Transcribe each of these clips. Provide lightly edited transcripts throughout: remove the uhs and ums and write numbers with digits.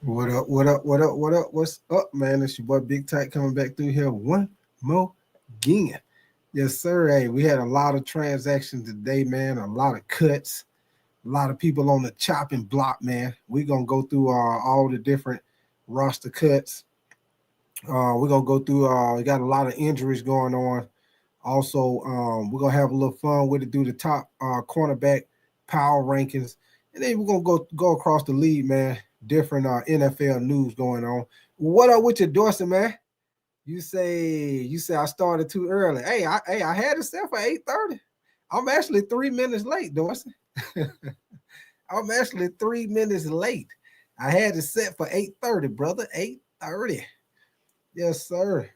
What up? What up? What up? What up? What's up, man? It's your boy Big Tight coming back through here one more again. Yes, sir. Hey, we had a lot of transactions today, man. A lot of cuts. A lot of people on the chopping block, man. We're gonna go through all the different roster cuts. We're gonna go through. We got a lot of injuries going on. Also, we're gonna have a little fun with it. Do the top cornerback power rankings, and then we're gonna go across the league, man. Different NFL news going on. What up with your Dorsey, man? You say I started too early. Hey, I had it set for 8:30. I'm actually 3 minutes late, Dorsey. I'm actually 3 minutes late. I had it set for 8:30, brother. 8:30. Yes, sir.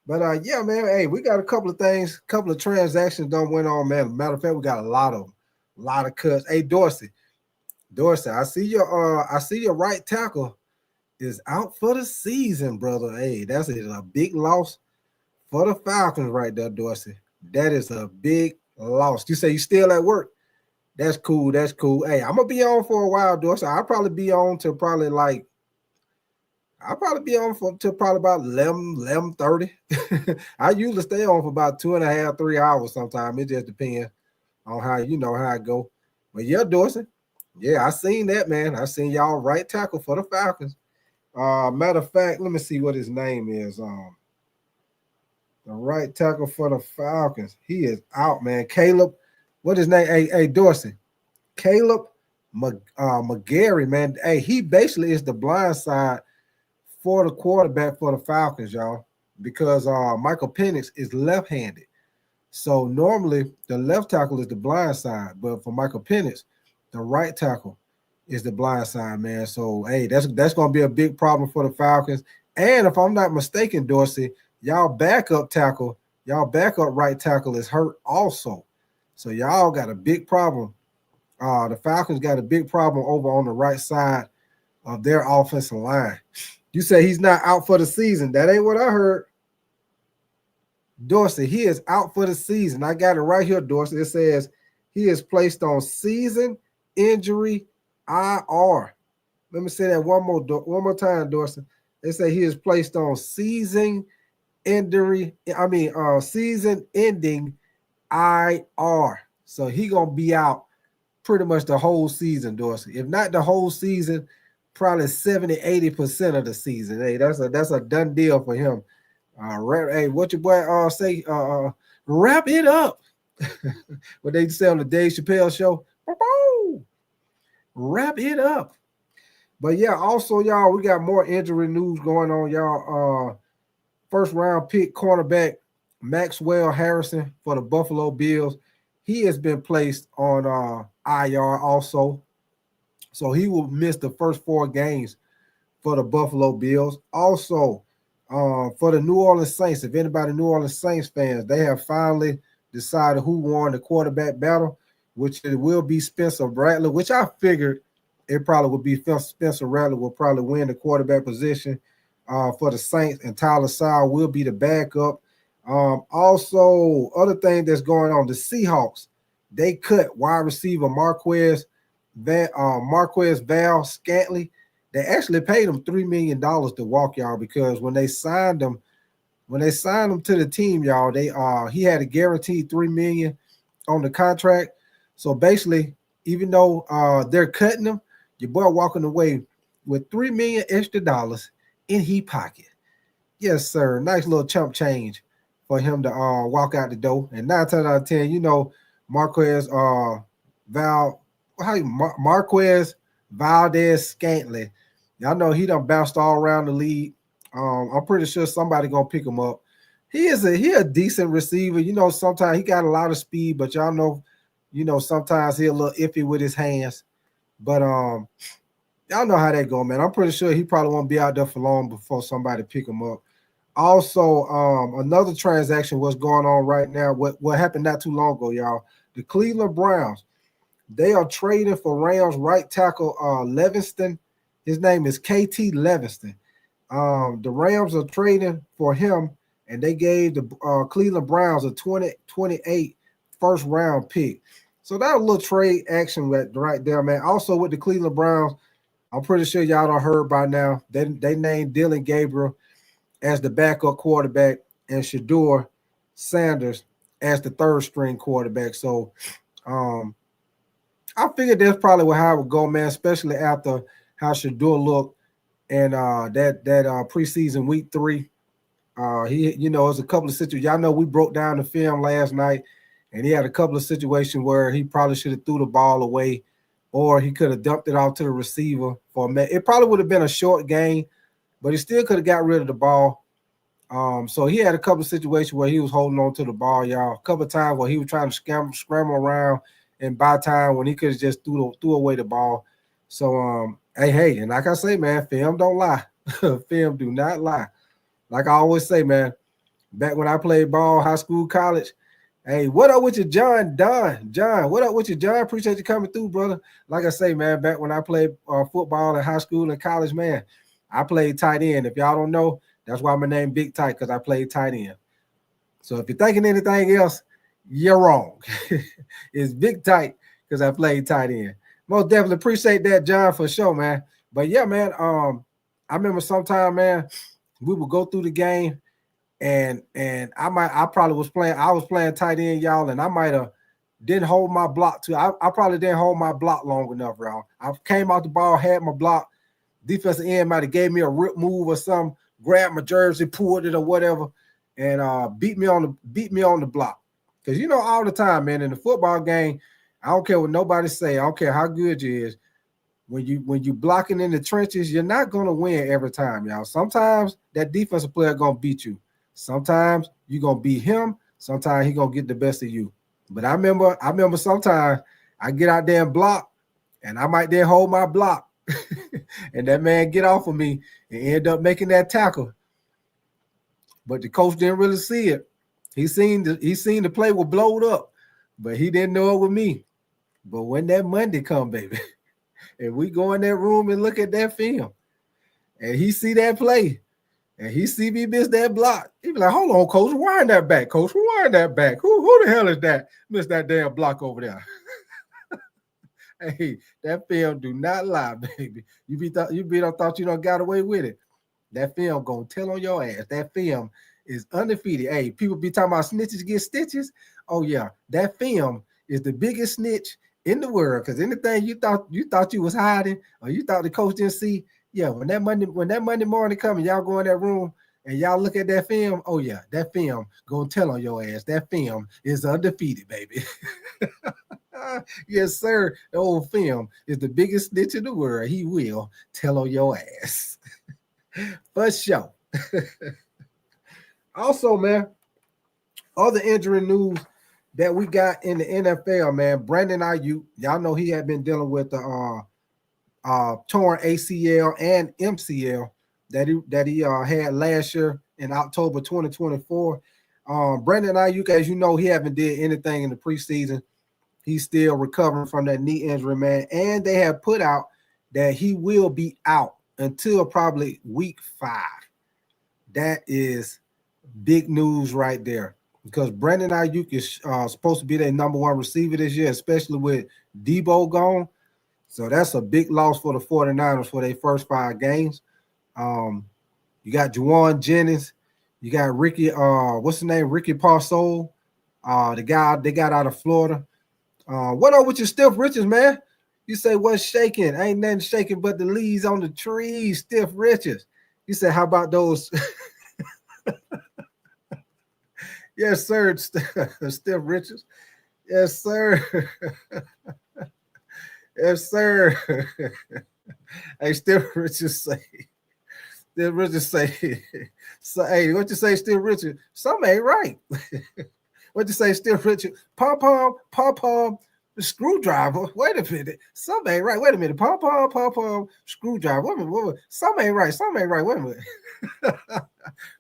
But yeah, man. Hey, we got a couple of things, couple of transactions done went on, man. Matter of fact, we got a lot of cuts. Hey, Dorsey, I see your right tackle is out for the season, brother. Hey, that's a big loss for the Falcons right there, Dorsey. That is a big loss. You say you still at work? That's cool. That's cool. Hey, I'm gonna be on for a while, Dorsey. I'll probably be on till probably like I'll probably be on for till probably about 11:30. I usually stay on for about 2.5, 3 hours sometimes. It just depends on how you know how it go. But yeah, Dorsey. Yeah, I seen that, man. I seen y'all right tackle for the Falcons. Matter of fact, let me see what his name is. The right tackle for the Falcons. He is out, man. Caleb, what his name? Hey, Dorsey. Caleb McGarry, man. Hey, he basically is the blind side for the quarterback for the Falcons, y'all, because Michael Penix is left-handed. So normally the left tackle is the blind side, but for Michael Penix, the right tackle is the blind side, man. So hey, that's gonna be a big problem for the Falcons. And if I'm not mistaken, Dorsey, y'all backup right tackle is hurt also. So y'all got a big problem. The Falcons got a big problem over on the right side of their offensive line. You say he's not out for the season. That ain't what I heard. Dorsey, he is out for the season. I got it right here, Dorsey. It says he is placed on season injury IR. Let me say that one more time, Dorsey. They say he is placed on season ending IR. So he gonna be out pretty much the whole season, Dorsey. If not the whole season, probably 70-80% of the season. Hey, that's a done deal for him. Hey, what your boy say? Wrap it up. What they say on the Dave Chappelle show. Wrap it up. But yeah, also y'all, we got more injury news going on, y'all. First round pick cornerback Maxwell Harrison for the Buffalo Bills. He has been placed on IR also. So he will miss the first 4 games for the Buffalo Bills. Also, for the New Orleans Saints, if anybody New Orleans Saints fans, they have finally decided who won the quarterback battle, which it will be Spencer Rattler, which I figured it probably would be Spencer Rattler will probably win the quarterback position for the Saints, and Tyler Sauer will be the backup. Also, other thing that's going on, the Seahawks, they cut wide receiver Marquez Val Scantley. They actually paid him $3 million to walk, y'all, because when they signed him to the team, y'all, he had a guaranteed $3 million on the contract. So basically, even though they're cutting him, your boy walking away with $3 million extra dollars in his pocket. Yes, sir. Nice little chump change for him to walk out the door. And 9 times out of 10, Marquez Marquez Valdez Scantley. Y'all know he done bounced all around the league. I'm pretty sure somebody gonna pick him up. He a decent receiver. Sometimes he got a lot of speed, but sometimes he a little iffy with his hands. But y'all know how that go, man. I'm pretty sure he probably won't be out there for long before somebody pick him up. Also, another transaction was going on right now. What happened not too long ago, y'all? The Cleveland Browns, they are trading for Rams right tackle Levinston. His name is KT Levinston. The Rams are trading for him, and they gave the Cleveland Browns a 2028 first round pick. So that was a little trade action right there, man. Also with the Cleveland Browns, I'm pretty sure y'all done heard by now. They named Dylan Gabriel as the backup quarterback and Shador Sanders as the third string quarterback. So I figured that's probably how it would go, man, especially after how Shador looked and that preseason week 3. It's a couple of situations. Y'all know we broke down the film last night, and he had a couple of situations where he probably should have threw the ball away, or he could have dumped it off to the receiver for a minute. It probably would have been a short game, but he still could have got rid of the ball. So he had a couple of situations where he was holding on to the ball, y'all. A couple of times where he was trying to scramble around and buy time when he could have just threw away the ball. So hey, and like I say, man, film don't lie. Film do not lie. Like I always say, man, back when I played ball, high school, college, hey, what up with you, John? John, what up with you, John? Appreciate you coming through, brother. Like I say, man, back when I played football in high school and college, man, I played tight end. If y'all don't know, that's why my name Big Tight, because I played tight end. So if you're thinking anything else, you're wrong. It's Big Tight because I played tight end. Most definitely appreciate that, John, for sure, man. But yeah, man, I remember sometime, man, we would go through the game, and I was playing tight end, y'all, and I might have didn't hold my block too. I probably didn't hold my block long enough, y'all. I came out the ball, had my block. Defensive end might have gave me a rip move or something, grabbed my jersey, pulled it or whatever, and beat me on the block. Because you know all the time, man, in the football game, I don't care what nobody say, I don't care how good you is. When you blocking in the trenches, you're not gonna win every time, y'all. Sometimes that defensive player gonna beat you. Sometimes you're gonna beat him. Sometimes he gonna get the best of you. But I remember sometimes I get out there and block, and I might then hold my block, and that man get off of me and end up making that tackle. But the coach didn't really see it. He seen the play was blowed up, but he didn't know it was me. But when that Monday come, baby. And we go in that room and look at that film, and he see that play, and he see me miss that block. He be like, "Hold on, coach, wind that back, coach, wind that back. Who the hell is that? Missed that damn block over there." Hey, that film do not lie, baby. You thought you don't got away with it. That film gonna tell on your ass. That film is undefeated. Hey, people be talking about snitches get stitches. Oh yeah, that film is the biggest snitch in the world, because anything you thought you was hiding or you thought the coach didn't see, yeah, when that Monday morning comes, y'all go in that room and y'all look at that film, oh yeah, that film gonna tell on your ass. That film is undefeated, baby. Yes, sir. The old film is the biggest snitch in the world. He will tell on your ass. For sure. Also, man, other injury news that we got in the NFL, man. Brandon Ayuk, y'all know he had been dealing with the torn ACL and MCL that he had last year in October 2024. Brandon Ayuk, as you know, he haven't did anything in the preseason. He's still recovering from that knee injury, man. And they have put out that he will be out until probably week 5. That is big news right there, because Brandon Ayuk is supposed to be their number 1 receiver this year, especially with Debo gone. So that's a big loss for the 49ers for their first 5 games. You got Juwan Jennings. You got Ricky, what's his name? Ricky Parsons, the guy they got out of Florida. What up with your Stiff Richards, man? You say what's shaking? Ain't nothing shaking but the leaves on the trees, Stiff Richards. You said, how about those? Yes, sir. Stiff Richards. Yes, sir. Yes, sir. Hey, Stiff Richards say. Stiff Richards say. So, hey, what you say, Stiff Richards? Something ain't right. What you say, Stiff Richards? Pom, the screwdriver. Wait a minute. Something ain't right. Wait a minute. Pom, screwdriver. Wait a minute. Something ain't right. Something ain't right. Wait a minute.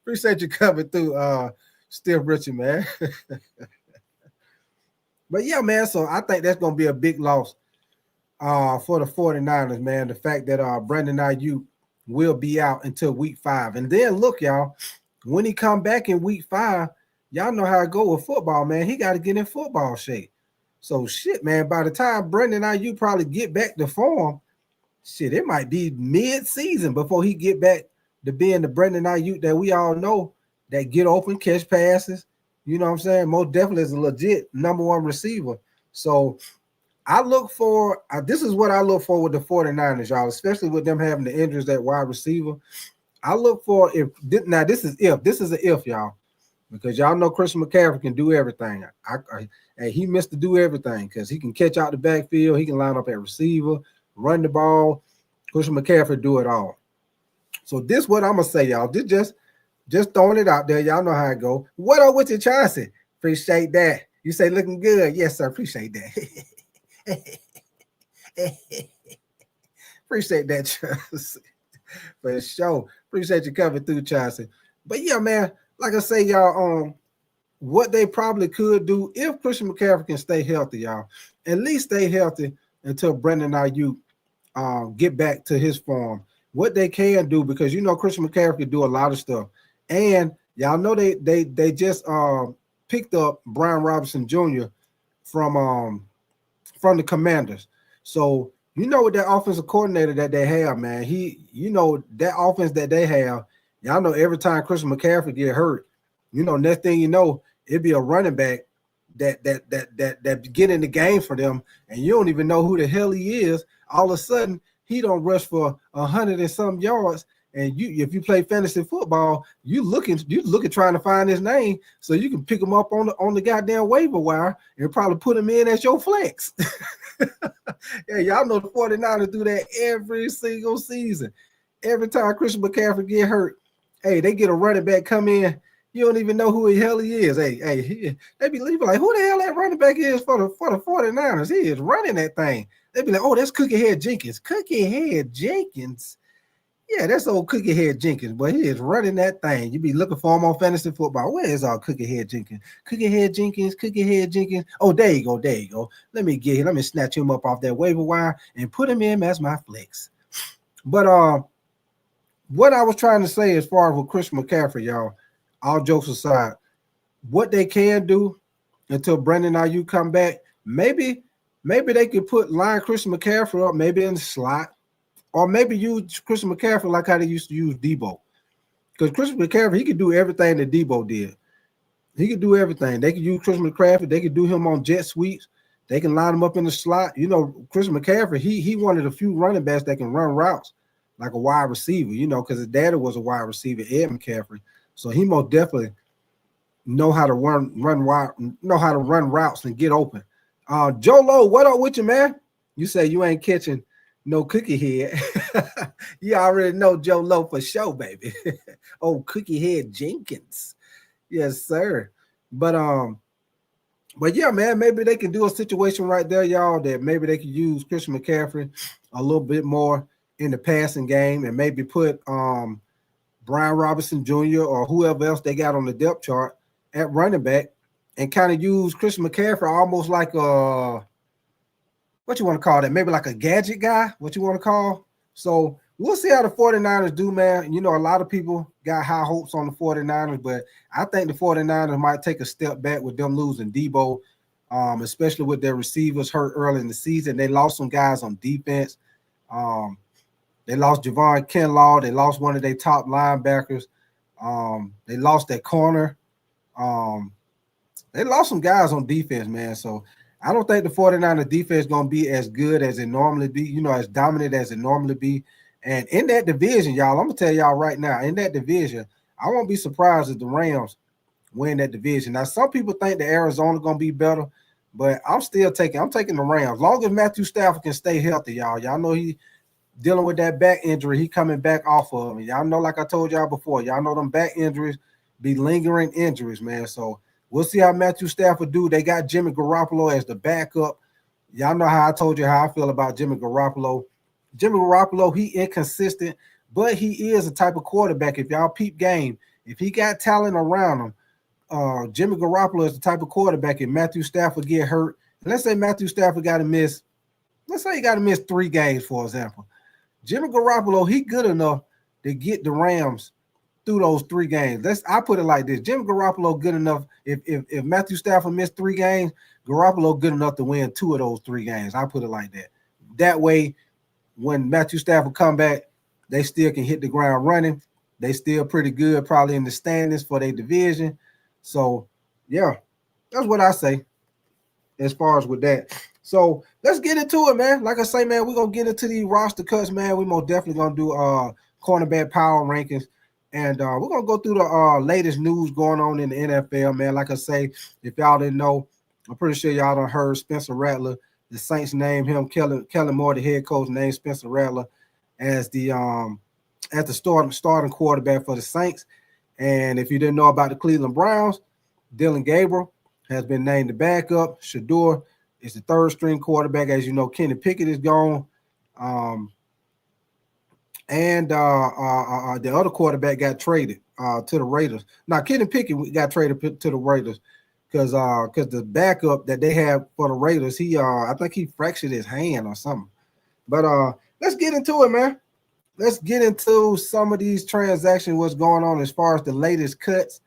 Appreciate you coming through, Stiff Richard, man. But yeah, man, so I think that's going to be a big loss for the 49ers, man. The fact that Brandon Ayuk will be out until week 5. And then look, y'all, when he come back in week 5, y'all know how it go with football, man. He got to get in football shape. So shit, man, by the time Brandon Ayuk probably get back to form, shit, it might be mid-season before he get back to being the Brandon Ayuk that we all know, that get open, catch passes. You know what I'm saying? Most definitely is a legit number one receiver. So I look for this is what I look for with the 49ers, y'all, especially with them having the injuries at wide receiver. I look for this is an if, y'all, because y'all know Christian McCaffrey can do everything. He missed to do everything because he can catch out the backfield, he can line up at receiver, run the ball. Christian McCaffrey do it all. So this what I'm gonna say, y'all. This just throwing it out there. Y'all know how it go. What up with your Chauncey? Appreciate that. You say looking good. Yes, sir. Appreciate that. Appreciate that, Chauncey. For sure. Appreciate you coming through, Chauncey. But yeah, man, like I say, y'all, what they probably could do if Christian McCaffrey can stay healthy, y'all, at least stay healthy until Brandon Ayuk get back to his form. What they can do, because you know Christian McCaffrey can do a lot of stuff. And y'all know they just picked up Brian Robinson Jr. from the Commanders. So you know what that offensive coordinator that they have, man. That offense that they have, y'all know every time Christian McCaffrey get hurt, next thing you know, it'd be a running back that get in the game for them, and you don't even know who the hell he is. All of a sudden, he don't rush for 100 and some yards. And if you play fantasy football, you looking trying to find his name so you can pick him up on the goddamn waiver wire and probably put him in as your flex. Yeah, y'all know the 49ers do that every single season. Every time Christian McCaffrey get hurt, hey, they get a running back come in. You don't even know who the hell he is. They be like, who the hell that running back is for the 49ers? He is running that thing. They be like, oh, that's Cookie Head Jenkins. Cookie Head Jenkins. Yeah, that's old Cookie Head Jenkins, but he is running that thing. You be looking for him on fantasy football. Where is our Cookie Head Jenkins? Cookie Head Jenkins, Cookie Head Jenkins. Oh, there you go. Let me snatch him up off that waiver wire and put him in as my flex. But what I was trying to say as far as with Christian McCaffrey, y'all, all jokes aside, what they can do until Brandon Ayuk come back, maybe they could put Christian McCaffrey up, maybe in the slot. Or maybe use Christian McCaffrey like how they used to use Debo. Because Christian McCaffrey, he could do everything that Debo did. He could do everything. They could use Christian McCaffrey. They could do him on jet sweeps. They can line him up in the slot. Christian McCaffrey, he one of the few running backs that can run routes like a wide receiver, because his daddy was a wide receiver, Ed McCaffrey. So he most definitely know how to run routes and get open. Joe Lowe, what up with you, man? You say you ain't catching no Cookie Head. You already know Joe Lowe for sure, baby. Oh, Cookie Head Jenkins. Yes, sir. But yeah, man, maybe they can do a situation right there, y'all, that maybe they could use Christian McCaffrey a little bit more in the passing game and maybe put Brian Robinson Jr. or whoever else they got on the depth chart at running back and kind of use Christian McCaffrey almost like what you want to call that? Maybe like a gadget guy, what you want to call. So we'll see how the 49ers do, man. A lot of people got high hopes on the 49ers, but I think the 49ers might take a step back with them losing Debo, especially with their receivers hurt early in the season. They lost some guys on defense. They lost Javon Kinlaw. They lost one of their top linebackers. They lost their corner. They lost some guys on defense, man. So I don't think the 49ers defense is going to be as good as it normally be, as dominant as it normally be. And in that division, y'all, I'm going to tell y'all right now, in that division, I won't be surprised if the Rams win that division. Now, some people think the Arizona going to be better, but I'm taking the Rams. As long as Matthew Stafford can stay healthy, y'all. Y'all know he dealing with that back injury. He coming back off of it. Y'all know, like I told y'all before, y'all know them back injuries be lingering injuries, man. So we'll see how Matthew Stafford do. They got Jimmy Garoppolo as the backup. Y'all know how I told you how I feel about Jimmy Garoppolo. Jimmy Garoppolo, he inconsistent, but he is a type of quarterback. If y'all peep game, if he got talent around him, Jimmy Garoppolo is the type of quarterback. If Matthew Stafford get hurt, let's say Matthew Stafford got to miss, let's say he got to miss 3 games, for example. Jimmy Garoppolo, he good enough to get the Rams through those 3 games. I put it like this. Jimmy Garoppolo good enough. If Matthew Stafford missed 3 games, Garoppolo good enough to win 2 of those 3 games. I put it like that. That way, when Matthew Stafford come back, they still can hit the ground running. They still pretty good, probably in the standings for their division. So, yeah, that's what I say as far as with that. So let's get into it, man. Like I say, man, we're gonna get into these roster cuts, man. We most definitely gonna do cornerback power rankings. And we're gonna go through the latest news going on in the NFL, man. Like I say, if y'all didn't know, I'm pretty sure y'all done heard Spencer Rattler. The Saints named him Kellen Moore, the head coach, named Spencer Rattler as the starting quarterback for the Saints. And if you didn't know about the Cleveland Browns, Dylan Gabriel has been named the backup. Shador is the third string quarterback. As you know, Kenny Pickett is gone. And the other quarterback got traded to the Raiders. Now, Kenny Pickett got traded to the Raiders because the backup that they have for the Raiders, I think he fractured his hand or something. But let's get into it, man. Let's get into some of these transactions, what's going on as far as the latest cuts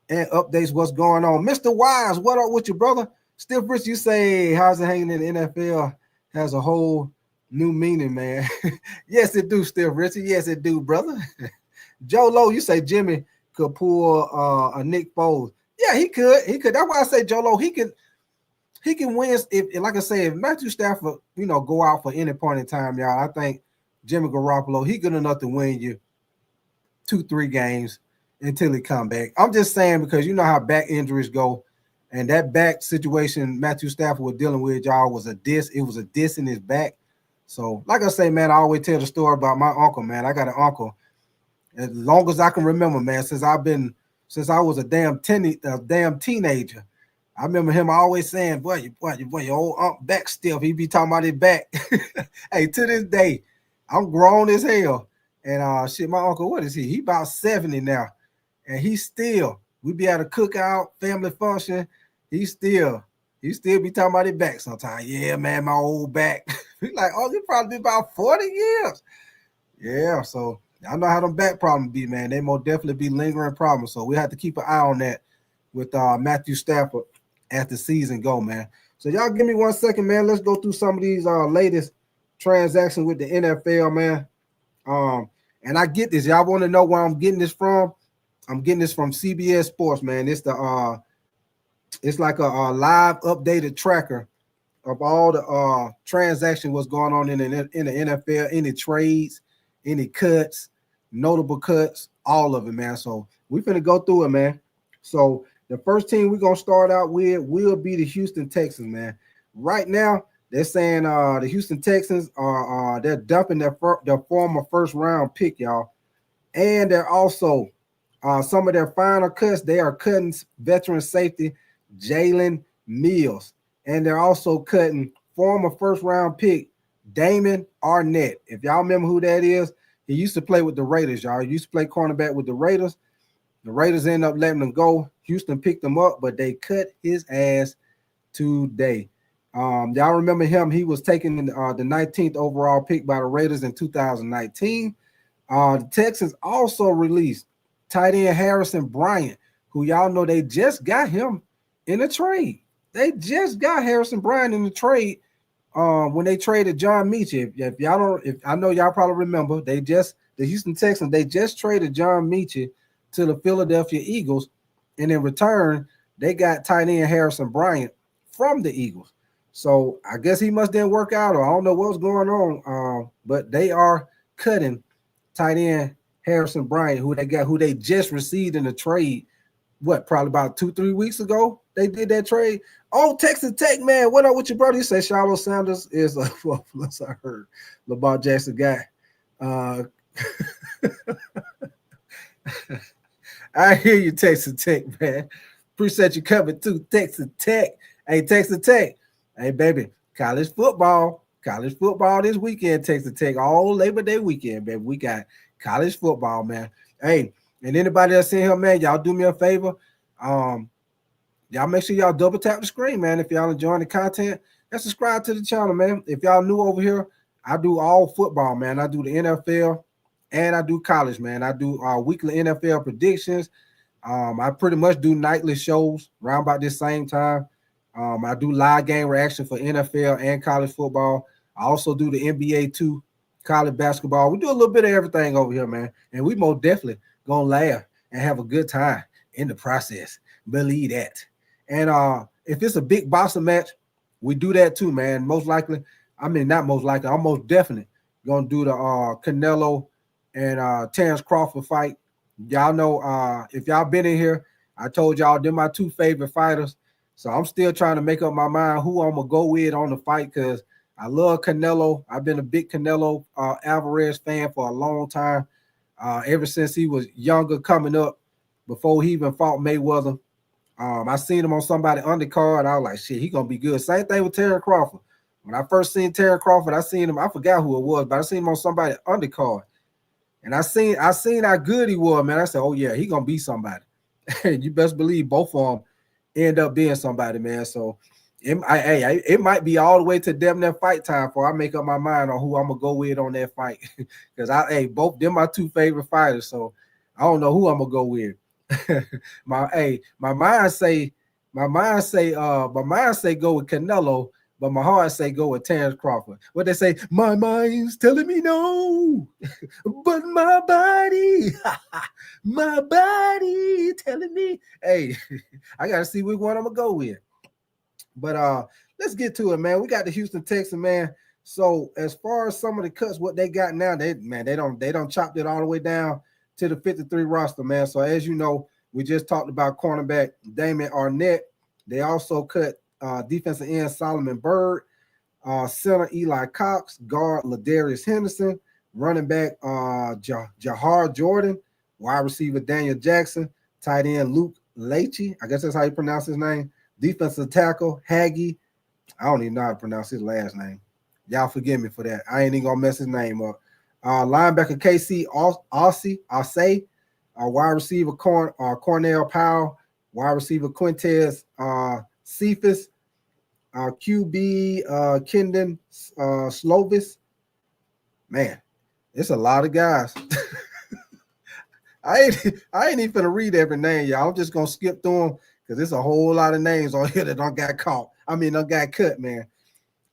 and updates, what's going on. Mr. Wise, what up with you, brother? Still, Rich, you say, how's it hanging in the NFL? Has a whole new meaning, man. Yes, it do, Still, Richie. Yes, it do, brother. Joe Lowe, you say Jimmy could pull a Nick Foles. Yeah, he could. He could. That's why I say Joe Lowe, he can win if, like I say, if Matthew Stafford, go out for any point in time, y'all. I think Jimmy Garoppolo, he good enough to win you 2-3 games until he come back. I'm just saying because you know how back injuries go, and that back situation Matthew Stafford was dealing with, y'all, was a disc. It was a disc in his back. So, like I say, man, I always tell the story about my uncle, man. I got an uncle as long as I can remember, man. Since I was a damn teenager. I remember him always saying, boy, your old Unc back stiff. He be talking about his back. Hey, to this day, I'm grown as hell. And shit, my uncle, what is he? He about 70 now. And we be at a cookout, family function. He still be talking about his back sometimes. Yeah, man, my old back. He's like, oh, you probably be about 40 years. Yeah, so I know how them back problems be, man. They most definitely be lingering problems. So we have to keep an eye on that with Matthew Stafford as the season go, man. So y'all give me 1 second, man. Let's go through some of these latest transactions with the NFL, man. And I get this. Y'all want to know where I'm getting this from? I'm getting this from CBS Sports, man. It's it's like a live updated tracker of all the transactions, what's going on in the NFL, any trades, any cuts, notable cuts, all of it, man. So we're finna go through it, man. So the first team we're gonna start out with will be the Houston Texans, man. Right now, they're saying the Houston Texans are they're dumping their former first round pick, y'all, and they're also some of their final cuts. They are cutting veteran safety Jalen Mills, and they're also cutting former first round pick Damon Arnett. If y'all remember who that is, he used to play with the Raiders, y'all. He used to play cornerback with the Raiders. The Raiders ended up letting him go. Houston picked him up, but they cut his ass today. Y'all remember him? He was taken the 19th overall pick by the Raiders in 2019. The Texans also released tight end Harrison Bryant, who y'all know they just got him in a trade. They just got Harrison Bryant in the trade when they traded John Metchie. If I know y'all probably remember, the Houston Texans, they just traded John Metchie to the Philadelphia Eagles, and in return, they got tight end Harrison Bryant from the Eagles. So I guess he must didn't work out, or I don't know what's going on. But they are cutting tight end Harrison Bryant, who they just received in the trade. What, probably about 2-3 weeks ago they did that trade. Oh, Texas Tech, man, what up with your brother? You say Shiloh Sanders is plus I heard Lamar Jackson guy. I hear you, Texas Tech, man. Appreciate you coming too, Texas Tech. Hey, Texas Tech. Hey, baby, college football this weekend, Texas Tech, all Labor Day weekend, baby. We got college football, man. Hey, and anybody that's in here, man, y'all do me a favor. Y'all make sure y'all double tap the screen, man. If y'all enjoying the content, and subscribe to the channel, man. If y'all new over here, I do all football, man. I do the NFL and I do college, man. I do weekly NFL predictions. I pretty much do nightly shows around about this same time. I do live game reaction for NFL and college football. I also do the NBA too. college basketball. We do a little bit of everything over here, man. And we most definitely gonna laugh and have a good time in the process. Believe that. And if it's a big boxing match, we do that too, man. Most likely, I mean not most likely, I'm most definitely gonna do the Canelo and Terrence Crawford fight. Y'all know if y'all been in here, I told y'all they're my two favorite fighters. So I'm still trying to make up my mind who I'm gonna go with on the fight because I love Canelo. I've been a big Canelo Alvarez fan for a long time. Ever since he was younger coming up, before he even fought Mayweather. I seen him on somebody undercard. I was like, shit, he gonna be good. Same thing with Terrence Crawford. When I first seen Terrence Crawford, I seen him, I forgot who it was, but I seen him on somebody undercard. And I seen how good he was, man. I said, oh yeah, he gonna be somebody. You best believe both of them end up being somebody, man. So it might be all the way to damn near fight time before I make up my mind on who I'm gonna go with on that fight. Because both them my two favorite fighters. So I don't know who I'm gonna go with. my mind say go with Canelo, but my heart say go with Terrence Crawford. What they say, my mind's telling me no, but my body telling me, hey, I gotta see which one I'm gonna go with. But let's get to it, man. We got the Houston Texans, man. So as far as some of the cuts, what they got now, they don't chopped it all the way down to the 53 roster, man. So as you know, we just talked about cornerback Damon Arnett. They also cut defensive end Solomon Byrd, center Eli Cox, guard Ladarius Henderson, running back Jahar Jordan, wide receiver Daniel Jackson, tight end Luke Leachy. I guess that's how you pronounce his name. Defensive tackle Haggy. I don't even know how to pronounce his last name. Y'all forgive me for that. I ain't even gonna mess his name up. Linebacker KC Osei, wide receiver Cornell Powell, wide receiver Quintez Cephas, QB Kendon Slovis. Man, it's a lot of guys. I ain't even gonna read every name, y'all. I'm just gonna skip through them because there's a whole lot of names on here that don't got caught. I mean, don't got cut, man.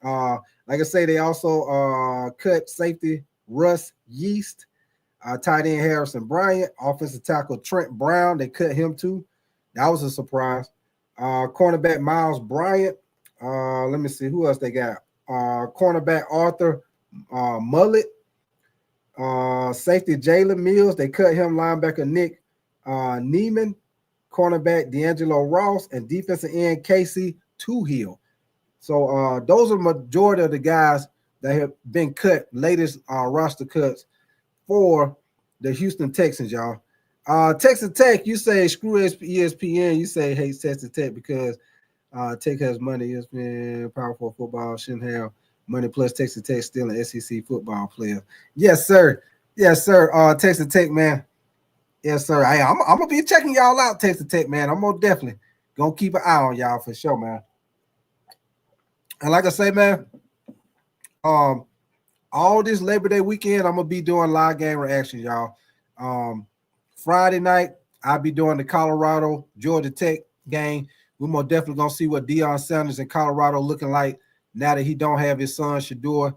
Like I say, they also cut safety Russ Yeast, tight end Harrison Bryant, offensive tackle Trent Brown. They cut him too. That was a surprise. Cornerback Miles Bryant. Let me see who else they got. Cornerback Arthur Mullet. Safety Jalen Mills. They cut him. Linebacker Nick Neiman. Cornerback D'Angelo Ross and defensive end Casey Toohill. So those are the majority of the guys that have been cut, latest roster cuts for the Houston Texans, y'all. Texas Tech, you say screw ESPN. You say hate Texas Tech because Tech has money. ESPN, powerful football, shouldn't have money. Plus Texas Tech still an SEC football player. Yes, sir. Yes, sir. Texas Tech, man. Yes, sir. Hey, I'm going to be checking y'all out, Texas Tech, man. I'm most definitely going to keep an eye on y'all for sure, man. And like I say, man, all this Labor Day weekend, I'm going to be doing live game reactions, y'all. Friday night, I'll be doing the Colorado-Georgia Tech game. We're most definitely going to see what Deion Sanders in Colorado looking like now that he don't have his son, Shador,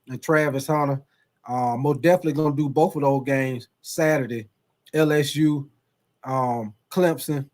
and Travis Hunter. Most definitely going to do both of those games Saturday. LSU, Clemson,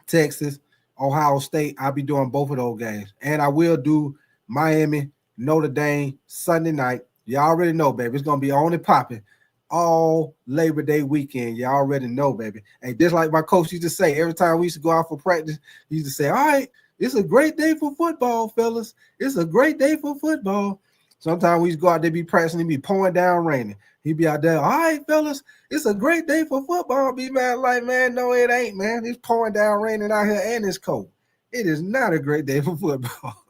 Texas, Ohio State. I'll be doing both of those games. And I will do Miami, Notre Dame, Sunday night. You already know, baby. It's going to be on and popping all Labor Day weekend. You already know, baby. And just like my coach used to say, every time we used to go out for practice, he used to say, all right, it's a great day for football, fellas. It's a great day for football. Sometimes we used to go out there, be practicing, and be pouring down raining. He'd be out there, all right, fellas, it's a great day for football. Be mad like, man, no, it ain't, man. It's pouring down raining out here and it's cold. It is not a great day for football.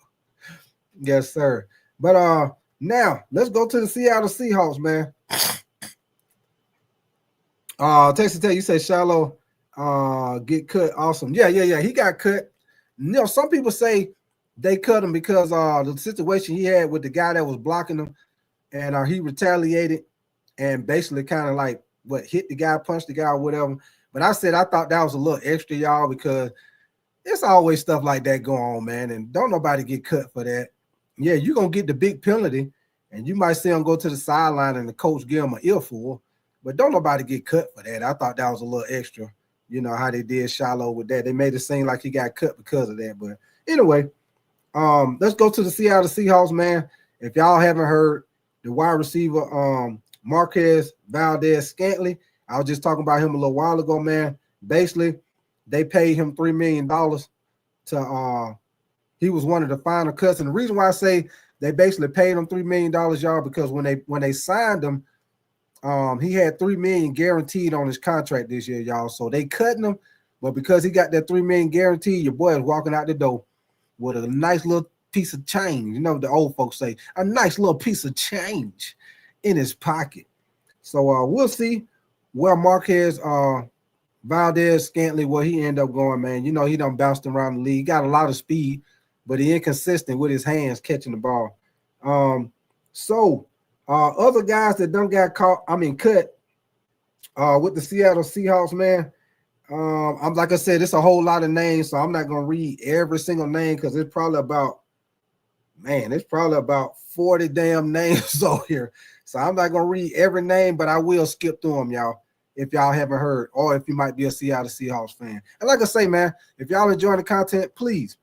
Yes, sir. But now let's go to the Seattle Seahawks, man. Texas Tech, you said Shallow get cut. Awesome. Yeah. He got cut. You know, some people say they cut him because the situation he had with the guy that was blocking him, and he retaliated and basically kind of like hit the guy, punched the guy, or whatever. But I thought that was a little extra, y'all, because it's always stuff like that going on, man. And don't nobody get cut for that. Yeah, you're gonna get the big penalty, And you might see him go to the sideline and the coach give him an earful, but don't nobody get cut for that. I thought that was a little extra, you know, how they did Shiloh with that. They made it seem like he got cut because of that. But anyway, let's go to the Seattle Seahawks, man. If y'all haven't heard, the wide receiver, Marquez Valdez-Scantling, I was just talking about him a little while ago, man. Basically, they paid him $3 million to he was one of the final cuts. And the reason why I say they basically paid him $3 million, y'all, because when they signed him, he had $3 million guaranteed on his contract this year, y'all. So they cutting him, but because he got that $3 million guaranteed, your boy is walking out the door with a nice little piece of change. You know what the old folks say, a nice little piece of change in his pocket. So we'll see where Marquez Valdez-Scantling, where he end up going, man. You know, he done bounced around the league. He got a lot of speed, but he inconsistent with his hands catching the ball. Other guys that done got cut with the Seattle Seahawks, man. I'm like I said, it's a whole lot of names, so I'm not gonna read every single name because it's probably about 40 damn names over here. So I'm not gonna read every name, but I will skip through them, y'all, if y'all haven't heard, or if you might be a Seattle Seahawks fan. And like I say, man, if y'all enjoying the content, please,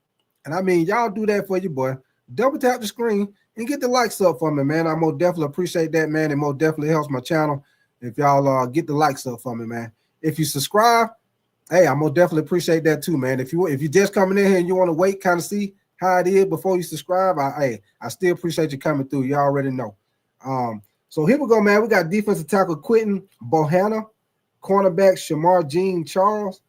and I mean y'all do that for your boy, double tap the screen and get the likes up for me, man. I most definitely appreciate that, man. It most definitely helps my channel if y'all get the likes up for me, man. If you subscribe, hey, I most definitely appreciate that too, man. If you're just coming in here and you want to wait, kind of see how it is before you subscribe, I still appreciate you coming through. You already know. So here we go, man. We got defensive tackle Quentin Bohanna, cornerback Shamar Jean Charles.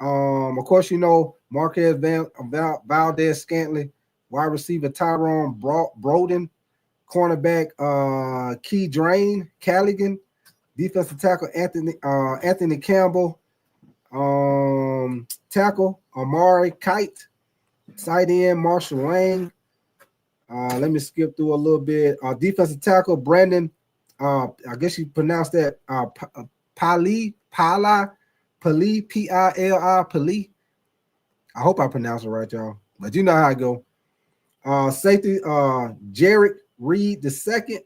Of course, you know Marquez Valdez-Scantling, wide receiver Tyrone Broden, cornerback Key Drain Callaghan, defensive tackle Anthony Campbell, tackle Amari Kite, tight end Marshall Lang. Let me skip through a little bit. Defensive tackle Brandon, I guess you pronounce that Pili, P-I-L-I, Pili. I hope I pronounce it right, y'all. But you know how I go. Safety Jarek Reed II.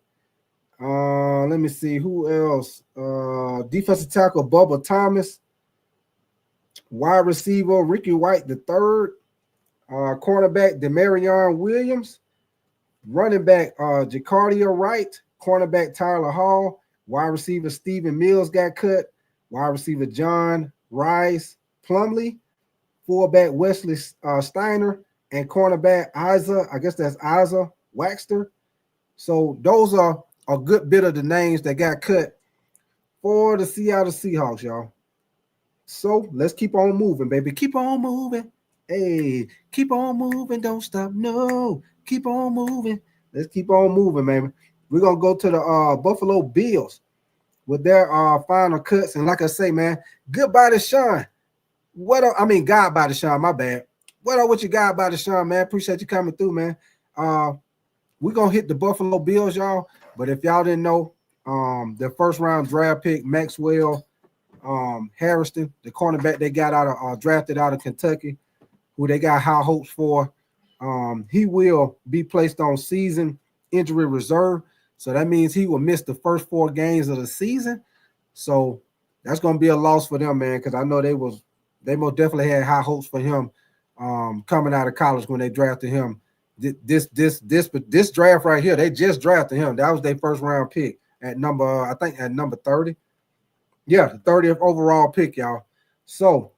Let me see who else. Defensive tackle Bubba Thomas. Wide receiver Ricky White III. Cornerback Demarion Williams. Running back Jacardia Wright. Cornerback Tyler Hall. Wide receiver Stephen Mills got cut. Wide receiver John Rice Plumley. Fullback Wesley Steiner. And cornerback Isa, I guess that's Isa Waxter. So those are a good bit of the names that got cut for the Seattle Seahawks, y'all. So let's keep on moving, baby. Keep on moving. Hey, keep on moving. Don't stop. No, keep on moving. Let's keep on moving, man. We're going to go to the Buffalo Bills with their final cuts. And like I say, man, goodbye to Sean. Goodbye to Sean, my bad. What up with you, guy by the Sean, man? Appreciate you coming through, man. We're going to hit the Buffalo Bills, y'all. But if y'all didn't know, their first-round draft pick, Maxwell Harrison, the cornerback they got drafted out of Kentucky, who they got high hopes for, he will be placed on season injury reserve. So that means he will miss the first 4 games of the season. So that's going to be a loss for them, man, because I know they most definitely had high hopes for him coming out of college when they drafted him. This draft right here, they just drafted him. That was their first round pick at number 30. Yeah, the 30th overall pick, y'all. So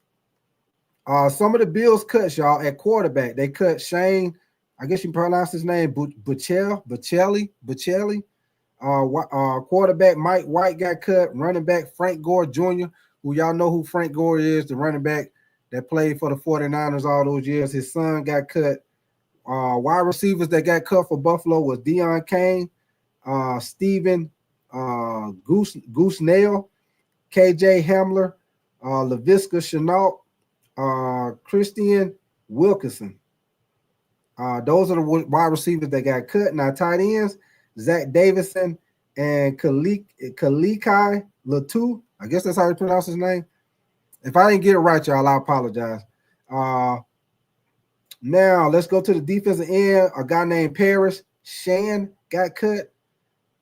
some of the Bills cuts, y'all, at quarterback. They cut Shane, I guess you pronounce his name, Buccelli. Quarterback Mike White got cut. Running back Frank Gore Jr., who y'all know who Frank Gore is, the running back that played for the 49ers all those years. His son got cut. Wide receivers that got cut for Buffalo was Deion Kane, Steven Goosenell, KJ Hamler, LaVisca Chenault, Christian Wilkinson. Those are the wide receivers that got cut. Now, tight ends, Zach Davison and Kalikai Latu. I guess that's how you pronounce his name. If I didn't get it right, y'all, I apologize. Now, let's go to the defensive end. A guy named Paris Shan got cut.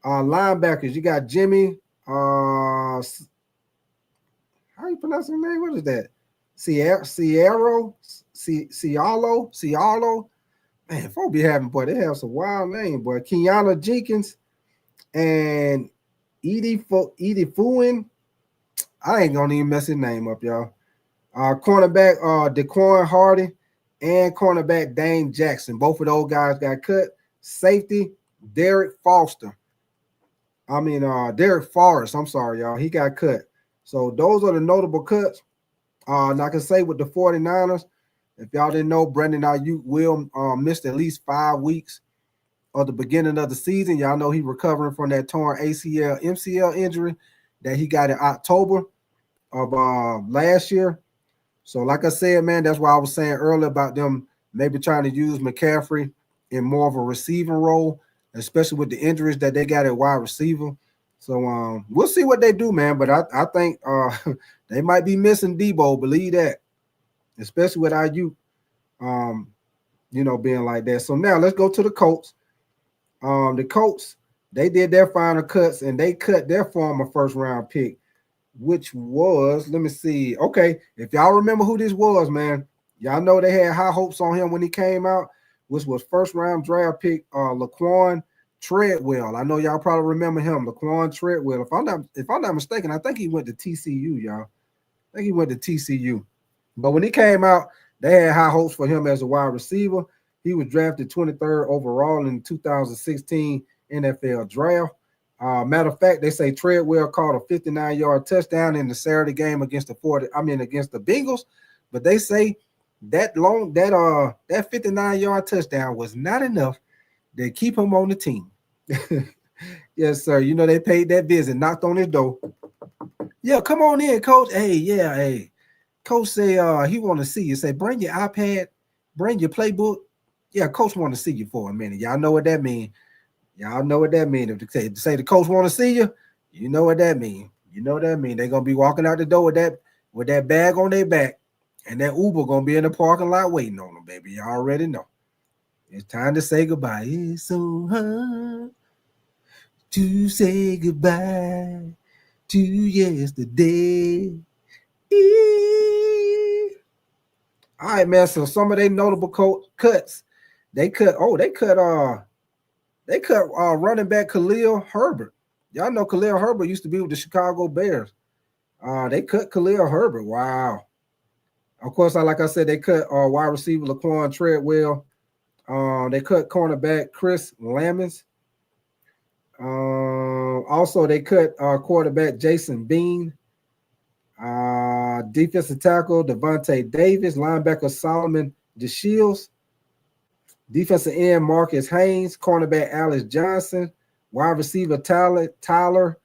Linebackers, you got Jimmy. How you pronounce his name? What is that? Cialo. Man, folk be having, boy, they have some wild name, boy. Kiana Jenkins and Edie Fuin. I ain't gonna even mess his name up, y'all. Cornerback DeQuan Hardy and cornerback Dane Jackson. Both of those guys got cut. Safety Derek Forrest. I'm sorry, y'all. He got cut. So those are the notable cuts. And I can say with the 49ers, if y'all didn't know, Brandon Ayuk will missed at least 5 weeks of the beginning of the season. Y'all know he recovering from that torn ACL, MCL injury that he got in October of last year. So like I said, man, that's why I was saying earlier about them maybe trying to use McCaffrey in more of a receiving role, especially with the injuries that they got at wide receiver. So we'll see what they do, man. But I think they might be missing Debo, believe that, especially with Ayuk, being like that. So now let's go to the Colts. The Colts, they did their final cuts, and they cut their former first-round pick, which was, let me see. Okay, if y'all remember who this was, man, y'all know they had high hopes on him when he came out, which was first-round draft pick Laquan Treadwell. I know y'all probably remember him, Laquan Treadwell. If I'm not mistaken, I think he went to TCU, y'all. I think he went to TCU. But when he came out, they had high hopes for him as a wide receiver. He was drafted 23rd overall in 2016 NFL draft. Matter of fact, they say Treadwell caught a 59-yard touchdown in the Saturday game against the Bengals. But they say that 59-yard touchdown was not enough to keep him on the team. Yes, sir. You know, they paid that visit, knocked on his door. Yeah, come on in, coach. Hey. Coach say he want to see you. Say, bring your iPad, bring your playbook. Yeah, coach want to see you for a minute. Y'all know what that means. Y'all know what that means. If they say the coach want to see you, you know what that means. You know what that means. They're gonna be walking out the door with that bag on their back, and that Uber gonna be in the parking lot waiting on them, baby. Y'all already know. It's time to say goodbye. It's so hard to say goodbye to yesterday. All right, man. So some of their notable cuts, they cut running back Khalil Herbert. Y'all know Khalil Herbert used to be with the Chicago Bears. They cut Khalil Herbert. Wow. Of course, like I said, they cut wide receiver Laquan Treadwell. They cut cornerback Chris Lammons. Also, they cut quarterback Jason Bean. Defensive tackle Devontae Davis, linebacker Solomon DeShields, defensive end Marcus Haynes, cornerback Alex Johnson, wide receiver Tyler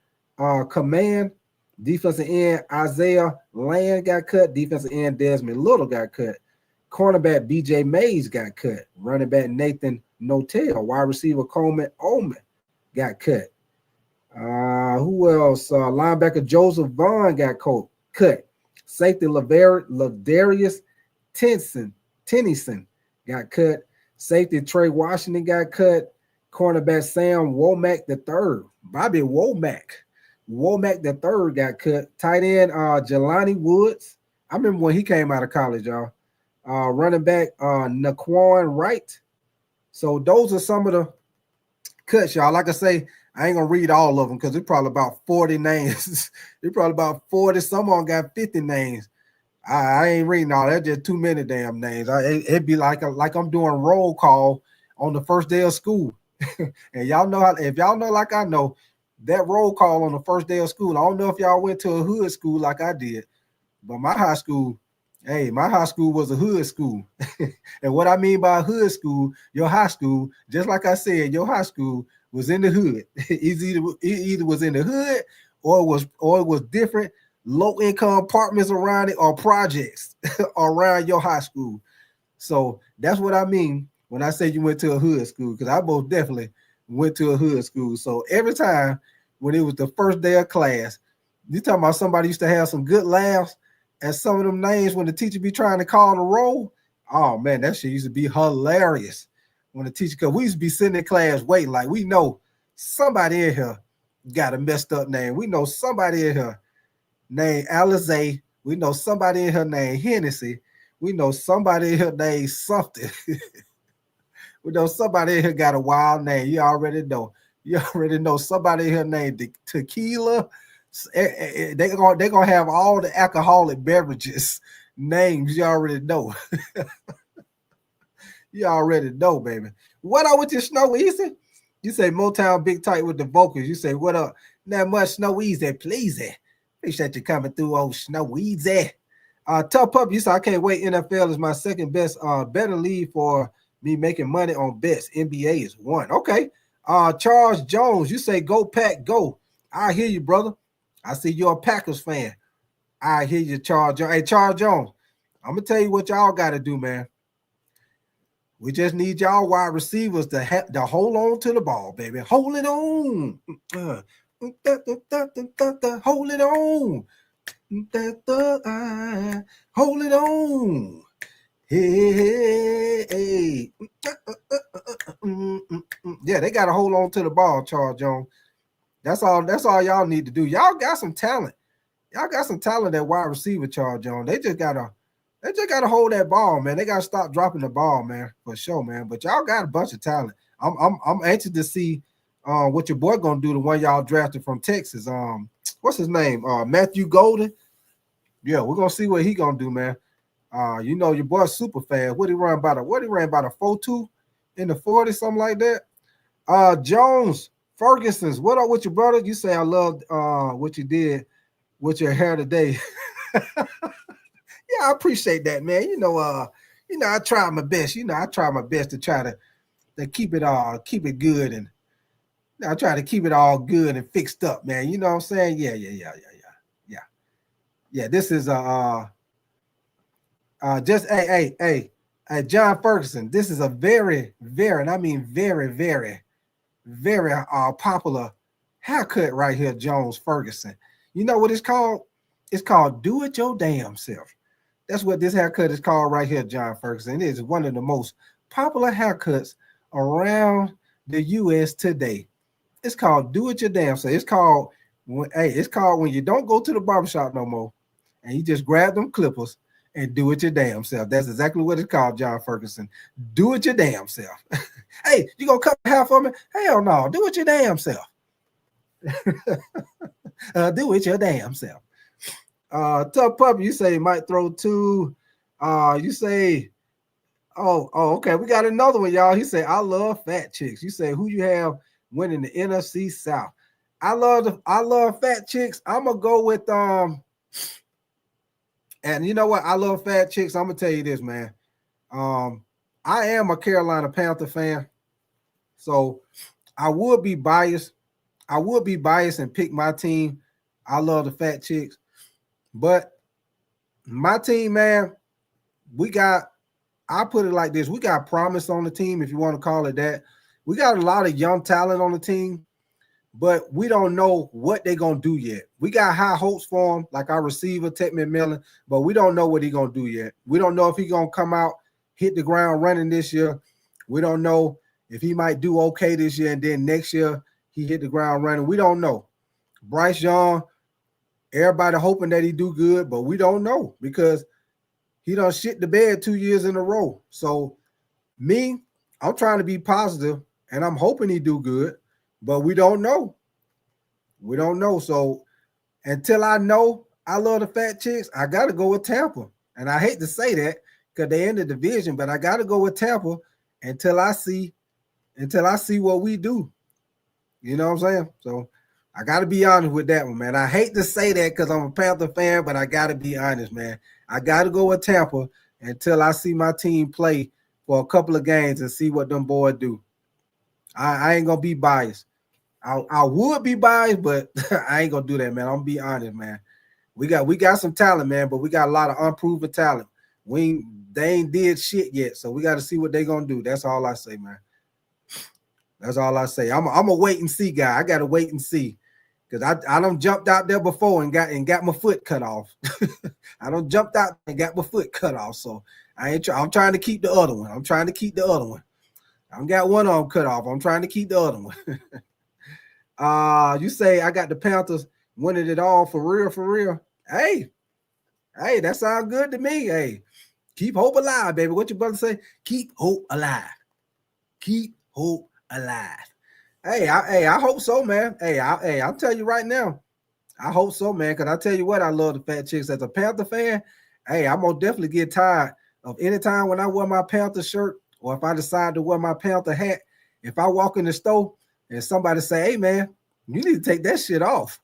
Command, defensive end Isaiah Land got cut, defensive end Desmond Little got cut, cornerback BJ Mays got cut, running back Nathan Notel, wide receiver Coleman Oman got cut. Who else? Linebacker Joseph Vaughn got cut. Safety Ladarius Tennyson got cut. Safety Trey Washington got cut. Cornerback Sam Womack III. Bobby Womack III got cut. Tight end Jelani Woods. I remember when he came out of college, y'all. Running back Naquan Wright. So those are some of the cuts, y'all. Like I say, I ain't gonna read all of them because it's probably about 40 names. It's probably about 40. Someone got 50 names. I ain't reading all that. Just too many damn names. It'd be like I'm doing roll call on the first day of school. And y'all know if y'all know like I know, that roll call on the first day of school. I don't know if y'all went to a hood school like I did, but my high school was a hood school. And what I mean by hood school, your high school, just like I said, your high school was in the hood. It either was in the hood or it was different low income apartments around it or projects around your high school. So that's what I mean when I say you went to a hood school, because I most definitely went to a hood school. So every time when it was the first day of class, you talking about somebody used to have some good laughs at some of them names when the teacher be trying to call the roll. Oh man, that shit used to be hilarious when the teacher, because we used to be sitting in class waiting, like we know somebody in here got a messed up name. We know somebody in here named Alizé. We know somebody in here named Hennessy. We know somebody in here named something. We know somebody in here got a wild name. You already know. You already know somebody in here named Tequila. They're gonna have all the alcoholic beverages names. You already know. You already know, baby. What up with your Snow Easy? You say Motown Big Tight with the vocals. You say, what up? Not much Snow Easy, please. Appreciate you coming through, old Snow Easy. Tough Pup, you say, I can't wait. NFL is my second best, better league for me making money on bets. NBA is one. Okay. Charles Jones, you say, go Pack, go. I hear you, brother. I see you're a Packers fan. I hear you, Charles Jones. Hey, Charles Jones, I'm going to tell you what y'all got to do, man. We just need y'all wide receivers to hold on to the ball, baby. Hold it on. Hold it on. Hold it on. Hey. Yeah, they got to hold on to the ball, Charles Jones. That's all y'all need to do. Y'all got some talent. Y'all got some talent at wide receiver, Charles Jones. They just gotta hold that ball, man. They gotta stop dropping the ball, man, for sure, man. But y'all got a bunch of talent. I'm anxious to see what your boy gonna do. The one y'all drafted from Texas. What's his name? Matthew Golden. Yeah, we're gonna see what he gonna do, man. You know your boy's super fast. What he ran about a 4.2 in the 40, something like that. Jones Ferguson's. What up with your brother? You say I loved what you did with your hair today. Yeah, I appreciate that, man. You know, I try my best. I try my best to try to keep it good, and I try to keep it all good and fixed up, man. You know what I'm saying? Yeah. This is just hey, John Ferguson. This is a very, very, and I mean very, very, very popular haircut right here, Jones Ferguson. You know what it's called? It's called Do It Your Damn Self. That's what this haircut is called right here, John Ferguson. It is one of the most popular haircuts around the U.S. today. It's called Do It Your Damn Self. It's called when you don't go to the barbershop no more and you just grab them clippers and do it your damn self. That's exactly what it's called, John Ferguson. Do it your damn self. Hey, you gonna cut hair for me? Hell no. Do it your damn self. Do it your damn self. Tough Puppy, you say might throw two. You say, oh, okay. We got another one, y'all. He said, I love fat chicks. You say, who you have winning the NFC South? I love fat chicks. I'm gonna go with and you know what? I love fat chicks. I'm gonna tell you this, man. I am a Carolina Panther fan, so I would be biased. And pick my team. I love the fat chicks. But my team, man, I put it like this. We got promise on the team, if you want to call it that. We got a lot of young talent on the team, but we don't know what they're going to do yet. We got high hopes for him, like our receiver, Ted McMillan, but we don't know what he's going to do yet. We don't know if he's going to come out, hit the ground running this year. We don't know if he might do okay this year, and then next year he hit the ground running. We don't know. Bryce Young, everybody hoping that he do good, but we don't know because he done shit the bed 2 years in a row. So I'm trying to be positive, and I'm hoping he do good, but we don't know. We don't know. So until I know I love the fat chicks, I got to go with Tampa. And I hate to say that because they in the division, but I got to go with Tampa until I see what we do. You know what I'm saying? So I got to be honest with that one, man. I hate to say that because I'm a Panther fan, but I got to be honest, man. I got to go with Tampa until I see my team play for a couple of games and see what them boys do. I ain't going to be biased. I would be biased, but I ain't going to do that, man. I'm going to be honest, man. We got some talent, man, but we got a lot of unproven talent. They ain't did shit yet, so we got to see what they going to do. That's all I say, man. That's all I say. I'm a wait and see guy. I got to wait and see. Because I done jumped out there before and got my foot cut off. I done jumped out and got my foot cut off. So I'm trying to keep the other one. I don't got one arm cut off. I'm trying to keep the other one. You say I got the Panthers winning it all for real, for real. Hey, that sounds good to me. Hey, keep hope alive, baby. What your brother say? Keep hope alive. Keep hope alive. I hope so, man. I'll tell you right now. I hope so, man. Cause I tell you what, I love the fat chicks. As a Panther fan, hey, I'm gonna definitely get tired of any time when I wear my Panther shirt, or if I decide to wear my Panther hat. If I walk in the store and somebody say, "Hey, man, you need to take that shit off,"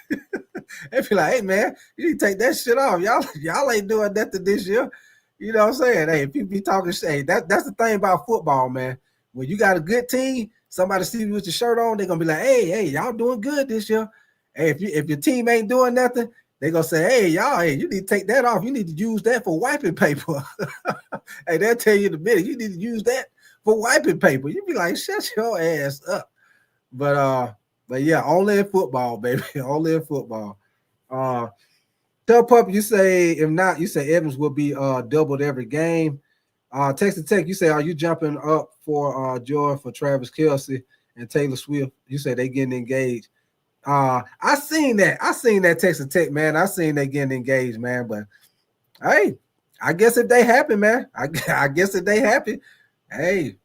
they be like, "Hey, man, you need to take that shit off. Y'all ain't doing nothing this year." You know what I'm saying? Hey, if you be talking shit, hey, that's the thing about football, man. When you got a good team, somebody see you with your shirt on, they're gonna be like, "Hey, y'all doing good this year." Hey, if your team ain't doing nothing, they gonna say, "Hey, y'all, you need to take that off. You need to use that for wiping paper." Hey, they'll tell you in a minute, you need to use that for wiping paper. You be like, "Shut your ass up." But yeah, only in football, baby. Only in football. Tell Pup, you say if not, you say Evans will be doubled every game. Texas Tech, you say, are you jumping up for joy for Travis Kelce and Taylor Swift? You say they getting engaged. I seen that. I seen that Texas Tech, man. I seen they getting engaged, man. But hey, I guess if they happy, man. I guess if they happy, hey,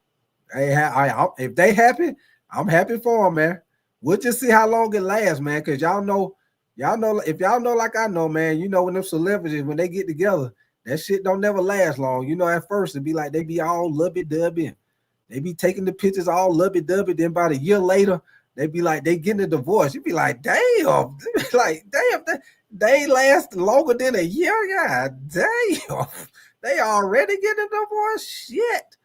if they happy, I'm happy for them, man. We'll just see how long it lasts, man. Because y'all know, if y'all know like I know, man, you know when them celebrities, when they get together, that shit don't never last long. You know, at first it'd be like they be all lovey-dovey. They be taking the pictures all lovey-dovey. Then about a year later, they be like, they getting a divorce. You be like, damn, like, damn, they last longer than a year. God damn. They already getting a divorce. Shit.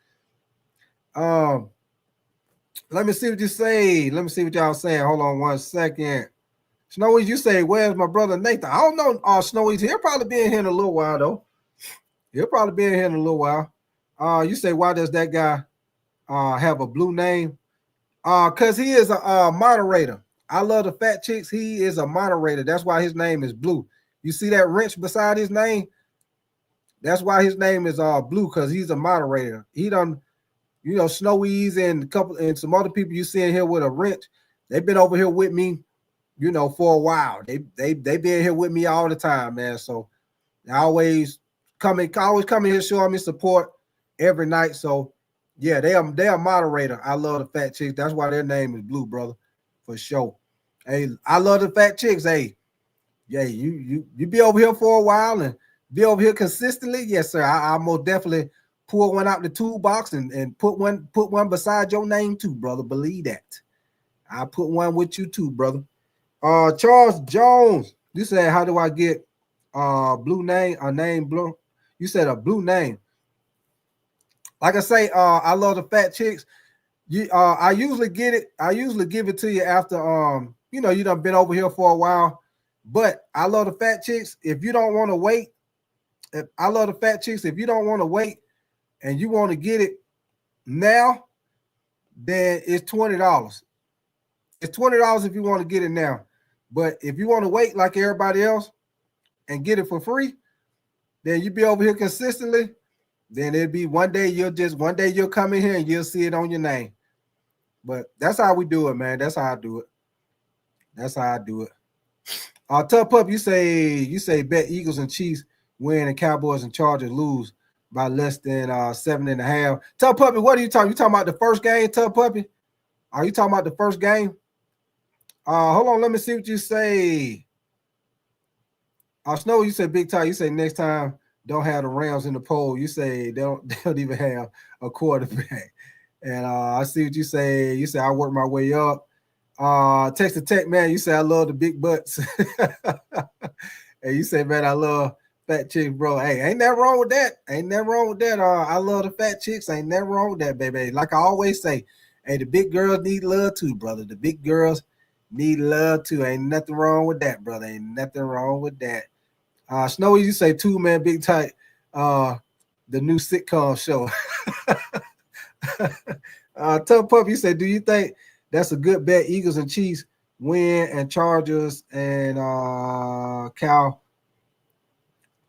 Let me see what you say. Let me see what y'all saying. Hold on 1 second. Snowy, you say, where's my brother Nathan? I don't know. Snowy's he'll probably be in here in a little while, though. He'll probably be in here in a little while. You say, why does that guy have a blue name? Because he is a moderator. I love the fat chicks. He is a moderator. That's why his name is Blue. You see that wrench beside his name? That's why his name is Blue, because he's a moderator. He done, you know, Snowy's and some other people you see in here with a wrench. They've been over here with me, you know, for a while. They been here with me all the time, man. So I always come in here showing me support every night. So yeah, they are moderator. I love the fat chicks. That's why their name is Blue, brother, for sure. Hey, I love the fat chicks. Hey, yeah, you be over here for a while and be over here consistently. Yes, sir. I most definitely pull one out the toolbox and put one beside your name too, brother. Believe that. I put one with you too, brother. Charles Jones, you said, how do I get blue name, a name blue? You said a blue name. Like I say, I love the fat chicks. I usually get it. I usually give it to you after you know, you done been over here for a while. But I love the fat chicks. If you don't want to wait, I love the fat chicks. If you don't want to wait and you want to get it now, then it's $20. It's $20 if you want to get it now. But if you want to wait like everybody else and get it for free, then you be over here consistently. Then it'll be one day you'll come in here and you'll see it on your name. But that's how we do it, man. That's how I do it. That's how I do it. Tough Pup, you say bet Eagles and Chiefs win and Cowboys and Chargers lose by less than 7.5. Tough Puppy, what are you talking? You talking about the first game, Tough Puppy? Are you talking about the first game? Hold on, let me see what you say. Snow, you said Big Ty. You say next time don't have the Rams in the poll. You say they don't even have a quarterback. And I see what you say. You say I work my way up. Texas Tech, man, you say I love the big butts. And you say, man, I love fat chicks, bro. Hey, ain't that wrong with that? Ain't nothing wrong with that. I love the fat chicks. Ain't nothing wrong with that, baby. Like I always say, hey, the big girls need love too, brother. The big girls need love too. Ain't nothing wrong with that, brother. Ain't nothing wrong with that. Snowy, you say two man big tight. The new sitcom show. Tough Pup, you say, do you think that's a good bet? Eagles and Chiefs win and Chargers and Cal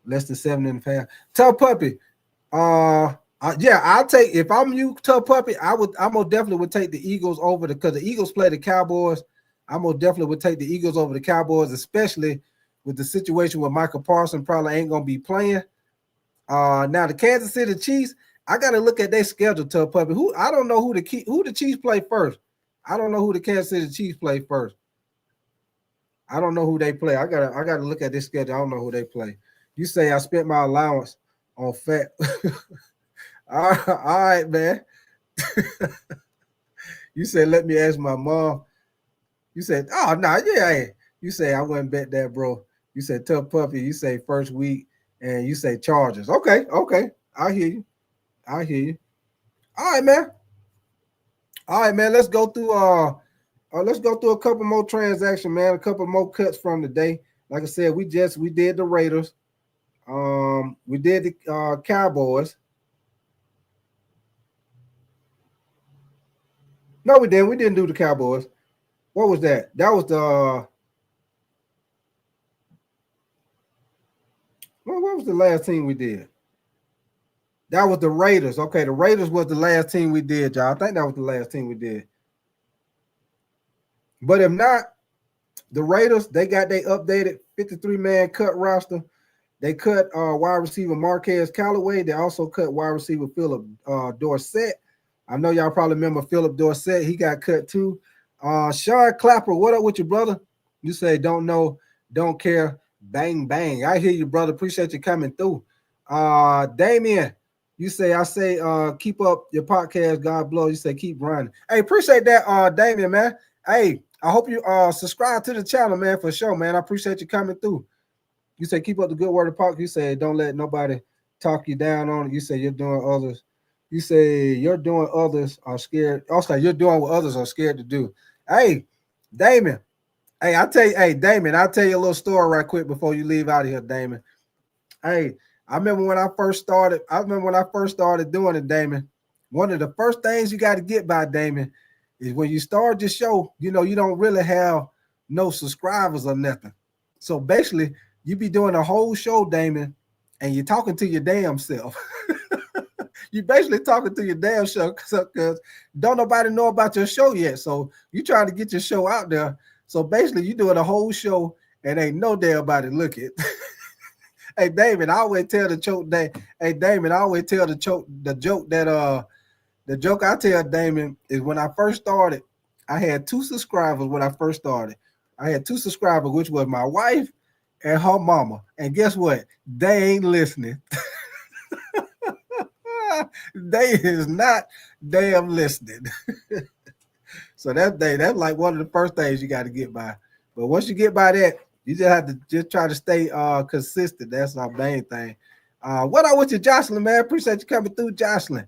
less than 7.5. Tough Puppy. Yeah, I'll take, if I'm you, Tough Puppy, I most definitely would take the Eagles over because the Eagles play the Cowboys I most definitely would take the Eagles over the Cowboys, especially with the situation where Micah Parsons probably ain't gonna be playing. Now the Kansas City Chiefs, I got to look at their schedule, Tub Puppy. I don't know who the Chiefs play first. I don't know who the Kansas City Chiefs play first. I don't know who they play. I gotta look at this schedule. I don't know who they play. You say I spent my allowance on fat. All right, man. You said let me ask my mom. You said, oh no, yeah. You say I wouldn't bet that, bro. You said Tough Puppy. You say first week, and you say Chargers. Okay. I hear you. All right, man. Let's go through a couple more transactions, man. A couple more cuts from the day. Like I said, we did the Raiders. We did the Cowboys. No, we didn't. We didn't do the Cowboys. What was that? That was the what was the last team we did? That was the Raiders. Okay, the Raiders was the last team we did, y'all. I think that was the last team we did. But if not, the Raiders, they got their updated 53-man cut roster. They cut wide receiver Marquez Callaway. They also cut wide receiver Philip Dorsett. I know y'all probably remember Philip Dorsett. He got cut too. Sean Clapper, what up with you, brother? You say don't know, don't care. Bang, bang. I hear you, brother. Appreciate you coming through. Damien, you say, keep up your podcast. God bless. You say, keep running. Hey, appreciate that, Damien, man. Hey, I hope you subscribe to the channel, man, for sure, man. I appreciate you coming through. You say, keep up the good word of podcast. You say, don't let nobody talk you down on it. You say, you're doing others. You say, you're doing others are scared. Also, you're doing what others are scared to do. Hey, Damien. Hey, Damien, I'll tell you a little story right quick before you leave out of here, Damien. Hey, I remember when I first started doing it, Damien. One of the first things you got to get by, Damien, is when you start your show, you don't really have no subscribers or nothing. So basically, you be doing a whole show, Damien, and you're talking to your damn self. You basically talking to your damn show because don't nobody know about your show yet. So you trying to get your show out there. So basically, you doing a whole show and ain't no damn body look it. Hey, David, I always tell the joke that. Hey, Damon, I always tell the joke that the joke I tell Damon is when I first started, I had 2 subscribers when I first started. I had 2 subscribers, which was my wife and her mama. And guess what? They ain't listening. They is not damn listening. So that's like one of the first things you got to get by. But once you get by that, you just have to just try to stay consistent. That's our main thing. What up with you, Jocelyn, man? Appreciate you coming through, Jocelyn.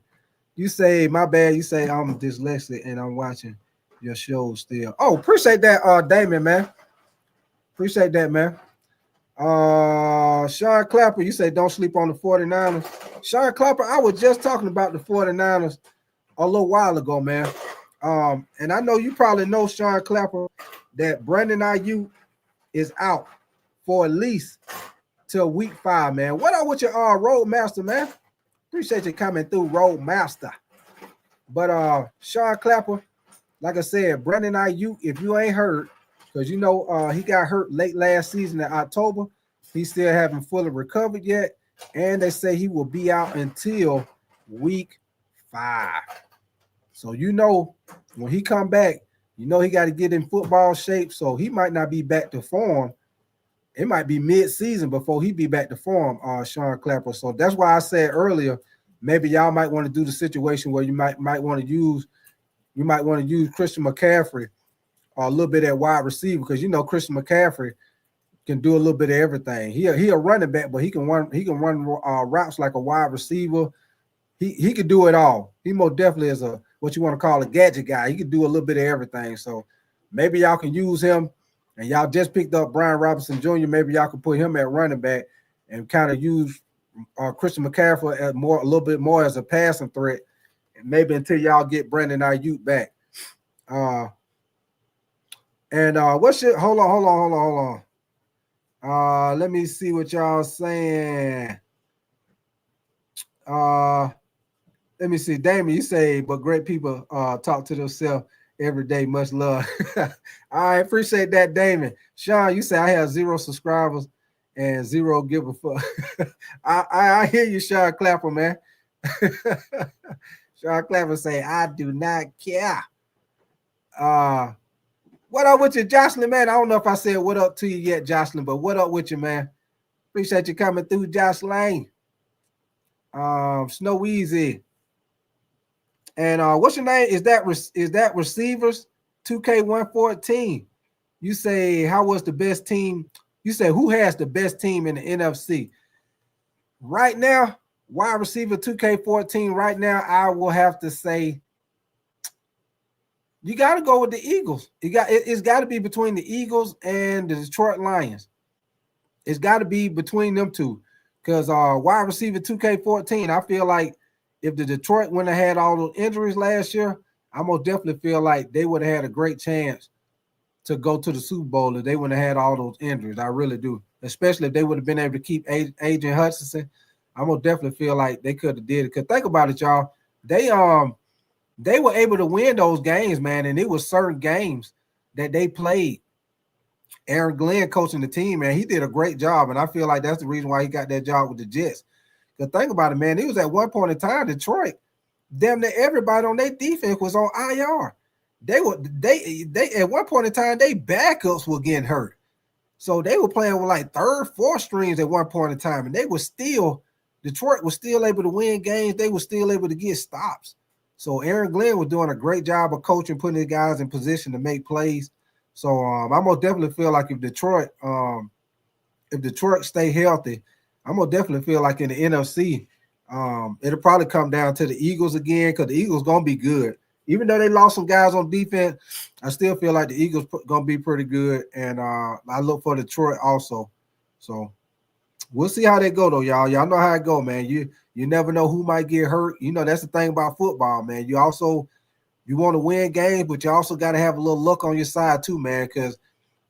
You say, my bad. You say, I'm dyslexic and I'm watching your show still. Oh, appreciate that, Damon, man. Appreciate that, man. Sean Clapper, you say, don't sleep on the 49ers. Sean Clapper, I was just talking about the 49ers a little while ago, man. And I know you probably know, Sean Clapper, that Brandon Ayuk is out for at least till week 5, man. What up with your Roadmaster, man? Appreciate you coming through, Roadmaster. But Sean Clapper, like I said, Brandon Ayuk, if you ain't heard, because he got hurt late last season in October. He still haven't fully recovered yet. And they say he will be out until week 5. So when he come back, he got to get in football shape. So he might not be back to form. It might be mid-season before he be back to form, Sean Clapper. So that's why I said earlier, maybe y'all might want to do the situation where you might want to use Christian McCaffrey or a little bit at wide receiver, because Christian McCaffrey can do a little bit of everything. He a running back, but he can run routes like a wide receiver. He could do it all. He most definitely is what you want to call a gadget guy. He could do a little bit of everything. So maybe y'all can use him. And y'all just picked up Brian Robinson Jr. Maybe y'all can put him at running back and kind of use Christian McCaffrey a little bit more as a passing threat. And maybe until y'all get Brandon Ayuk back. Hold on. Let me see what y'all saying. Let me see. Damon, you say, but great people talk to themselves every day. Much love. All right, appreciate that, Damon. Sean, you say I have 0 subscribers and 0 give a fuck. I hear you, Sean Clapper, man. Sean Clapper say, I do not care. What up with you, Jocelyn, man? I don't know if I said what up to you yet, Jocelyn, but what up with you, man? Appreciate you coming through, Jocelyn. Snow Easy. And what's your name? Is that receivers 2K114? You say, how was the best team? You say, who has the best team in the NFC? Right now, wide receiver 2K14, right now, I will have to say, you got to go with the Eagles. It's got to be between the Eagles and the Detroit Lions. It's got to be between them two. Because wide receiver 2K14, I feel like if the Detroit wouldn't have had all those injuries last year, I most definitely feel like they would have had a great chance to go to the Super Bowl if they wouldn't have had all those injuries. I really do. Especially if they would have been able to keep Adrian Hutchinson. I most definitely feel like they could have did it. Because think about it, y'all. They were able to win those games, man, and it was certain games that they played. Aaron Glenn coaching the team, man, he did a great job, and I feel like that's the reason why he got that job with the Jets. Because think about it, man, it was at one point in time, Detroit, damn near everybody on their defense was on IR. They at one point in time, they backups were getting hurt. So they were playing with like third, fourth strings at one point in time, and Detroit was still able to win games. They were still able to get stops. So Aaron Glenn was doing a great job of coaching, putting his guys in position to make plays. So I most definitely feel like if Detroit stay healthy, I'm gonna definitely feel like in the NFC, it'll probably come down to the Eagles again because the Eagles gonna be good. Even though they lost some guys on defense, I still feel like the Eagles gonna be pretty good, and I look for Detroit also. So we'll see how they go though, y'all. Y'all know how it go, man. You never know who might get hurt. You know that's the thing about football, man. You want to win games, but you also got to have a little luck on your side too, man, because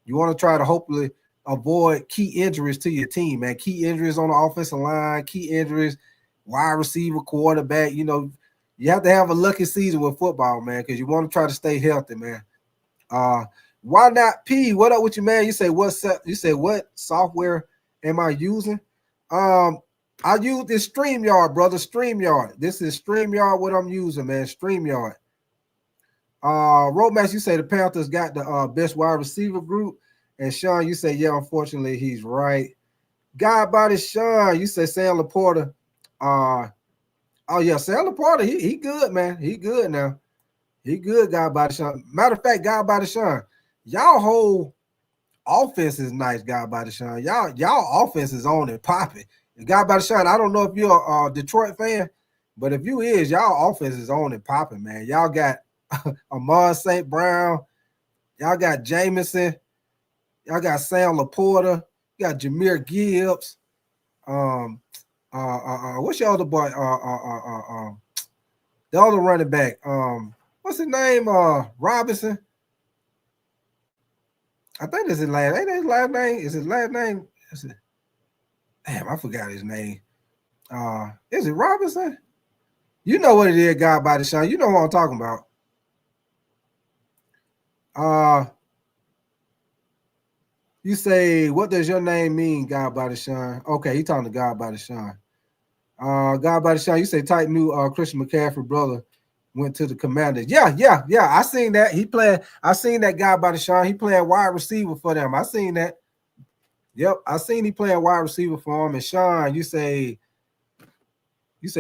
you want to try to hopefully avoid key injuries to your team, man. Key injuries on the offensive line, key injuries, wide receiver, quarterback. You know, you have to have a lucky season with football, man, because you want to try to stay healthy, man. Why not P? What up with you, man? You say what software am I using? I use this StreamYard, brother. StreamYard. This is StreamYard what I'm using, man. StreamYard. Roadmaster, you say the Panthers got the best wide receiver group. And Sean, you say, yeah, unfortunately, he's right. God body Sean, you say Sam Laporta. Sam Laporta, he good, man. He good now. He good, God body Sean. Matter of fact, God body Sean, y'all whole offense is nice, God body Sean. Y'all offense is on and popping. God body Sean, I don't know if you're a Detroit fan, but if you is, y'all offense is on and popping, man. Y'all got Amon St. Brown, y'all got Jameson, y'all got Sam Laporta, you got Jahmyr Gibbs. What's your other boy? The other running back. What's his name? Robinson. I think that's his last. Ain't his last name? Is his last name? Damn, I forgot his name. Is it Robinson? You know what it is, God by the Sean. You know what I'm talking about. You say, what does your name mean, God by the Sean? Okay, he talking to God by the Sean. God by the Sean, you say Tight new Christian McCaffrey brother went to the Commanders. Yeah. I seen that. I seen that guy by the Sean. He playing wide receiver for them. I seen that. Yep, I seen he playing wide receiver for him. And Sean, you say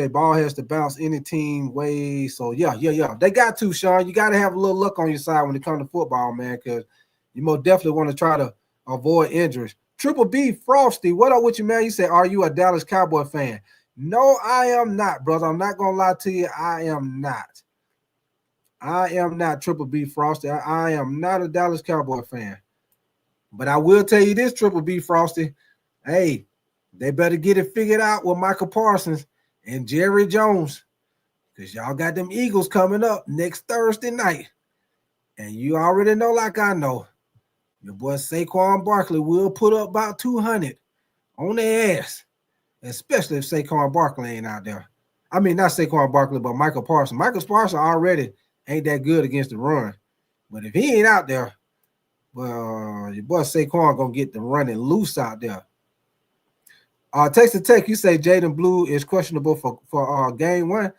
ball has to bounce any team way. So yeah. They got to, Sean. You got to have a little luck on your side when it comes to football, man, because you most definitely want to try to avoid injuries. Triple B Frosty, what up with you, man? You say, are you a Dallas Cowboy fan? No, I am not, brother. I'm not gonna lie to you. I am not. Triple B Frosty. I am not a Dallas Cowboy fan. But I will tell you this, Triple B Frosty. Hey, they better get it figured out with Micah Parsons and Jerry Jones, because y'all got them Eagles coming up next Thursday night. And you already know, like I know, your boy Saquon Barkley will put up about 200 on their ass, especially if Saquon Barkley ain't out there. I mean, not Saquon Barkley, but Micah Parsons. Micah Parsons already ain't that good against the run. But if he ain't out there, well, your boy Saquon gonna get the running loose out there. Texas Tech, you say Jaden Blue is questionable for game one.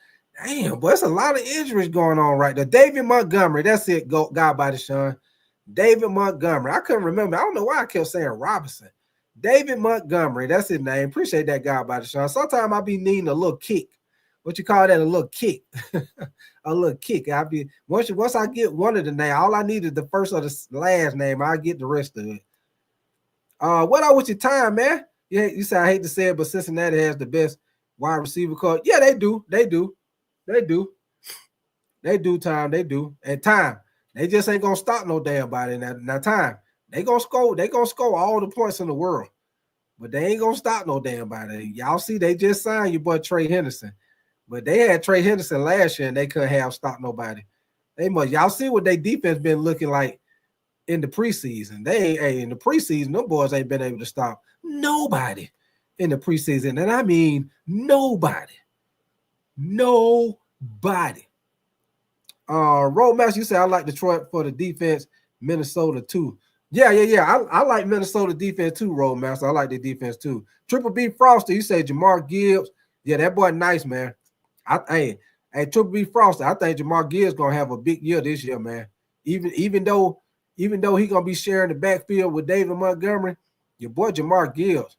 Damn, boy, it's a lot of injuries going on right there. David Montgomery, that's it. Go guy by the Sean. David Montgomery. I couldn't remember. I don't know why I kept saying Robinson. David Montgomery, that's his name. Appreciate that guy by the Sean. Sometimes I be needing a little kick. What you call that? A little kick. A little kick. I be once I get one of the name, all I need is the first or the last name. I get the rest of it. What up with your time, man? Yeah, you say I hate to say it, but Cincinnati has the best wide receiver core. Yeah, they do. They do. They do. They do, time. They do. And time. They just ain't gonna stop no damn body. Now time. They gonna score. They gonna score all the points in the world. But they ain't gonna stop no damn body. Y'all see, they just signed your boy Trey Henderson. But they had Trey Henderson last year and they couldn't have stopped nobody. They must. Y'all see what their defense been looking like in the preseason. They ain't in the preseason, them boys ain't been able to stop nobody in the preseason. And I mean nobody. Nobody. Roadmaster, you say I like Detroit for the defense, Minnesota too. Yeah. I like Minnesota defense too, Roadmaster. I like the defense too. Triple B Froster, you say Jamar Gibbs. Yeah, that boy nice, man. Hey, Triple B Froster, I think Jamar Gibbs gonna have a big year this year, man. Even though he gonna be sharing the backfield with David Montgomery, your boy Jameer Gibbs,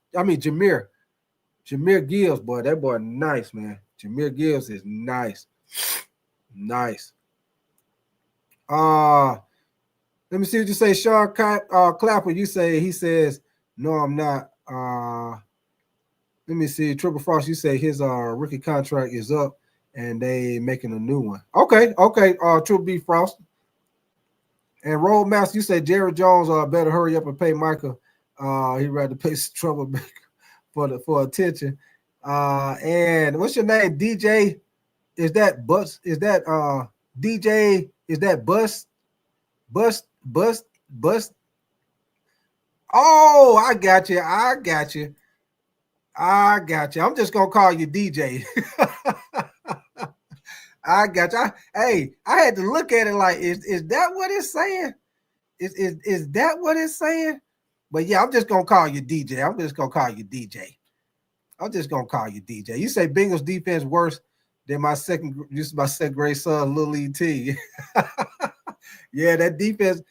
boy, that boy nice, man. Jameer Gibbs is nice. Nice. Let me see what you say, Sean Clapper. You say he says, no, I'm not. Let me see. Triple Frost, you say his rookie contract is up and they making a new one. Okay. Triple B Frost. And Roadmaster, you say Jared Jones better hurry up and pay Micah. He'd rather pay some troublemaker for attention. And what's your name? DJ? Is that Bus? Is that DJ? Is that Bus? Oh, I got you. I'm just gonna call you DJ. I got you. I had to look at it like, is that what it's saying? Is that what it's saying? But yeah, I'm just gonna call you DJ. You say Bengals defense worse than my second grade son, Lil E.T. Yeah, that defense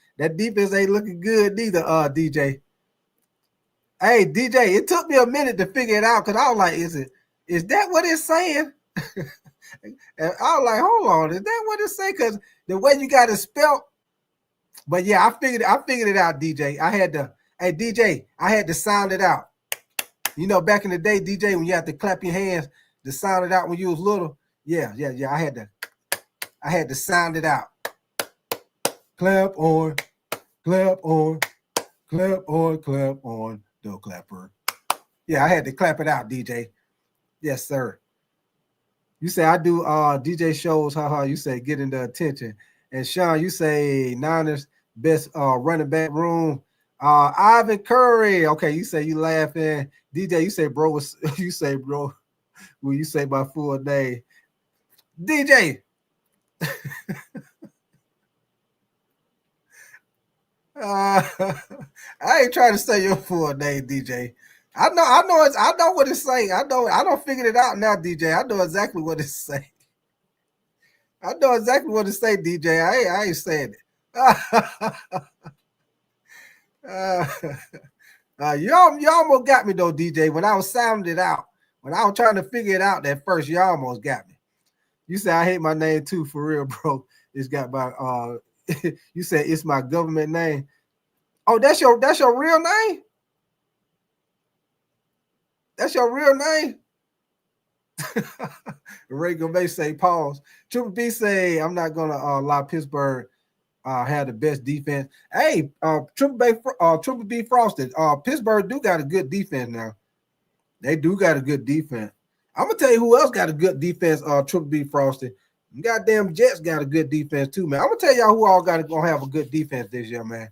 ain't looking good neither, DJ. Hey, DJ, it took me a minute to figure it out because I was like, is that what it's saying? And I was like, hold on, is that what it's saying? Because the way you got it spelled. But yeah, I figured it out, DJ. I had to sound it out. You know, back in the day, DJ, when you had to clap your hands to sound it out when you was little. Yeah. I had to sound it out. Clap on, the clapper. Yeah, I had to clap it out, DJ. Yes, sir. You say I do DJ shows, haha. You say getting the attention. And Sean, you say Niners best running back room. Ivan Curry. Okay, you say you laughing. DJ, you say bro. You say bro. Will you say my full name? DJ. I ain't trying to say your full name, DJ. I know what it's saying. I don't figure it out now, DJ. I know exactly what it's saying. I know exactly what it say, DJ. I ain't saying it. You almost got me though, DJ. When I was sounding it out, when I was trying to figure it out at first, you almost got me. You say I hate my name too, for real, bro. It's got my you said it's my government name. Oh, that's your real name? That's your real name? Ray Gomez say pause. Triple B say I'm not gonna lie. Pittsburgh had the best defense. Hey, Triple B Frosted. Pittsburgh do got a good defense now. They do got a good defense. I'm gonna tell you who else got a good defense. Triple B Frosted. Goddamn Jets got a good defense too, man. I'm gonna tell y'all who all gonna have a good defense this year, man.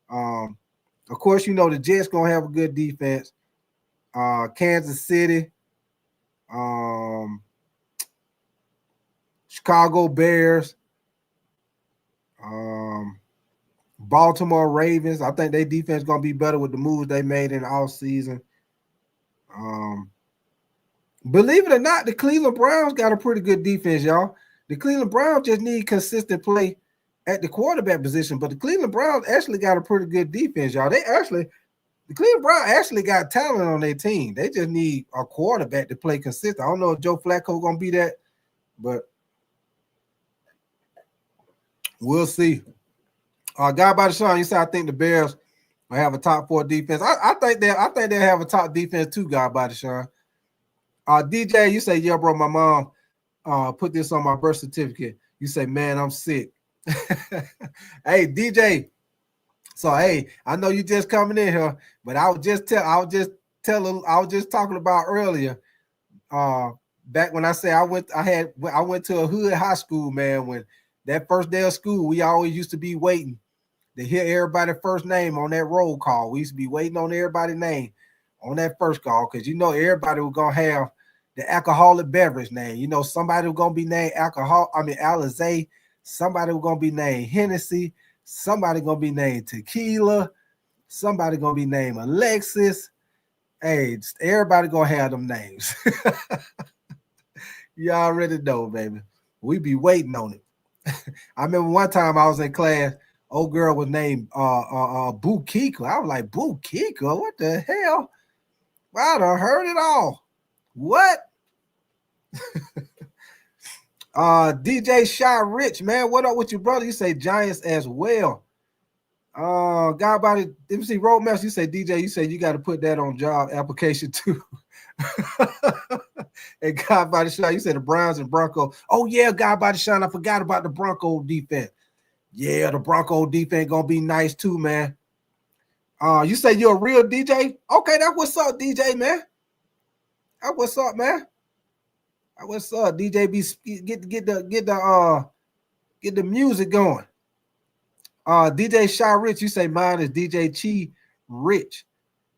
Of course, you know the Jets gonna have a good defense. Kansas City, Chicago Bears, Baltimore Ravens. I think their defense gonna be better with the moves they made in the offseason. Believe it or not, the Cleveland Browns got a pretty good defense, y'all. The Cleveland Browns just need consistent play at the quarterback position, but the Cleveland Browns actually got a pretty good defense, y'all. The Cleveland Browns actually got talent on their team. They just need a quarterback to play consistent. I don't know if Joe Flacco gonna be that, but we'll see. Guy by the Sean, you said I think the Bears will have a top 4 defense. I think they'll have a top defense too, Guy by the Sean. DJ, you say, yeah, bro, my mom put this on my birth certificate. You say, man, I'm sick. Hey, DJ. So, hey, I know you just coming in here, but I was just talking about earlier. Back when I say I went to a hood high school, man. When that first day of school, we always used to be waiting to hear everybody's first name on that roll call. We used to be waiting on everybody's name on that first call because everybody was gonna have the alcoholic beverage name. Somebody was gonna be named Alizé. Somebody was gonna be named Hennessy. Somebody gonna be named Tequila. Somebody gonna be named Alexis. Hey, everybody gonna have them names. You already know, baby. We be waiting on it. I remember one time I was in class. Old girl was named Bukika. I was like, Bukika? What the hell? I done heard it all. What? DJ Shy Rich, man, what up with you, brother? You say Giants as well. Guy about it. MC Roadmaster, you say DJ, you say you got to put that on job application too. And Guy by the Shine, you said the Browns and Broncos. Oh yeah, Guy by the Shine, I forgot about the Broncos defense. Yeah, the Broncos defense gonna be nice too, man. You say you're a real DJ? Okay, that's what's up, DJ, man. That's what's up, man. That's what's up, DJ. Get the music going. DJ Shy Rich, you say mine is DJ Chi Rich.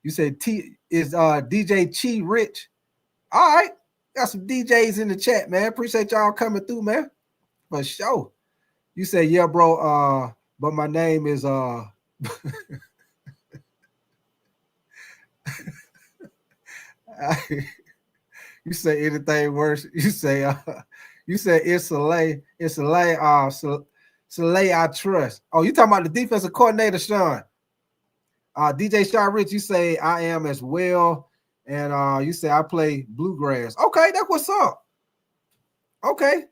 You say T is DJ Chi Rich. All right, got some DJs in the chat, man. Appreciate y'all coming through, man. For sure. You say, yeah, bro. But my name is you say anything worse. You say it's Soleil. It's Soleil. Soleil, I trust. Oh, you talking about the defensive coordinator, Sean? DJ Sean Rich, you say I am as well, and you say I play bluegrass. Okay, that's what's up. Okay,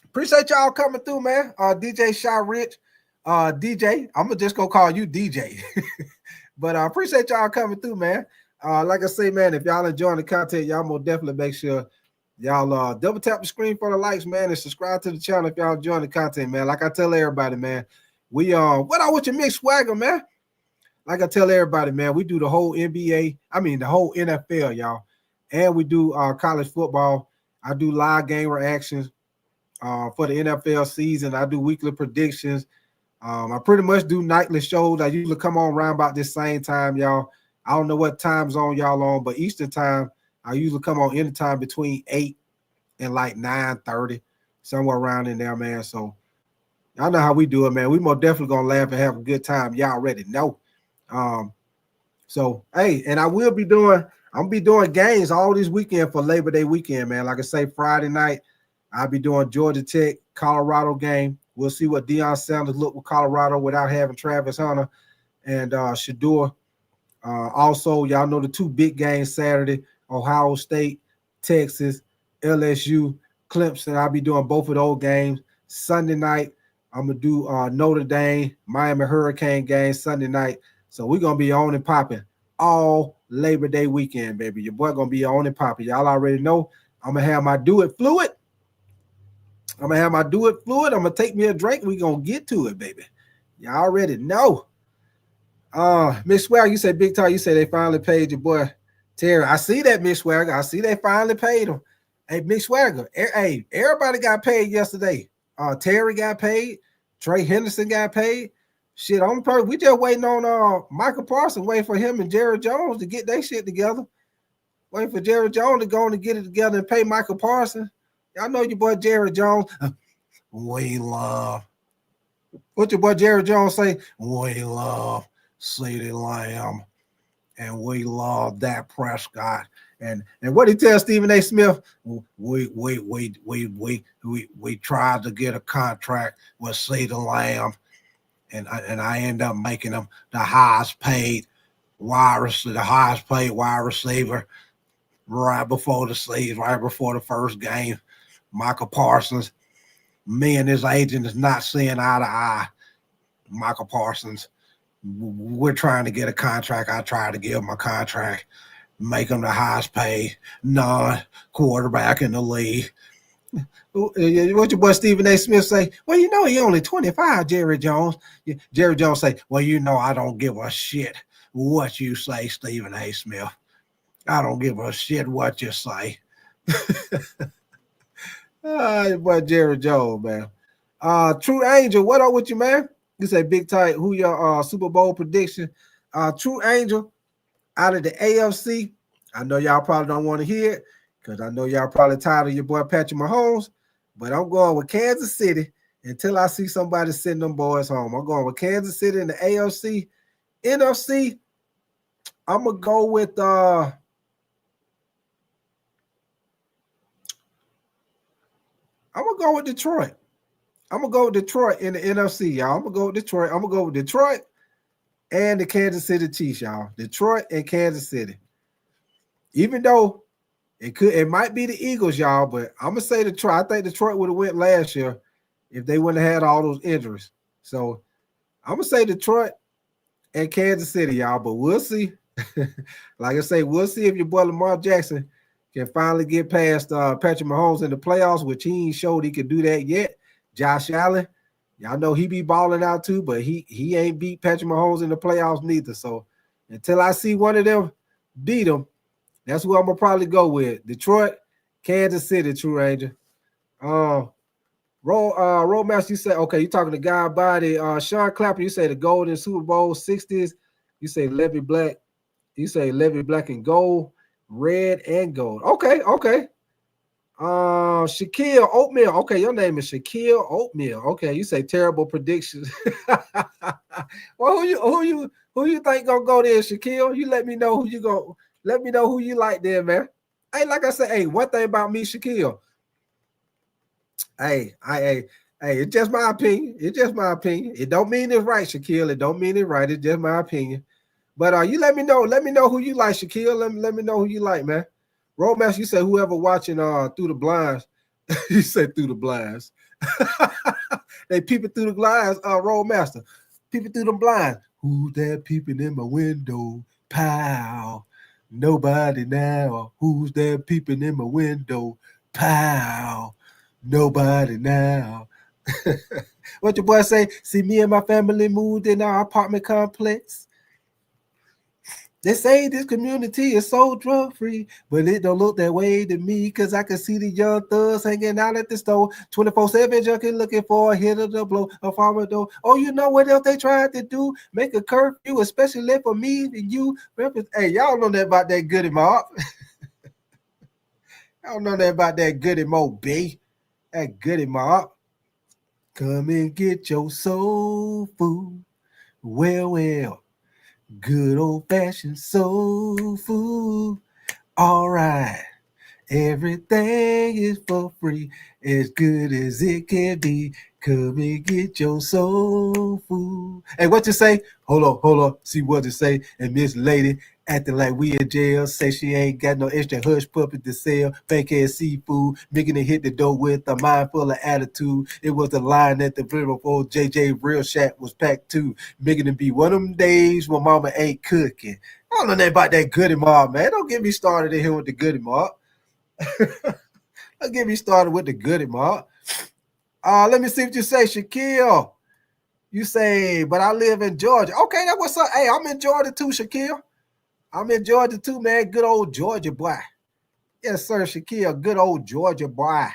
appreciate y'all coming through, man. DJ Sean Rich, DJ. I'm just gonna call you DJ, but I appreciate y'all coming through, man. Like I say, man, if y'all enjoying the content, y'all most definitely make sure y'all double tap the screen for the likes, man, and subscribe to the channel if y'all enjoying the content, man. Like I tell everybody, man, we what I want you mix swagger, man. Like I tell everybody, man, we do the whole NBA, the whole NFL, y'all, and we do college football. I do live game reactions for the NFL season. I do weekly predictions. I pretty much do nightly shows. I usually come on around about this same time, y'all. I don't know what time zone y'all on, but Eastern time, I usually come on anytime between 8 and like 9:30, somewhere around in there, man. So y'all know how we do it, man. We most definitely gonna laugh and have a good time. Y'all already know. So hey, and I'm gonna be doing games all this weekend for Labor Day weekend, man. Like I say, Friday night, I'll be doing Georgia Tech, Colorado game. We'll see what Deion Sanders look with Colorado without having Travis Hunter and Shador. Also, y'all know the two big games Saturday, Ohio State, Texas, LSU, Clemson. I'll be doing both of those games. Sunday night, I'm going to do Notre Dame, Miami Hurricane game Sunday night. So we're going to be on and popping all Labor Day weekend, baby. Your boy going to be on and popping. Y'all already know I'm going to have my Do It Fluid. I'm going to take me a drink. We're going to get to it, baby. Y'all already know. Miss Swagger, you said big time. You said they finally paid your boy Terry. I see that, Miss Swagger. I see they finally paid him. Hey, Miss Swagger. Hey, everybody got paid yesterday. Terry got paid. Trey Henderson got paid. Shit, we just waiting on Micah Parsons, waiting for him and Jared Jones to get their shit together. Waiting for Jared Jones to go and get it together and pay Micah Parsons. Y'all know your boy Jared Jones. We love What your boy Jerry Jones say? We love CeeDee Lamb and we love Dak Prescott. And what he tells Stephen A. Smith, we tried to get a contract with CeeDee Lamb, and I end up making him the highest paid wide receiver right before the season, right before the first game. Micah Parsons, me and his agent is not seeing eye to eye. Micah Parsons, we're trying to get a contract. I tried to give him a contract, make him the highest paid non-quarterback in the league. What your boy Stephen A. Smith say? Well, you know he only 25, Jerry Jones. Jerry Jones say, well, you know I don't give a shit what you say, Stephen A. Smith. I don't give a shit what you say. Your boy Jerry Jones, man. True Angel, what up with you, man? You say Big Tight, who your Super Bowl prediction? True Angel, out of the AFC, I know y'all probably don't want to hear it because I know y'all probably tired of your boy Patrick Mahomes, but I'm going with Kansas City until I see somebody send them boys home. I'm going with Kansas City in the AFC. NFC, I'm going to go with Detroit. I'm going to go with Detroit in the NFC, y'all. I'm going to go with Detroit. I'm going to go with Detroit and the Kansas City Chiefs, y'all. Detroit and Kansas City. Even though it might be the Eagles, y'all, but I'm gonna say Detroit. I think Detroit would have went last year if they wouldn't have had all those injuries. So I'm gonna say Detroit and Kansas City, y'all, but we'll see. Like I say, we'll see if your boy Lamar Jackson can finally get past Patrick Mahomes in the playoffs, which he ain't showed he could do that yet. Josh Allen, y'all know he be balling out too, but he ain't beat Patrick Mahomes in the playoffs neither. So until I see one of them beat him, that's who I'm gonna probably go with. Detroit, Kansas City, True Ranger. Roadmaster, you say, okay, you talking to Guy Body. Sean Clapper, you say the Golden Super Bowl 60s. You say Levy Black. You say Levy Black and gold, red and gold. Okay. Shaquille Oatmeal. Okay, your name is Shaquille Oatmeal. Okay, you say terrible predictions. Well, who you think gonna go there, Shaquille? You let me know who you go. Let me know who you like there, man. Hey, like I said, hey, one thing about me, Shaquille. Hey, it's just my opinion. It's just my opinion. It don't mean it's right, Shaquille. It don't mean it's right. It's just my opinion. But you let me know. Let me know who you like, Shaquille. Let me know who you like, man. Roadmaster, you say whoever watching Through the Blinds. You said Through the Blinds. They peeping through the blinds, Roadmaster. Peeping through the blinds. Who's that peeping in my window? Pow. Nobody now. Who's that peeping in my window? Pow. Nobody now. What your boy say? See, me and my family moved in our apartment complex. They say this community is so drug free, but it don't look that way to me because I can see the young thugs hanging out at the store 24/7 junkie looking for a hit of the blow, a farmer door. Oh, you know what else they tried to do? Make a curfew, especially for me and you. Hey, y'all know that about that Goody Mob. Y'all know that about that Goody Mob, B. That Goody Mob. Come and get your soul food. Well. Good old-fashioned soul food. All right. Everything is for free. As good as it can be. Come and get your soul food. Hey, what you say? Hold on. See what you say. And Miss Lady acting like we in jail. Say she ain't got no extra hush puppet to sell. Fake ass seafood. Making it hit the door with a mind full of attitude. It was the line at the river before JJ Real Shack was packed too. Making it be one of them days when mama ain't cooking. I don't know nothing about that Goody Mob, man. Don't get me started in here with the Goody Mob. Don't get me started with the Goody Mob. Let me see what you say, Shaquille. You say, but I live in Georgia. Okay, that's what's up. Hey, I'm in Georgia too, Shaquille. I'm in Georgia too, man. Good old Georgia boy. Yes, sir, Shaquille. Good old Georgia boy.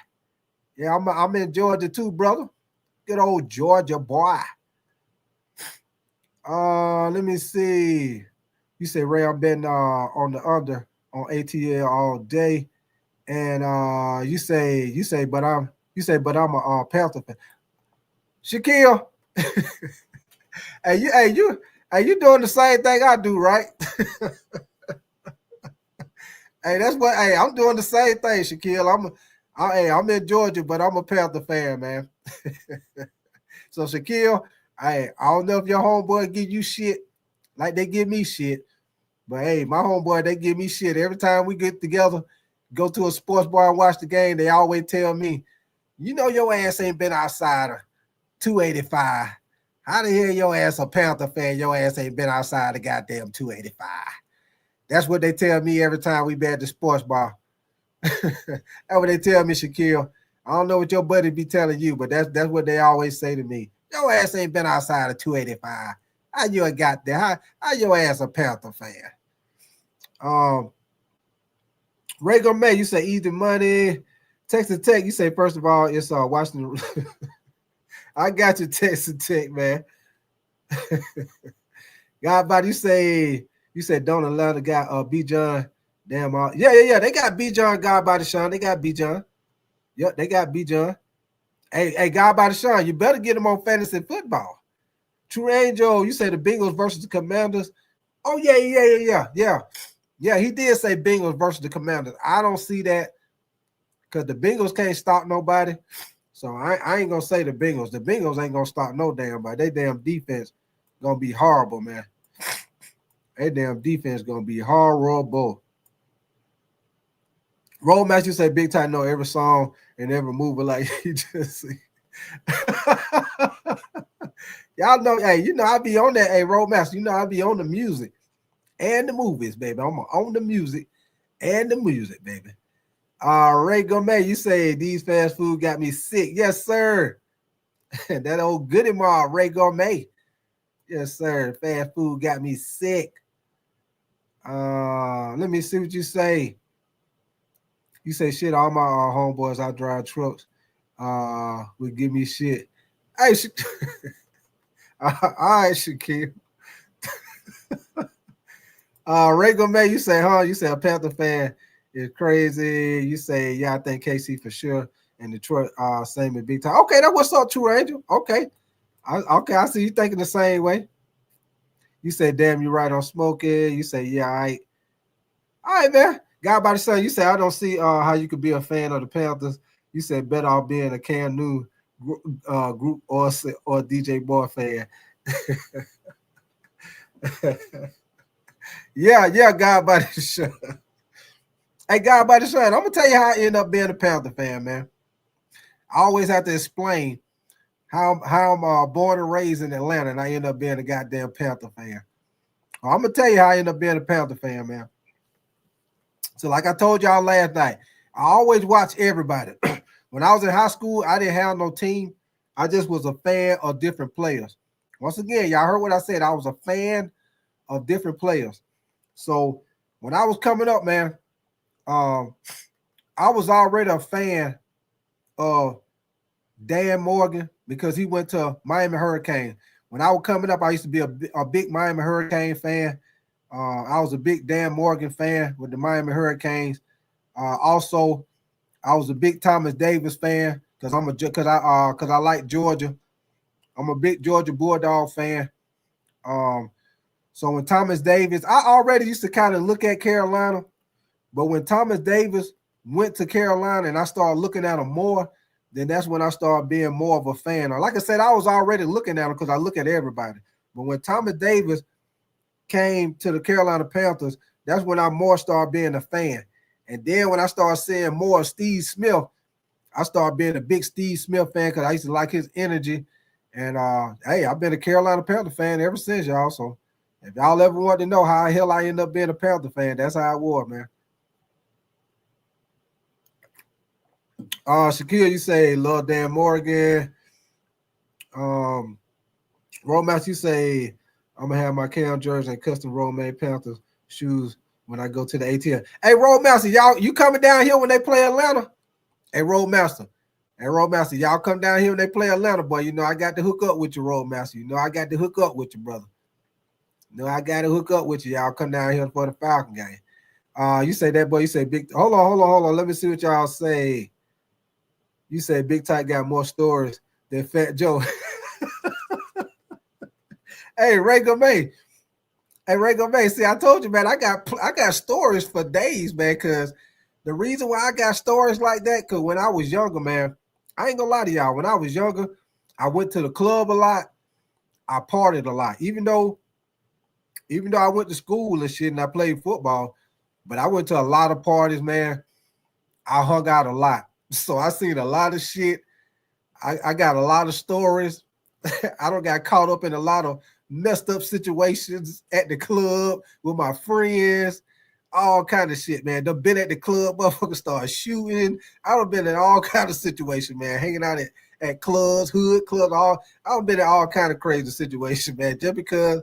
Yeah, I'm in Georgia too, brother. Good old Georgia boy. Let me see. You say, Ray, I've been on the under on ATL all day. And you say, but I'm a Panther fan. Shaquille, you doing the same thing I do, right? Hey, that's what. Hey, I'm doing the same thing, Shaquille. I'm in Georgia, but I'm a Panther fan, man. So Shaquille, I don't know if your homeboy give you shit like they give me shit, but hey, my homeboy, they give me shit every time we get together, go to a sports bar and watch the game. They always tell me, you know, your ass ain't been outside of 285. How the hell your ass a Panther fan? Your ass ain't been outside the goddamn 285. That's what they tell me every time we be at the sports bar. That's what they tell me, Shaquille. I don't know what your buddy be telling you, but that's what they always say to me. Your ass ain't been outside of 285. How you got there? How your ass a Panther fan? Ray Gourmet, you say easy money. Texas Tech, you say first of all, it's Washington. I got you, Texas Tech, man. God, you said don't allow the guy B John. Damn, yeah. They got B John, God by the Sean. They got B John. Yep, they got B John. Hey, God by the Sean, you better get him on fantasy football. True Angel, you say the Bengals versus the Commanders. Oh, yeah. Yeah, he did say Bengals versus the Commanders. I don't see that because the Bengals can't stop nobody. So I ain't going to say the Bengals. The Bengals ain't going to stop no damn body. They damn defense going to be horrible, man. They damn defense going to be horrible. Roadmaster, you say Big Time know every song and every movie like he just see. Y'all know, hey, you know, I be on that, hey, Roadmaster, you know, I be on the music and the movies, baby. I'm on the music and the music, baby. Ray Gourmet, you say these fast food got me sick. Yes, sir. That old goody mall, Ray Gourmet. Yes, sir. Fast food got me sick. Let me see what you say. You say shit, all my homeboys I drive trucks would give me shit. Hey, all right, Shaquille. Ray Gourmet, you say, huh? You say a Panther fan is crazy. You say, yeah, I think KC for sure. And Detroit, same as Big Time. Okay, that's what's up, True Angel. Okay. I see you thinking the same way. You say, damn, you right on smoking. You say, yeah, all right. All right, man. God by the Sun, you say, I don't see how you could be a fan of the Panthers. You said, better off being a Cam Newton group or DJ Boy fan. Yeah, God by the Sun. Hey, God by the Sun, I'm going to tell you how I end up being a Panther fan, man. I always have to explain how I'm born and raised in Atlanta, and I end up being a goddamn Panther fan. I'm going to tell you how I end up being a Panther fan, man. So like I told y'all last night, I always watch everybody. When I was in high school, I didn't have no team. I just was a fan of different players. Once again, y'all heard what I said. I was a fan of different players. So when I was coming up, man, I was already a fan of Dan Morgan because he went to Miami Hurricane. When I was coming up, I used to be a big Miami Hurricane fan. I was a big Dan Morgan fan with the Miami Hurricanes. Also, I was a big Thomas Davis fan because I like Georgia. I'm a big Georgia Bulldog fan. So when Thomas Davis, I already used to kind of look at Carolina, but when Thomas Davis went to Carolina and I started looking at him more, then that's when I started being more of a fan. Or like I said, I was already looking at him because I look at everybody. But when Thomas Davis came to the Carolina Panthers, that's when I more started being a fan. And then when I started seeing more of Steve Smith, I started being a big Steve Smith fan because I used to like his energy. And hey, I've been a Carolina Panther fan ever since, y'all. So if y'all ever want to know how the hell I ended up being a Panther fan, that's how it was, man. Shaquille, you say love Dan Morgan. Romax, you say I'm gonna have my Cam jersey and custom Romaine Panthers shoes when I go to the ATM. Hey, Roadmaster, y'all, you coming down here when they play Atlanta? Hey, Roadmaster, y'all come down here when they play Atlanta, boy. You know I got to hook up with you, Roadmaster. You know I got to hook up with you, brother. You know I got to hook up with you. Y'all come down here for the Falcon game. You say that, boy. You say big. Hold on. Let me see what y'all say. You say Big Tight got more stories than Fat Joe. Hey, Ray Gomez. Hey, Ray Gomez. See, I told you, man, I got stories for days, man, because the reason why I got stories like that, because when I was younger, man, I ain't gonna lie to y'all. When I was younger, I went to the club a lot. I partied a lot. Even though I went to school and shit and I played football, but I went to a lot of parties, man. I hung out a lot. So I seen a lot of shit. I got a lot of stories. I don't got caught up in a lot of messed up situations at the club with my friends, all kind of shit, man. Done been at the club, motherfuckers start shooting. I done been in all kind of situations, man. Hanging out at clubs, hood clubs, I done been in all kind of crazy situations, man. Just because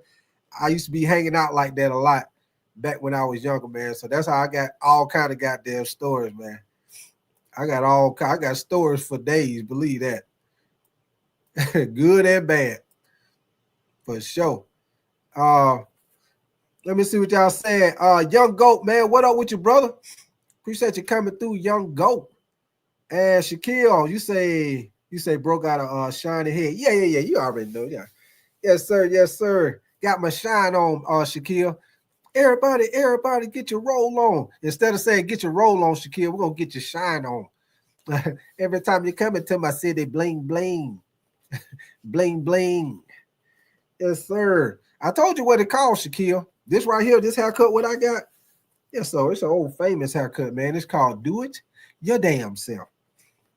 I used to be hanging out like that a lot back when I was younger, man. So that's how I got all kind of goddamn stories, man. I got stories for days, believe that. Good and bad. For sure. Let me see what y'all saying. Young Goat, man. What up with you, brother? Appreciate you coming through, Young Goat. And Shaquille, you say bro got a shiny head. Yeah. You already know. Yeah. Yes, sir. Yes, sir. Got my shine on, Shaquille. Everybody get your roll on. Instead of saying get your roll on, Shaquille, we're gonna get your shine on. Every time you come into my city, bling, bling. Bling, bling. Yes, sir. I told you what it called, Shaquille. This right here, this haircut, what I got. Yes, sir. It's an old famous haircut, man. It's called Do It Your Damn Self.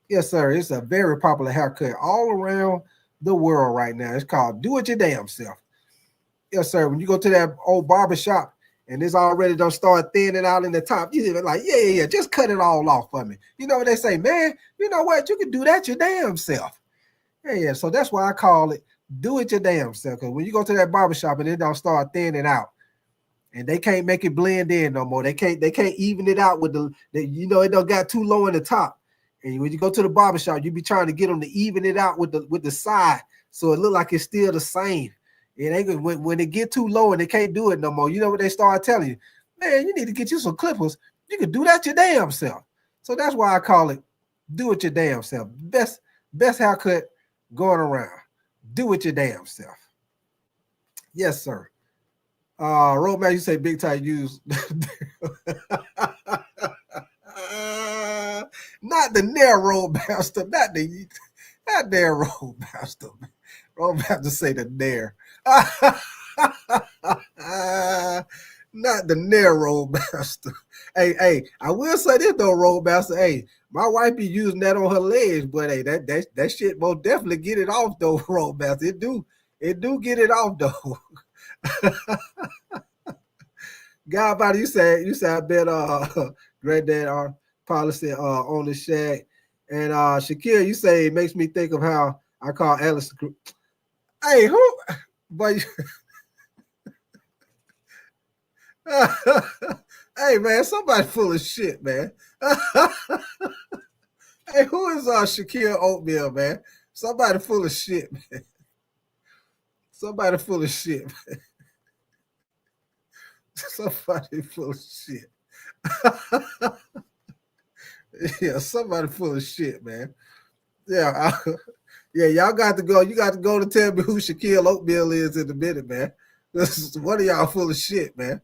Yes, sir. It's a very popular haircut all around the world right now. It's called Do It Your Damn Self. Yes, sir. When you go to that old barber shop and it's already done start thinning out in the top, you're like, yeah, just cut it all off for me. You know what they say, man? You know what? You can do that your damn self. Yeah. So that's why I call it Do It Your Damn Self. Because when you go to that barber shop and it don't start thinning out, and they can't make it blend in no more. They can't even it out with it don't got too low in the top. And when you go to the barbershop, you be trying to get them to even it out with the side so it look like it's still the same. It ain't good when they get too low and they can't do it no more. You know what they start telling you? Man, you need to get you some clippers. You can do that your damn self. So that's why I call it Do It Your Damn Self. Best haircut going around. Do it your damn self. Yes, sir. Roadman, you say big time use. Not the narrow bastard, not narrow bastard. Roadman say the dare. Not the narrow bastard. Hey, I will say this though, Roadmaster. Hey, my wife be using that on her legs, but hey, that shit will definitely get it off though, Roadmaster. It do get it off though. God, you said I bet granddad policy on the shack. And Shaquille, you say it makes me think of how I call Alice. Hey, who? But hey, man, somebody full of shit, man. Hey, who is Shaquille Oatmeal, man? Somebody full of shit, man. Somebody full of shit, man. Somebody full of shit. Yeah, somebody full of shit, man. Yeah, y'all got to go. You got to go to tell me who Shaquille Oatmeal is in a minute, man. This is one of y'all full of shit, man.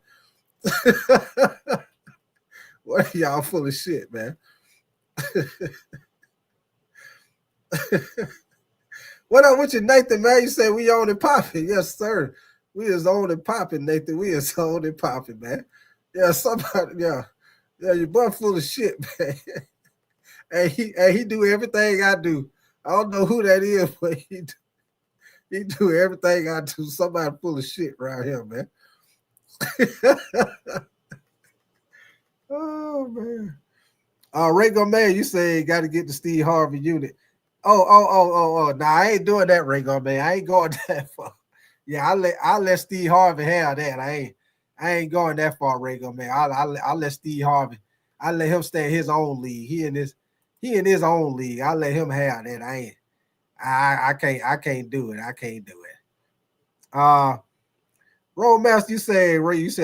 One of y'all full of shit, man. What up with you, Nathan, man? You say we on and popping. Yes, sir. We is on and popping, Nathan. We is on and popping, man. Yeah, somebody, yeah, your boy full of shit, man. He do everything I do. I don't know who that is, but he do everything I do. Somebody full of shit right here, man. Oh man. Ray Gomez, you say got to get the Steve Harvey unit. Oh. Nah, I ain't doing that, Ray Gomez. I ain't going that far. Yeah, I let Steve Harvey have that. I ain't going that far, Ray Gomez. I let Steve Harvey. I let him stay in his own league. He in his own league. I let him have that. I can't do it. I can't do it. Roadmaster, you say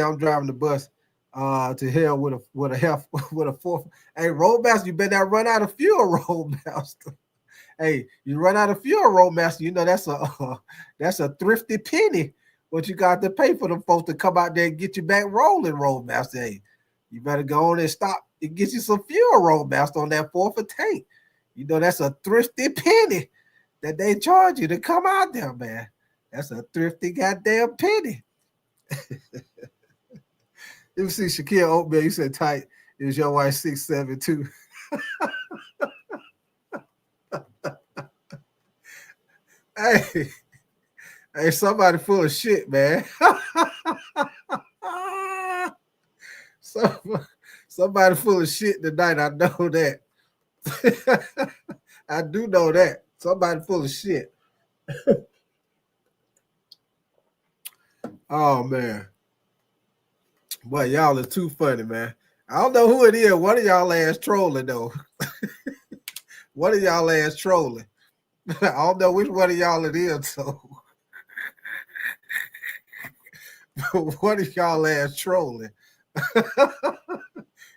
I'm driving the bus to hell with a fourth. Hey, Roadmaster, you better not run out of fuel, Roadmaster. Hey, you run out of fuel, Roadmaster. You know that's a thrifty penny what you got to pay for them folks to come out there and get you back rolling, Roadmaster. Hey, you better go on and stop and get you some fuel, Roadmaster, on that 4th tank. You know, that's a thrifty penny that they charge you to come out there, man. That's a thrifty goddamn penny. You see Shaquille Oatmeal, you said tight. Is your wife 6'7" Hey, hey, somebody full of shit, man. Somebody full of shit tonight. I know that. I do know that. Somebody full of shit. Oh man. Boy, y'all are too funny, man. I don't know who it is. One of y'all ass trolling though. One of y'all ass trolling. I don't know which one of y'all it is, so one of y'all ass trolling.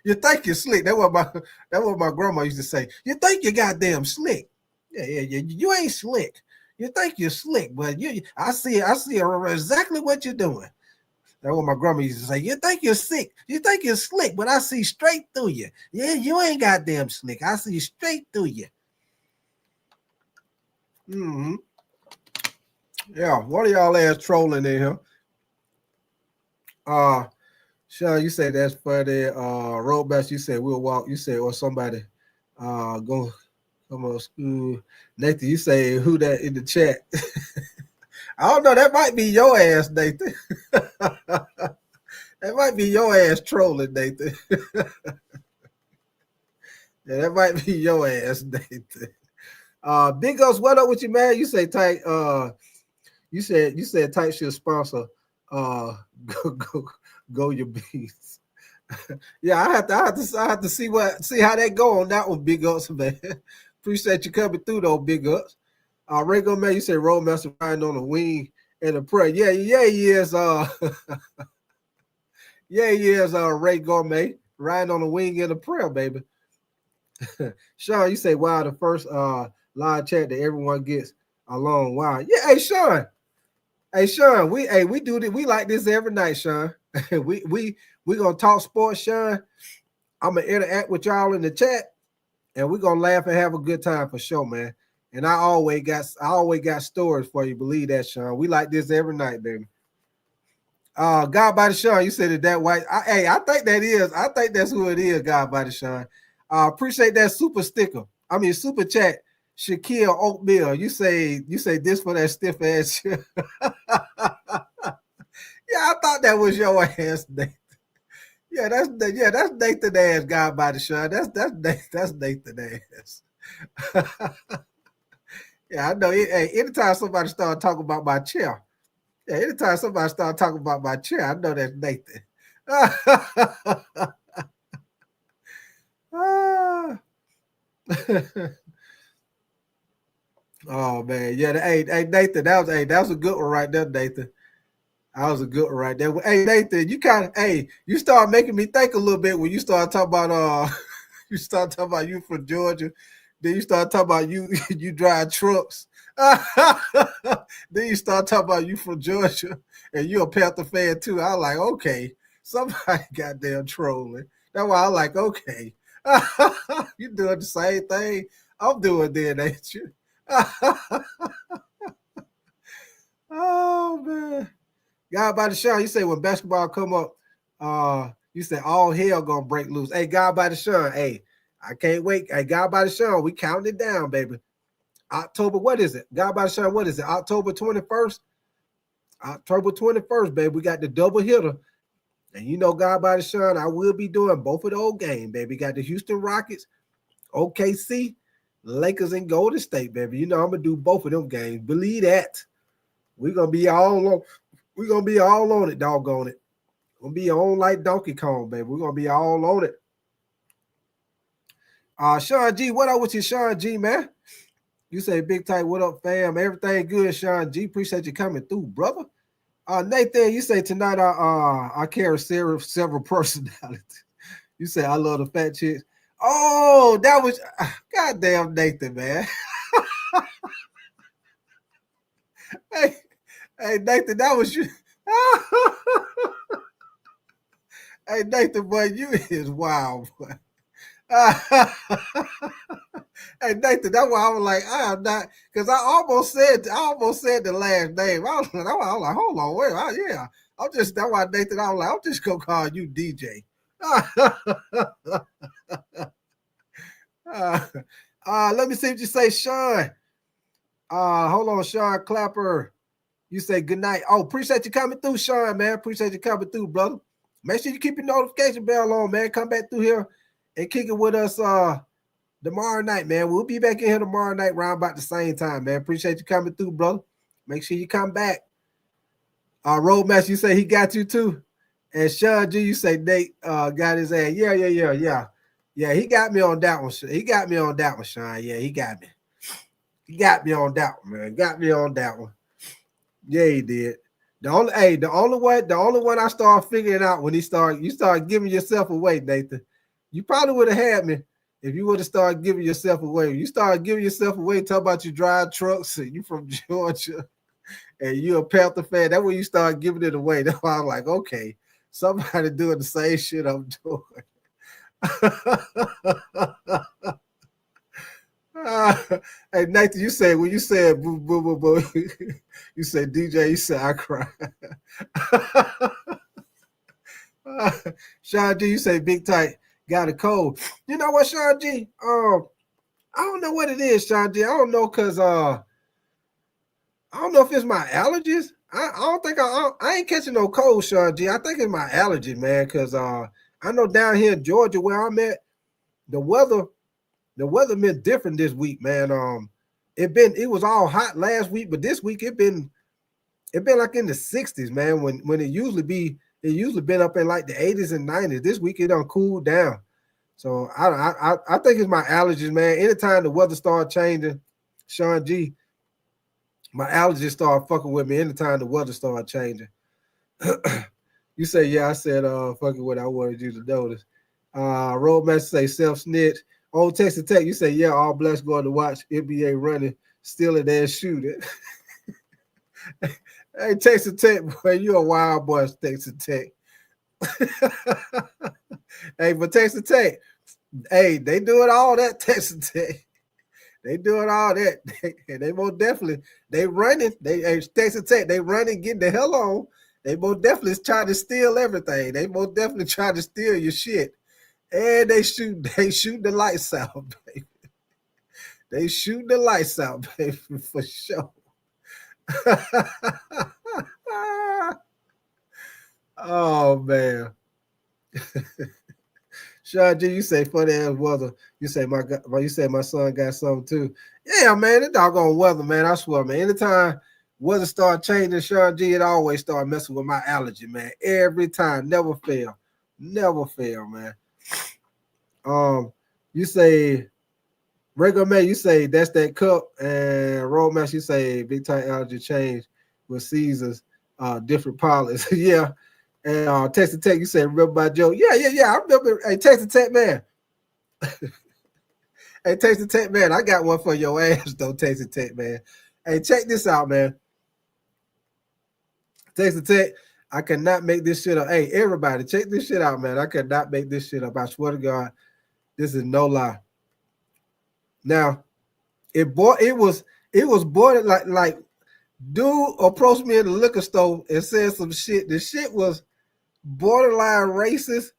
You think you're slick. That's what my grandma used to say. You think you goddamn slick. Yeah, you ain't slick. You think you're slick, but I see exactly what you're doing. That's what my grandma used to say. You think you're sick. You think you're slick, but I see straight through you. Yeah, you ain't goddamn slick. I see straight through you. Mm-hmm. Yeah, one of y'all ass trolling in here. Sean, you say that's funny. Roadmaster, you said we'll walk. You said or somebody go come on school. Nathan, you say who that in the chat? I don't know. That might be your ass, Nathan. That might be your ass trolling, Nathan. Yeah, that might be your ass, Nathan. Big Ups, what up with you, man? You say tight. You said tight should sponsor. Go your beats. Yeah, I have to see how that go on that one. Big Ups, man. Appreciate you coming through though, Big Ups. Ringo, man, you say Roadmaster riding on the wing and a prayer. Yeah, he is. Yeah, he is. Ray Gourmet riding on the wing in a prayer, baby. Sean, you say wow, the first live chat that everyone gets along. Wow. Yeah, hey Sean. Hey Sean, we do this. We like this every night, Sean. we gonna talk sports, Sean. I'm gonna interact with y'all in the chat, and we're gonna laugh and have a good time for sure, man. And I always got stories for you. Believe that, Sean. We like this every night, baby. God by the Sean, you said that white. I think that is. I think that's who it is. God by the Sean. Appreciate that super sticker. I mean super chat. Shaquille Oatmeal. You say this for that stiff ass. Yeah, I thought that was your ass, Nathan. Yeah, that's Nathan ass. God by the Sean. That's Nathan ass. Yeah, I know. Hey, anytime somebody start talking about my chair. Yeah, anytime somebody start talking about my chair, I know that's Nathan. Oh man, yeah. Hey, Nathan, that was a good one right there, Nathan. That was a good one right there. Hey, Nathan, you start making me think a little bit when you start talking about you start talking about you from Georgia, then you start talking about you drive trucks. Then you start talking about you from Georgia and you're a Panther fan too. I like, okay, somebody goddamn trolling. That's why I like, okay. You doing the same thing I'm doing then, ain't you? Oh man. God by the Sean, you say when basketball come up, you say all hell gonna break loose. Hey, God by the Sean, hey, I can't wait. Hey, God by the Sean, we counting it down, baby. October, what is it? God by the Sean, what is it? October 21st? October 21st, baby. We got the double hitter. And you know, God by the Sean, I will be doing both of those games, baby. Got the Houston Rockets, OKC, Lakers, and Golden State, baby. You know, I'm gonna do both of them games. Believe that. We're gonna be all on it, doggone it. We're gonna be on like Donkey Kong, baby. We're gonna be all on it. Sean G, what up with you, Sean G, man? You say big tight, what up, fam? Everything good, Sean G. Appreciate you coming through, brother. Nathan, you say tonight I carry several personalities. You say I love the fat chicks. Oh, that was goddamn Nathan, man. Hey, Nathan, that was you. Hey, Nathan, boy, you is wild, boy. Hey, Nathan, that's why I was like, I am not, because I almost said the last name. I was like, hold on, wait, yeah. That's why Nathan, I was like, I'm just gonna call you DJ. Let me see what you say, Sean. Hold on, Sean Clapper. You say good night. Oh, appreciate you coming through, Sean, man. Appreciate you coming through, brother. Make sure you keep your notification bell on, man. Come back through here and kick it with us tomorrow night, man. We'll be back in here tomorrow night around about the same time, man. Appreciate you coming through, brother. Make sure you come back. Roadmaster, you say he got you too. And Sean G, you say Nate got his ass. Yeah. Yeah, he got me on that one. He got me on that one, Sean. Yeah, he got me. He got me on that one, man. Got me on that one. Yeah, he did. The only one I started figuring out when you start giving yourself away, Nathan. You probably would have had me if you would have started giving yourself away. You started giving yourself away, talk about you drive trucks and you from Georgia and you a Panther fan. That's when you start giving it away. That's why I'm like, okay, somebody doing the same shit I'm doing. Hey, Nathan, you said when you said boo boo boo boo, you said DJ, you said I cry. Sean G, you say Big Tight got a cold. You know what, Sean G? I don't know what it is, Sean G. I don't know because I don't know if it's my allergies. I don't think I ain't catching no cold, Sean G. I think it's my allergy, man. Because I know down here in Georgia where I'm at, the weather been different this week, man. It was all hot last week, but this week it been like in the 60s, man. When it usually been up in like the 80s and 90s. This week it done cooled down. So I think it's my allergies, man. Anytime the weather start changing, Sean G, my allergies start fucking with me anytime the weather start changing. You say, yeah, I said fucking what I wanted you to notice. Roadmaster say self-snitch. Old Texas Tech, you say, yeah, all blacks going to watch NBA running, steal it and shoot it. Hey, Texas Tech, boy, you a wild boy, Texas Tech. Hey, but Texas Tech, hey, they doing all that, Texas Tech. They doing all that. They most definitely, they running. Texas Tech, they running, getting the hell on. They most definitely trying to steal everything. They most definitely trying to steal your shit. And they shoot the lights out, baby. They shoot the lights out, baby, for sure. Oh man. Sean G, you say funny ass weather. You say my son got something too. Yeah, man, it doggone weather, man. I swear, man. Anytime weather start changing, Sean G, it always start messing with my allergy, man. Every time, never fail, man. You say regular man, you say that's that cup, and Roadmaster, you say big time allergy change with seasons, different pilots. Yeah. And Texas Tech, you said remember my joke. Yeah. I remember. Hey, Texas Tech man. Hey, Texas Tech man, I got one for your ass though, Texas Tech man. Hey, check this out, man. Texas Tech, I cannot make this shit up. Hey, everybody, check this shit out, man. I cannot make this shit up. I swear to God, this is no lie. Now, it was bordered like dude approached me in the liquor store and said some shit. The shit was borderline racist,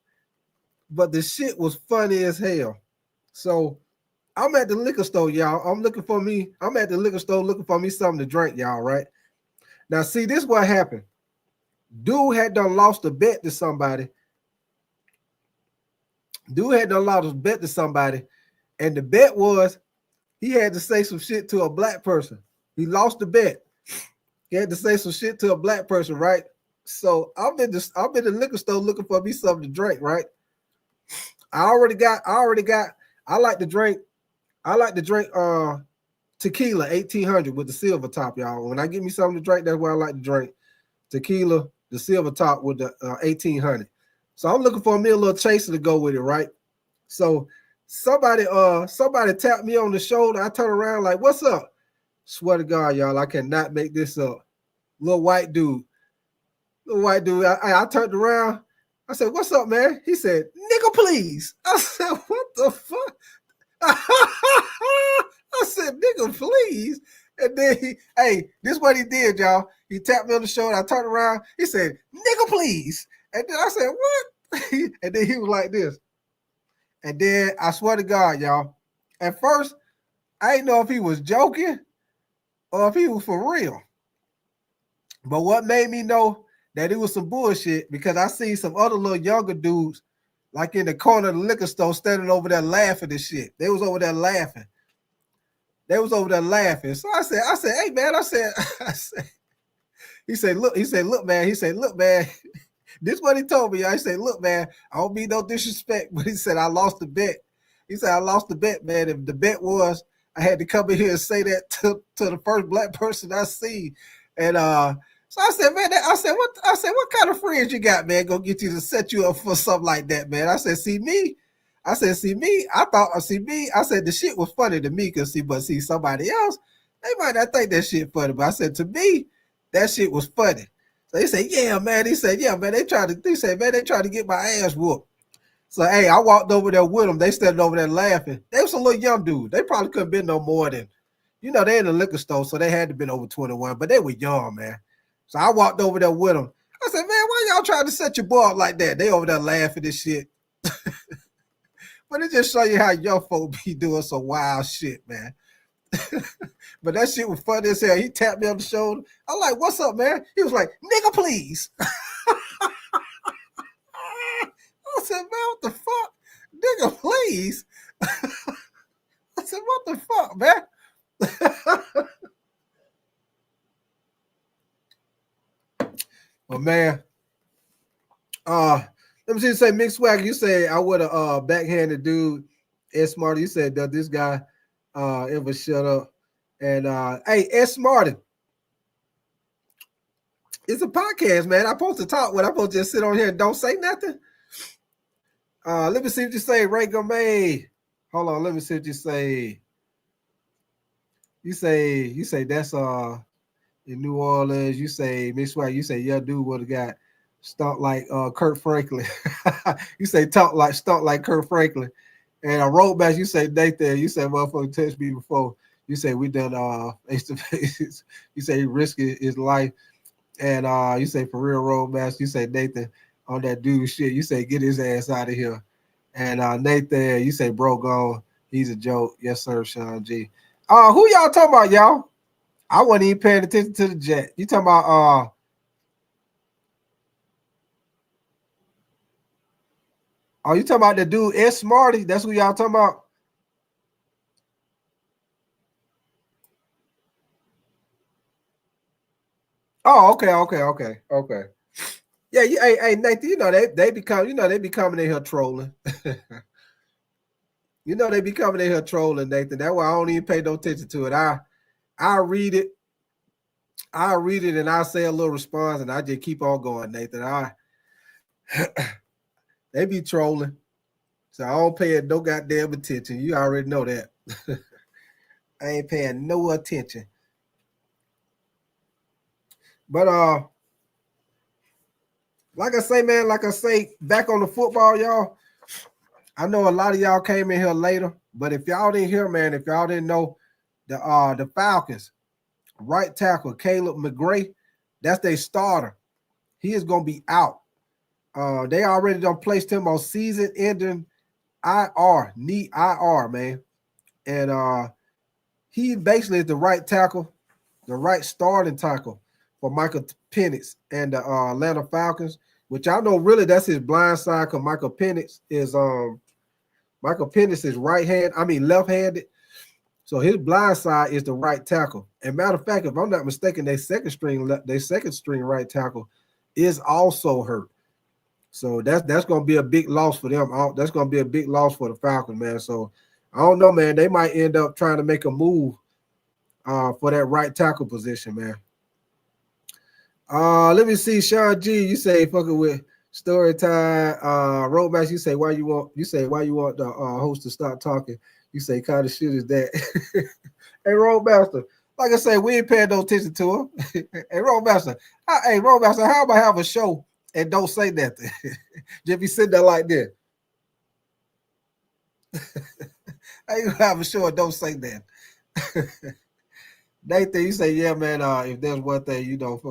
but the shit was funny as hell. So I'm at the liquor store, y'all. I'm at the liquor store looking for me something to drink, y'all, right? Now, see, this is what happened. Dude had done lost a bet to somebody. And the bet was he had to say some shit to a black person. He lost the bet. He had to say some shit to a black person, right? So I'm in the liquor store looking for me something to drink, right? I like to drink tequila 1800 with the silver top, y'all. When I get me something to drink, that's what I like to drink. Tequila, the silver top with the 1800. So I'm looking for me a little chaser to go with it, right? So somebody tapped me on the shoulder. I turn around like, what's up? Swear to God, y'all, I cannot make this up. Little white dude. The white dude. I turned around. I said, "What's up, man?" He said, "Nigga, please." I said, "What the fuck?" I said, "Nigga, please." And then this is what he did, y'all. He tapped me on the shoulder. I turned around. He said, "Nigga, please." And then I said, "What?" And then he was like this. And then I swear to God, y'all, at first, I didn't know if he was joking or if he was for real. But what made me know that it was some bullshit, because I seen some other little younger dudes like in the corner of the liquor store standing over there laughing and shit. They was over there laughing. So I said, "Hey man," I said, he said, look, man. This is what he told me. I said, "Look, man, I don't mean no disrespect," but he said, "I lost the bet." He said, "I lost the bet, man. If the bet was I had to come in here and say that to the first black person I see." And so I said, "Man, what kind of friends you got, man? Gonna get you to set you up for something like that, man?" I said, "See me." I said, I said, the shit was funny to me, because see somebody else, they might not think that shit funny. But I said, to me, that shit was funny. So he said, "Yeah, man." He said, "Yeah, man, they tried to get my ass whooped." So, hey, I walked over there with them. They stood over there laughing. They was a little young dude. They probably couldn't been no more than, they in the liquor store, so they had to been over 21, but they were young, man. So I walked over there with them. I said, "Man, why y'all trying to set your boy up like that?" They over there laughing and shit. But it just show you how young folk be doing some wild shit, man. But that shit was funny as hell. He tapped me on the shoulder. I'm like, "What's up, man?" He was like, "Nigga, please." I said, "Man, what the fuck? Nigga, please." I said, "What the fuck, man?" Well, man, let me see you say, Mixed Swag. You say I would have backhanded dude Ed Smarty. You said, "Does this guy ever shut up?" And hey, Ed Smarty, it's a podcast, man. I'm supposed to talk when I'm supposed to just sit on here and don't say nothing. Let me see what you say, Ray Gourmet. Hold on, let me see what you say. You say that's in New Orleans. You say Miss Swag. You say, "Yeah, dude would have got stunt like Kurt Franklin." You say stunt like Kurt Franklin. And a roadback, you say Nathan. You say motherfucker touched me before. You say we done face to face. You say he risked his life. And you say for real roadmaster. You say Nathan on that dude shit. You say get his ass out of here. And Nathan, you say bro gone. He's a joke. Yes, sir, Sean G. Who y'all talking about, y'all? I wasn't even paying attention to the jet. You talking about you talking about the dude S Smarty? That's who y'all talking about? Oh, okay. Yeah, hey, Nathan, they become, they be coming in here trolling. They be coming in here trolling, Nathan. That's why I don't even pay no attention to it. I read it, and I say a little response, and I just keep on going, Nathan. They be trolling. So I don't pay it no goddamn attention. You already know that. I ain't paying no attention. But like I say, back on the football, y'all. I know a lot of y'all came in here later, but if y'all didn't hear, man, if y'all didn't know, the Falcons right tackle Caleb McGray, that's their starter. He is gonna be out. They already done placed him on season-ending knee IR, man, and he basically is the right tackle, the right starting tackle for Micah Penix and the Atlanta Falcons, which I know really that's his blind side, because Michael Penix is left-handed. So his blind side is the right tackle. And matter of fact, if I'm not mistaken, their second string right tackle is also hurt. So that's gonna be a big loss for them. That's gonna be a big loss for the Falcons, man. So I don't know, man. They might end up trying to make a move for that right tackle position, man. Let me see, Sean G. You say fucking with story time. Roadmaster, you say why you want the host to stop talking. You say kind of shit is that. Hey, Roadmaster, Like I said, we ain't paying no attention to him. Hey, Roadmaster, Roadmaster, how about have a show and don't say nothing? Just be sitting there like this. How you have a show and don't say that? Nathan, you say, yeah, man, if there's one thing you don't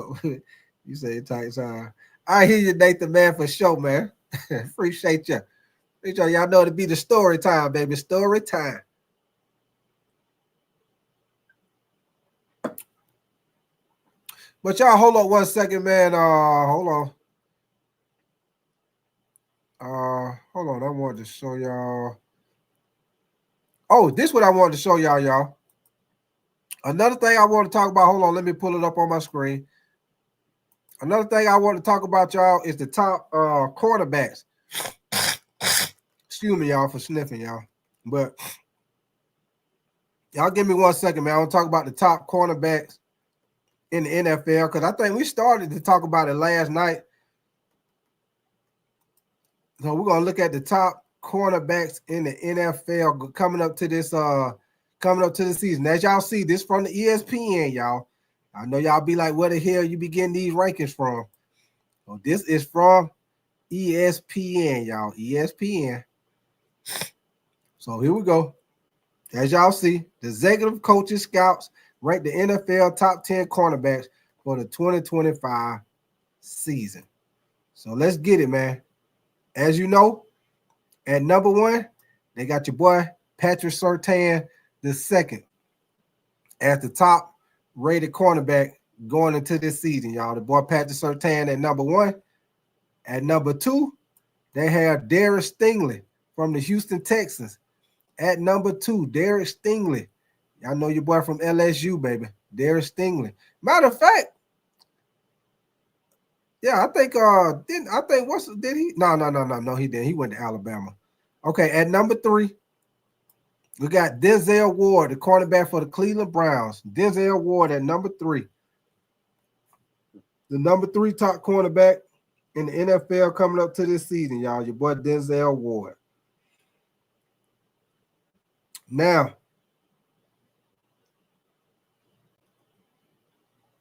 you say it takes I hear you, Nathan, man, for sure, man. Appreciate you. Y'all know to be the story time, baby. Story time. But y'all hold on 1 second, man. Hold on. Hold on. I wanted to show y'all. Oh, this is what I wanted to show y'all. Another thing I want to talk about. Hold on, let me pull it up on my screen. Another thing I want to talk about, y'all, is the top quarterbacks. Excuse me, y'all, for sniffing, y'all. But y'all give me 1 second, man. I want to talk about the top cornerbacks in the NFL because I think we started to talk about it last night. So we're gonna look at the top cornerbacks in the NFL coming up to this season. As y'all see, this from the ESPN, y'all. I know y'all be like, where the hell you be getting these rankings from? Well, this is from ESPN, y'all. ESPN. So here we go. As y'all see, the executive coaches, scouts rank the NFL top 10 cornerbacks for the 2025 season. So let's get it, man. As you know, at number 1, they got your boy Patrick Surtain II as the top rated cornerback going into this season, y'all. The boy Patrick Surtain at number 1. At number 2, they have Derek Stingley from the Houston Texans. At number 2, Derek Stingley. Y'all know your boy from LSU, baby. Derek Stingley. Matter of fact, yeah, I think did he? No, he didn't. He went to Alabama. Okay, at number 3, we got Denzel Ward, the cornerback for the Cleveland Browns. Denzel Ward at number 3. The number 3 top cornerback in the NFL coming up to this season, y'all. Your boy Denzel Ward. Now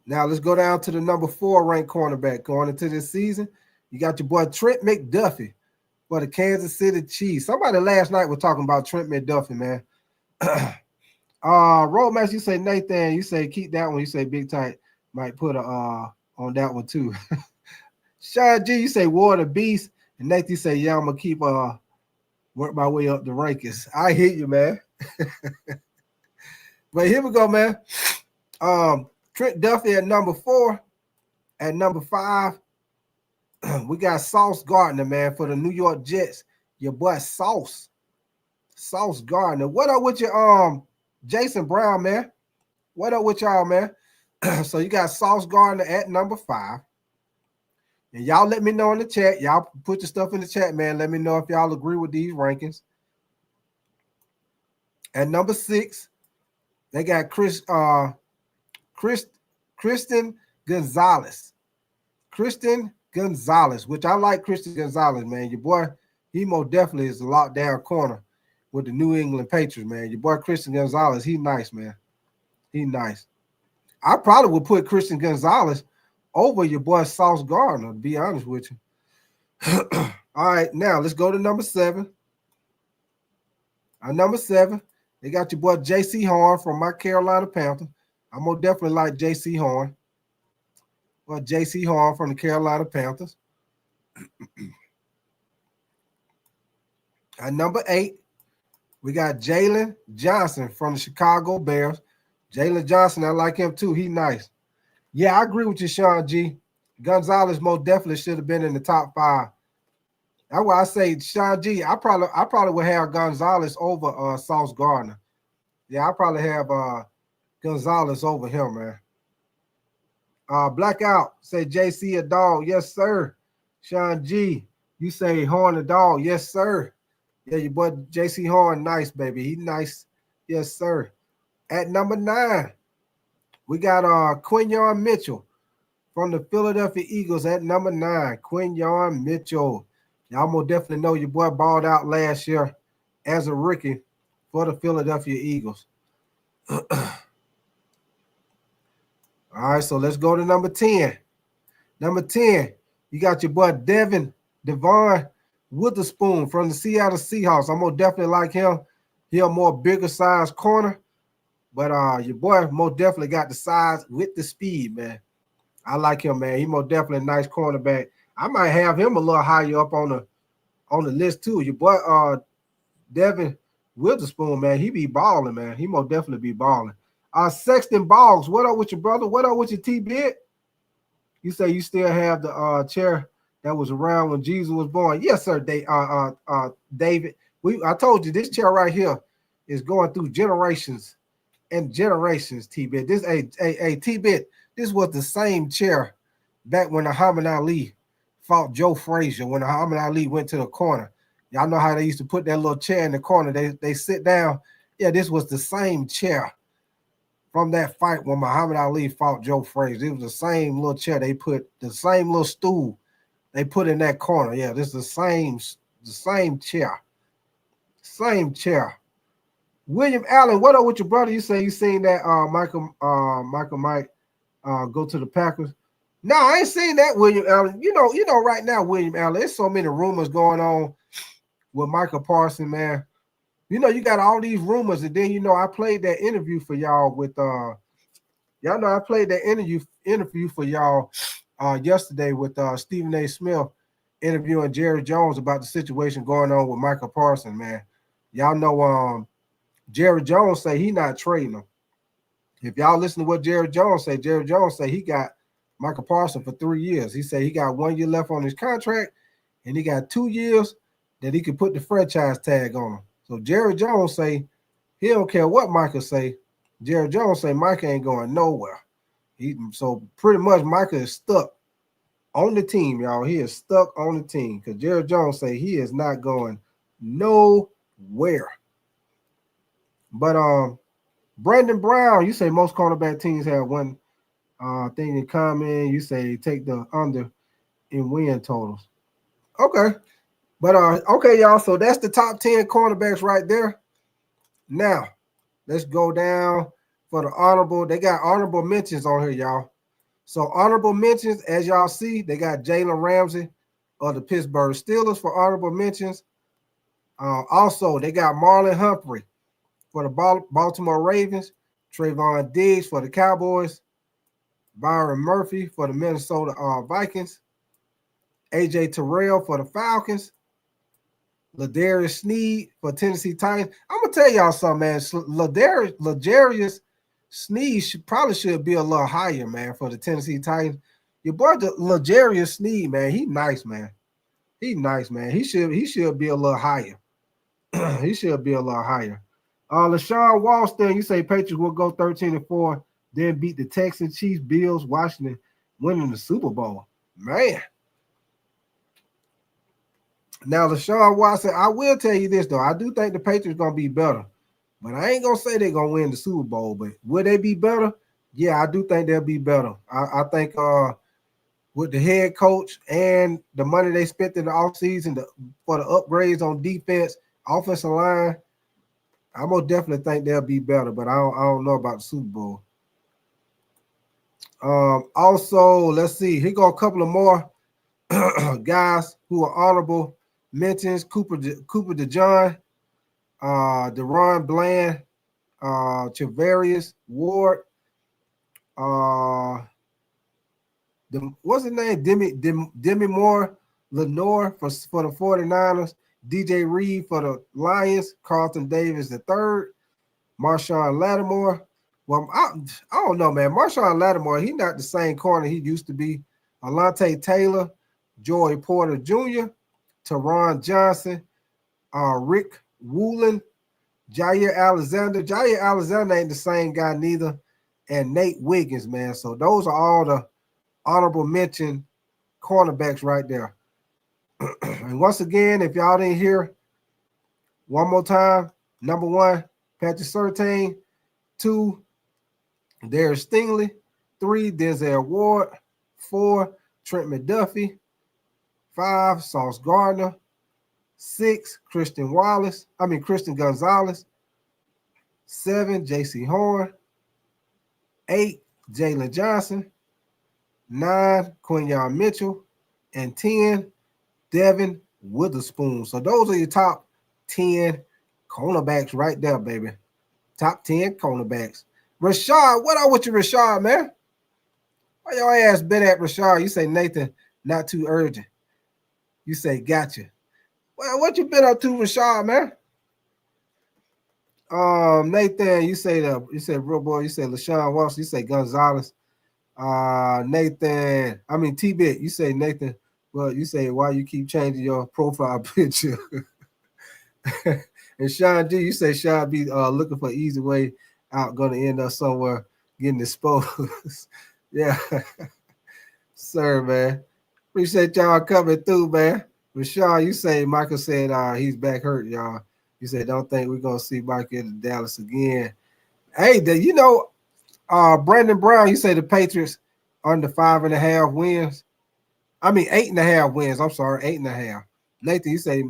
let's go down to the number 4 ranked cornerback going into this season. You got your boy Trent McDuffie for the Kansas City Chiefs. Somebody last night was talking about Trent McDuffie, man. Roadmaster, you say Nathan, you say keep that one. You say Big Tight might put a on that one too. Sean G, you say Water Beast, and Nathan, you say yeah, I'm gonna keep work my way up the rankings. I hear you, man. But here we go, man. Trent Duffy at number 4. At number 5, we got Sauce Gardner, man, for the New York Jets. Your boy Sauce Gardner. What up with your Jason Brown, man? What up with y'all, man? So you got Sauce Gardner at number 5. And y'all let me know in the chat. Y'all put your stuff in the chat, man. Let me know if y'all agree with these rankings. At number 6, they got Christian Gonzalez. Christian Gonzalez, which I like Christian Gonzalez, man. Your boy, he most definitely is a lockdown corner with the New England Patriots, man. Your boy Christian Gonzalez, he nice, man. He nice. I probably would put Christian Gonzalez over your boy Sauce Gardner, to be honest with you. All right, now let's go to number 7. At number 7, they got your boy J.C. Horn from my Carolina Panthers. I'm gonna definitely like J.C. Horn. Well, J.C. Horn from the Carolina Panthers. At number 8, we got Jalen Johnson from the Chicago Bears. Jalen Johnson, I like him too. He nice. Yeah, I agree with you, Sean G. Gonzalez most definitely should have been in the top 5. That's why I say Sean G. I probably would have Gonzalez over Sauce Gardner. Yeah, I probably have Gonzalez over him, man. Blackout say JC a dog. Yes, sir. Sean G, you say Horn a dog. Yes, sir. Yeah, your boy JC Horn, nice, baby. He nice. Yes, sir. At number 9, we got Quinyon Mitchell from the Philadelphia Eagles at number 9. Quinyon Mitchell. Y'all most definitely know your boy balled out last year as a rookie for the Philadelphia Eagles. All right, so let's go to number 10. Number 10, you got your boy Devon Witherspoon from the Seattle Seahawks. I'm most definitely like him. He a more bigger size corner, but your boy most definitely got the size with the speed, man. I like him, man. He most definitely a nice cornerback. I might have him a little higher up on the list too. Your boy Devin Witherspoon, man, he be balling, man. He most definitely be balling. Sexton Boggs, what up with your brother? What up with your T-Bit? You say you still have the chair that was around when Jesus was born. Yes, sir, David. I told you this chair right here is going through generations and generations, T-Bit. This T-Bit, this was the same chair back when Muhammad Ali fought Joe Frazier, when Muhammad Ali went to the corner. Y'all know how they used to put that little chair in the corner. They sit down. Yeah, this was the same chair from that fight when Muhammad Ali fought Joe Frazier. It was the same little chair they put, the same little stool they put in that corner. Yeah, this is the same chair. Same chair. William Allen, what up with your brother? You say you seen that Michael Mike go to the Packers? No, I ain't seen that, William Allen. You know, right now, William Allen, there's so many rumors going on with Micah Parsons, man. You know, you got all these rumors, and then I played that interview for y'all with y'all know I played that interview for y'all yesterday with Stephen A. Smith interviewing Jerry Jones about the situation going on with Micah Parsons, man. Y'all know Jerry Jones say he not trading him. If y'all listen to what Jerry Jones say he got Micah Parsons for 3 years. He said he got 1 year left on his contract, and he got 2 years that he could put the franchise tag on him. So Jerry Jones say he don't care what Micah say. Jerry Jones say Micah ain't going nowhere. So pretty much Micah is stuck on the team, y'all. He is stuck on the team because Jerry Jones say he is not going nowhere. But Brandon Brown, you say most cornerback teams have one thing in common. You say take the under in win totals. Okay. But okay, y'all. So that's the top 10 cornerbacks right there. Now, let's go down for the honorable. They got honorable mentions on here, y'all. So honorable mentions, as y'all see, they got Jalen Ramsey of the Pittsburgh Steelers for honorable mentions. Also, they got Marlon Humphrey for the Baltimore Ravens, Trayvon Diggs for the Cowboys, Byron Murphy for the Minnesota Vikings, A.J. Terrell for the Falcons, Ladarius Sneed for Tennessee Titans. I'm gonna tell y'all something, man. Ladarius Sneed should be a little higher, man, for the Tennessee Titans. Your boy, Ladarius Sneed, man, he nice, man. He nice, man. He should be a little higher. He should be a little higher. LaShawn Walston, you say Patriots will go 13-4, then beat the Texans, Chiefs, Bills, Washington, winning the Super Bowl. Man. Now, LaShawn Watson, I will tell you this, though. I do think the Patriots going to be better. But I ain't going to say they're going to win the Super Bowl. But will they be better? Yeah, I do think they'll be better. I think with the head coach and the money they spent in the offseason for the upgrades on defense, offensive line, I most definitely think they'll be better. But I don't know about the Super Bowl. Also, let's see. Here go a couple of more guys who are honorable mentions: Cooper DeJohn, Deron Bland, Travarius Ward, what's his name? Demi Moore, Lenore for the 49ers, DJ Reed for the Lions, Carlton Davis III, Marshawn Lattimore. Well, I don't know, man. Marshawn Lattimore, he's not the same corner he used to be. Alante Taylor, Joey Porter Jr., Teron Johnson, Rick Woolen, Jair Alexander. Jair Alexander ain't the same guy neither. And Nate Wiggins, man. So those are all the honorable mention cornerbacks right there. And once again, if y'all didn't hear, one more time, number 1, Patrick Surtain. 2, Darius Stingley. 3, Denzel Ward. 4, Trent McDuffie. 5, Sauce Gardner. 6, Christian Gonzalez. 7, J.C. Horn. 8, Jalen Johnson. 9, Quinyon Mitchell. And 10, Devin Witherspoon. So those are your top 10 cornerbacks right there, baby. Top 10 cornerbacks. Rashad, what up with you, Rashad, man? Why your ass been at Rashad? You say, Nathan, not too urgent. You say, gotcha. Well, what you been up to, Rashad, man? Nathan, you say real boy, you say LaShawn Watson, you say Gonzalez. Nathan, I mean T-Bit, you say Nathan. Well, you say why you keep changing your profile picture. And Sean D, you say Sean B looking for easy way out, gonna end up somewhere getting exposed. Yeah. Sir, man. Appreciate y'all coming through, man. Rashad, you say Michael said he's back hurt, y'all. You said don't think we're gonna see Michael in Dallas again. Hey, Brandon Brown, you say the Patriots under 5.5 wins. I mean 8.5 wins. I'm sorry, 8.5. Nathan, you say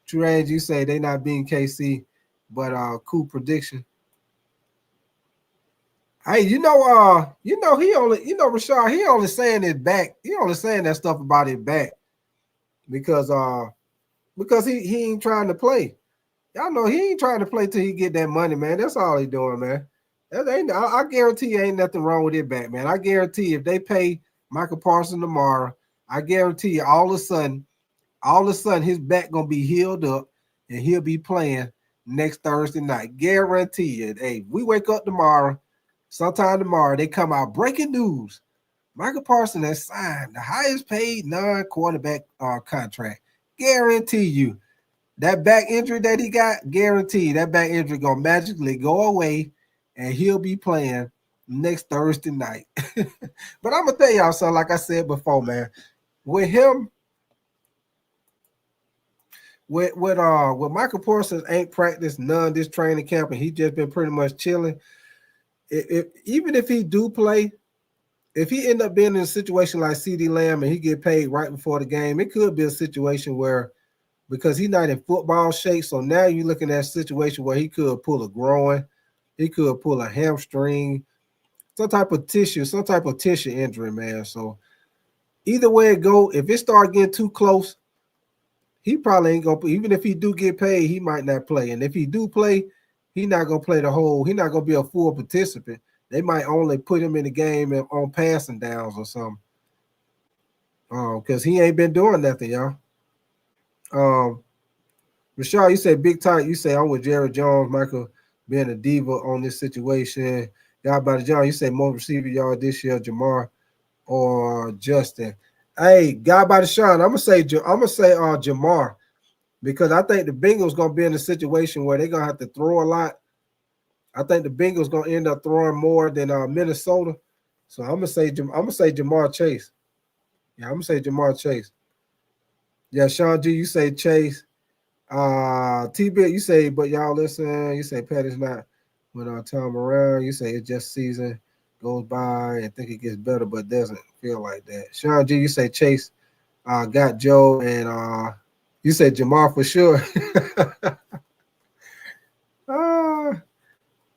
True Range, you say they not being KC, but cool prediction. Hey, Rashad, he only saying his back. He only saying that stuff about his back because he ain't trying to play. Y'all know he ain't trying to play till he get that money, man. That's all he doing, man. I guarantee you ain't nothing wrong with his back, man. I guarantee if they pay Micah Parsons tomorrow, I guarantee you all of a sudden his back gonna be healed up and he'll be playing next Thursday night. Guarantee it. Hey, we wake up tomorrow. Sometime tomorrow, they come out breaking news. Micah Parsons has signed the highest paid non-quarterback contract. Guarantee you that back injury that he got, guaranteed that back injury gonna magically go away and he'll be playing next Thursday night. But I'm gonna tell y'all something, like I said before, man. With him, with Micah Parsons ain't practiced none this training camp, and he just been pretty much chilling. Even if he do play, if he end up being in a situation like CeeDee Lamb and he get paid right before the game, it could be a situation where, because he's not in football shape, so now you're looking at a situation where he could pull a groin, he could pull a hamstring, some type of tissue injury, man. So either way it go, if it start getting too close, he probably ain't gonna. Even if he do get paid, he might not play. And if he do play, he's not gonna play he's not gonna be a full participant. They might only put him in the game on passing downs or something. Because he ain't been doing nothing, y'all. Rashad, you say big tight. You say I'm with Jared Jones, Michael being a diva on this situation. Y'all by the John, you say more receiver yard this year, Jamar or Justin. Hey, guy by the Sean, I'm gonna say Jamar, because I think the Bengals gonna be in a situation where they're gonna have to throw a lot. I think the Bengals gonna end up throwing more than Minnesota. So I'm gonna say Jamar Chase. Yeah, I'm gonna say Jamar Chase. Yeah, Sean G, you say Chase. T-Bit, you say, but y'all listen, you say Patty's not when time around. You say it's just season goes by and think it gets better, but doesn't feel like that. Sean G, you say Chase got Joe, and you say Jamar for sure.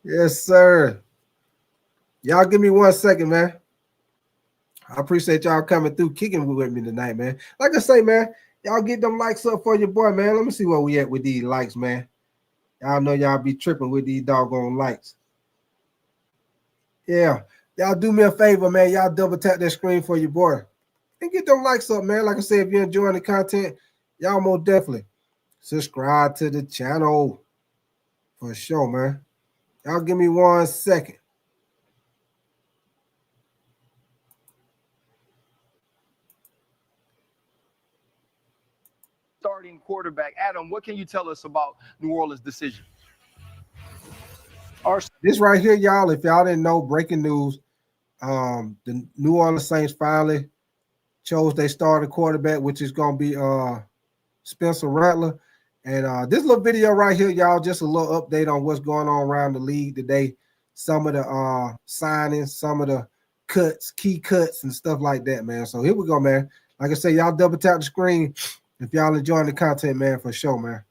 Yes, sir. Y'all give me 1 second, man. I appreciate y'all coming through, kicking with me tonight, man. Like I say, man, y'all get them likes up for your boy, man. Let me see where we at with these likes, man. Y'all know y'all be tripping with these doggone likes. Yeah. Y'all do me a favor, man. Y'all double tap that screen for your boy. And get them likes up, man. Like I said, if you're enjoying the content, y'all most definitely subscribe to the channel for sure, man. Y'all give me 1 second. Starting quarterback. Adam, what can you tell us about New Orleans' decision? This right here, y'all, if y'all didn't know, breaking news, the New Orleans Saints finally chose their starting quarterback, which is going to be Spencer Rattler. And this little video right here, y'all, just a little update on what's going on around the league today. Some of the signings, some of the cuts, key cuts and stuff like that, man. So here we go, man. Like I say, y'all double tap the screen if y'all enjoying the content, man, for sure, man.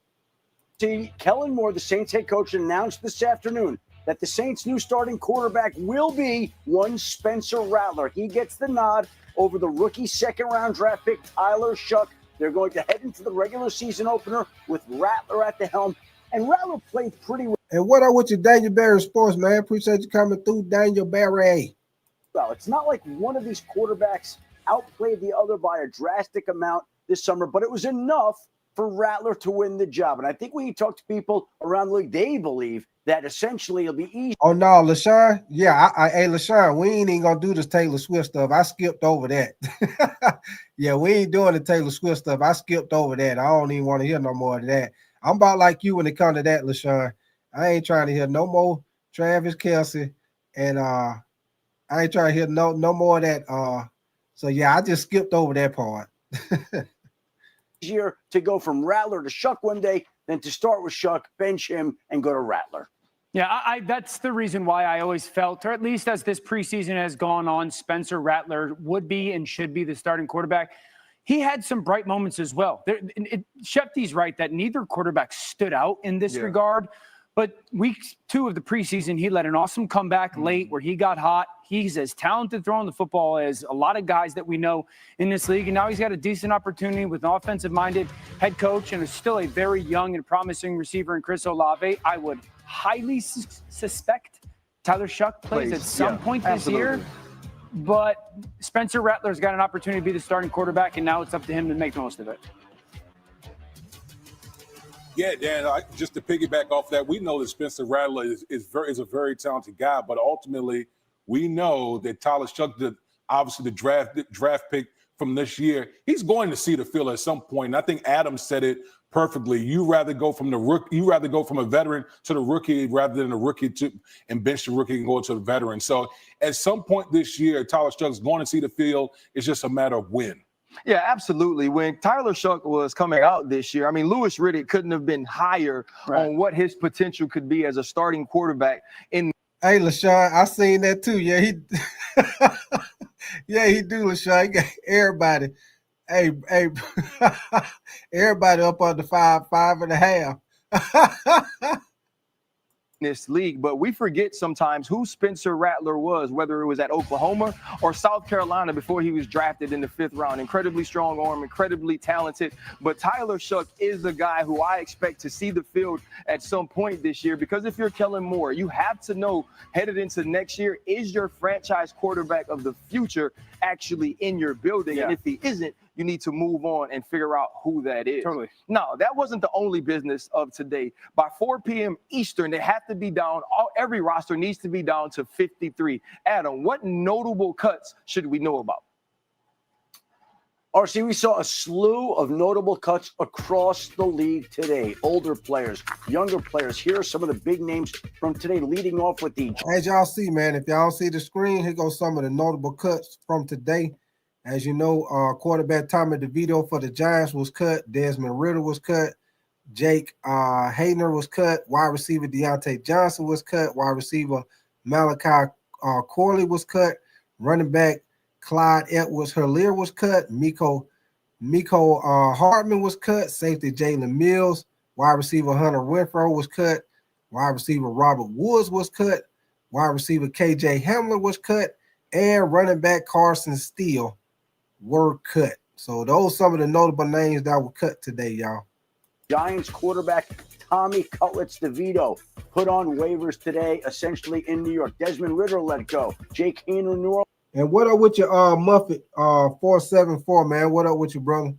Kellen Moore, the Saints head coach, announced this afternoon that the Saints' new starting quarterback will be one Spencer Rattler. He gets the nod over the rookie second-round draft pick Tyler Shuck. They're going to head into the regular season opener with Rattler at the helm. And Rattler played pretty well. And what up with your Daniel Barry Sports, man? Appreciate you coming through, Daniel Barry. Well, it's not like one of these quarterbacks outplayed the other by a drastic amount this summer, but it was enough for Rattler to win the job. And I think when you talk to people around the league, they believe that essentially it'll be easy. Oh, no, LaShawn? Yeah, hey, LaShawn, we ain't even going to do this Taylor Swift stuff. I skipped over that. Yeah, we ain't doing the Taylor Swift stuff. I skipped over that. I don't even want to hear no more of that. I'm about like you when it comes to that, LaShawn. I ain't trying to hear no more Travis Kelce, and I ain't trying to hear no more of that. So, yeah, I just skipped over that part. Easier to go from Rattler to Shuck one day than to start with Shuck, bench him, and go to Rattler. Yeah, that's the reason why I always felt, or at least as this preseason has gone on, Spencer Rattler would be and should be the starting quarterback. He had some bright moments as well. Shefty's right that neither quarterback stood out in this regard. But week 2 of the preseason, he led an awesome comeback late where he got hot. He's as talented throwing the football as a lot of guys that we know in this league. And now he's got a decent opportunity with an offensive-minded head coach and is still a very young and promising receiver in Chris Olave. I would highly suspect Tyler Shuck plays at some point this year. But Spencer Rattler's got an opportunity to be the starting quarterback, and now it's up to him to make the most of it. Yeah, Dan, just to piggyback off that, we know that Spencer Rattler is a very talented guy, but ultimately we know that Tyler Shuck, obviously the draft pick from this year, he's going to see the field at some point. And I think Adam said it perfectly. You rather go from a veteran to the rookie rather than a rookie and bench the rookie and go to the veteran. So at some point this year, Tyler Shuck's going to see the field. It's just a matter of when. Yeah, absolutely. When Tyler Shuck was coming out this year, I mean, Louis Riddick couldn't have been higher on what his potential could be as a starting quarterback. Hey, LaShawn, I seen that too. Yeah, he do, LaShawn. He got everybody. Hey, everybody up on the 5.5. This league, but we forget sometimes who Spencer Rattler was, whether it was at Oklahoma or South Carolina before he was drafted in the 5th round. Incredibly strong arm, incredibly talented, but Tyler Shuck is the guy who I expect to see the field at some point this year, because if you're Kellen Moore, you have to know headed into next year, is your franchise quarterback of the future actually in your building? And if he isn't, you need to move on and figure out who that is. Totally. No, that wasn't the only business of today. By 4 p.m. Eastern, they have to be down. Every roster needs to be down to 53. Adam, what notable cuts should we know about? RC, we saw a slew of notable cuts across the league today. Older players, younger players. Here are some of the big names from today, leading off with the... As y'all see, man, if y'all see the screen, here goes some of the notable cuts from today. As you know, quarterback Tommy DeVito for the Giants was cut. Desmond Ridder was cut. Jake Hayner was cut. Wide receiver Deontay Johnson was cut. Wide receiver Malachi Corley was cut. Running back Clyde Edwards-Helaire was cut. Miko Hartman was cut. Safety Jalen Mills. Wide receiver Hunter Renfrow was cut. Wide receiver Robert Woods was cut. Wide receiver KJ Hamler was cut. And running back Carson Steele were cut. So those some of the notable names that were cut today, y'all. Giants quarterback Tommy Cutlets DeVito put on waivers today, essentially in New York. Desmond Ridder let go. Jake Hayner, New Orleans. And what up with your Muffet 474, man? What up with you, brother?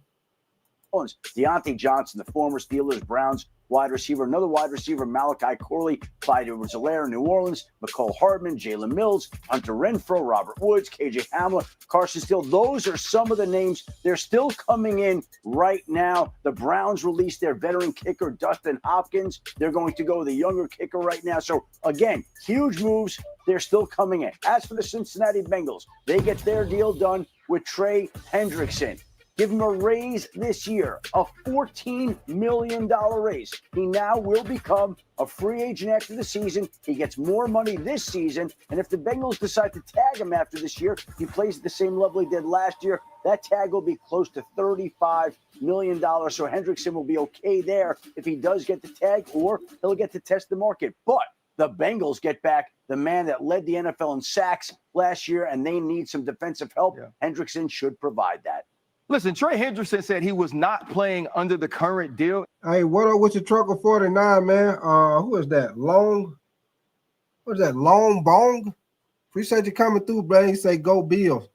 Deontay Johnson, the former Steelers, Browns wide receiver, another wide receiver, Malachi Corley, Clyde Edwards-Helaire, New Orleans, McCole Hardman, Jalen Mills, Hunter Renfrow, Robert Woods, KJ Hamler, Carson Steele. Those are some of the names. They're still coming in right now. The Browns released their veteran kicker, Dustin Hopkins. They're going to go with a younger kicker right now. So, again, huge moves. They're still coming in. As for the Cincinnati Bengals, they get their deal done with Trey Hendrickson. Give him a raise this year, a $14 million raise. He now will become a free agent after the season. He gets more money this season. And if the Bengals decide to tag him after this year, he plays at the same level he did last year. That tag will be close to $35 million. So Hendrickson will be okay there if he does get the tag, or he'll get to test the market. But the Bengals get back the man that led the NFL in sacks last year, and they need some defensive help. Yeah. Hendrickson should provide that. Listen, Trey Hendrickson said he was not playing under the current deal. Hey, what up with your trucker 49, man? Who is that? Long Bong? Appreciate you coming through, bro. He say go Bills.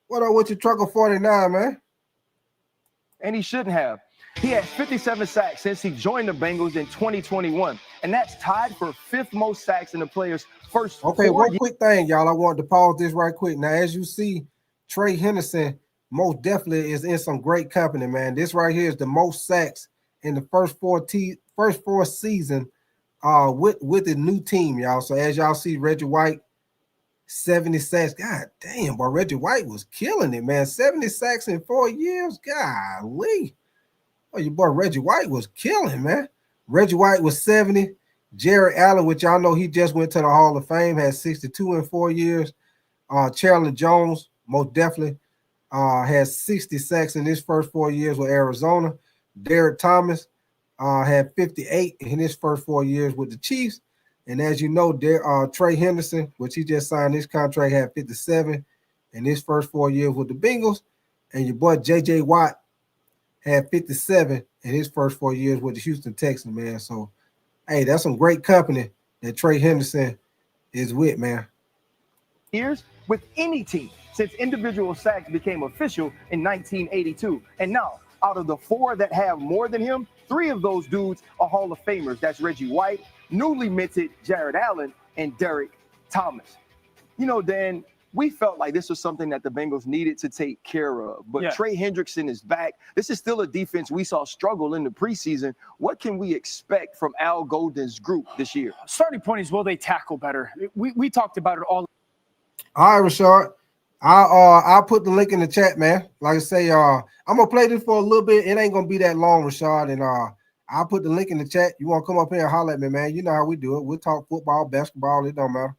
What up with your trucker 49, man? And he shouldn't have. He had 57 sacks since he joined the Bengals in 2021, and that's tied for 5th most sacks in the player's first 4 one quick thing, y'all. I wanted to pause this right quick. Now, as you see, Trey Henderson most definitely is in some great company, man. This right here is the most sacks in the first four season with the new team, y'all. So as y'all see, Reggie White, 70 sacks. God damn, boy, Reggie White was killing it, man. 70 sacks in 4 years. Golly. Oh, your boy Reggie White was killing, man. Reggie White was 70. Jared Allen, which y'all know he just went to the Hall of Fame, had 62 in 4 years. Chandler Jones, most definitely, has 60 sacks in his first 4 years with Arizona. Derek Thomas had 58 in his first 4 years with the Chiefs. And as you know, Trey Henderson, which he just signed his contract, had 57 in his first 4 years with the Bengals. And your boy J.J. Watt had 57 in his first 4 years with the Houston Texans, man. So, hey, that's some great company that Trey Henderson is with, man. Years with any team since individual sacks became official in 1982. And now, out of the 4 that have more than him, 3 of those dudes are Hall of Famers. That's Reggie White, newly minted Jared Allen, and Derek Thomas. You know, Dan, we felt like this was something that the Bengals needed to take care of. But Trey Hendrickson is back. This is still a defense we saw struggle in the preseason. What can we expect from Al Golden's group this year? Starting point is, will they tackle better? We talked about it all. All right, Rashard. I'll put the link in the chat, man. Like I say, I'm gonna play this for a little bit. It ain't gonna be that long, Rashard. And I'll put the link in the chat. You want to come up here and holler at me, man? You know how we do it. We'll talk football, basketball. It don't matter.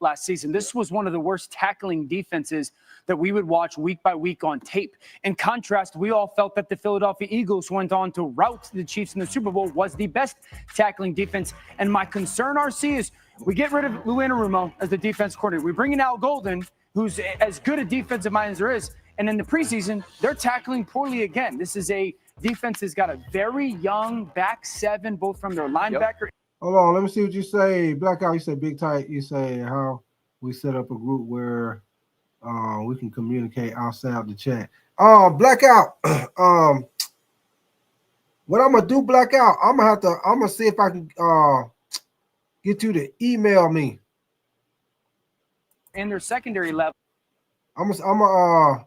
Last season, this was one of the worst tackling defenses that we would watch week by week on tape. In contrast, we all felt that the Philadelphia Eagles went on to rout the Chiefs in the Super Bowl, was the best tackling defense. And my concern, RC, is we get rid of Lou Anarumo as the defense coordinator. We bring in Al Golden, who's as good a defensive mind as there is. And in the preseason, they're tackling poorly again. This is a defense that's got a very young back 7, both from their linebacker. Yep. Hold on, let me see what you say. Blackout, you say Big Tight. You say how we set up a group where we can communicate outside the chat. Blackout. What I'm gonna do, Blackout, I'm gonna see if I can get you to email me. And their secondary level. I'm gonna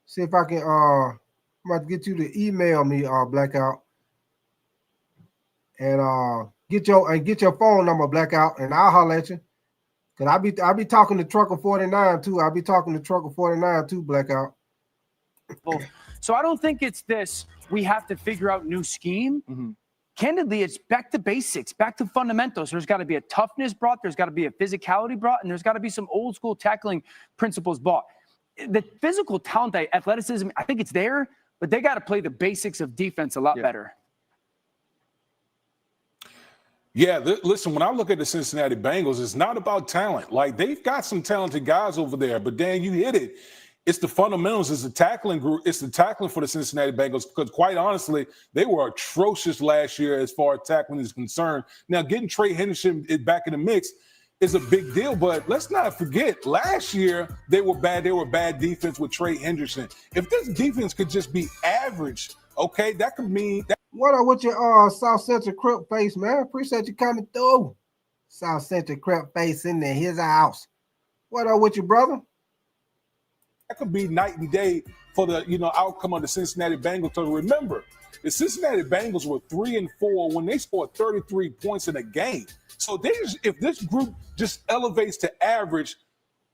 see if I can I'm about to get you to email me, Blackout. And get your phone number, Blackout, and I'll holler at you. Cause I'll be talking to Trucker 49 too. I'll be talking to Trucker 49 too, Blackout. So I don't think it's this. We have to figure out new scheme. Mm-hmm. Candidly, it's back to basics, back to fundamentals. There's got to be a toughness brought. There's got to be a physicality brought, and there's got to be some old school tackling principles brought. The physical talent, athleticism, I think it's there, but they got to play the basics of defense a lot better. Yeah, listen, when I look at the Cincinnati Bengals, it's not about talent. Like, they've got some talented guys over there, but Dan, you hit it. It's the fundamentals. It's the tackling group. It's the tackling for the Cincinnati Bengals, because quite honestly, they were atrocious last year as far as tackling is concerned. Now, getting Trey Henderson back in the mix is a big deal, but let's not forget, last year they were bad. They were bad defense with Trey Henderson. If this defense could just be average, okay, that could mean that. What up with your South Central Crip face, man? Appreciate you coming through. South Central Crip face in there. Here's our house. What up with you, brother? That could be night and day for the outcome of the Cincinnati Bengals. So remember, the Cincinnati Bengals were 3-4 when they scored 33 points in a game. So if this group just elevates to average,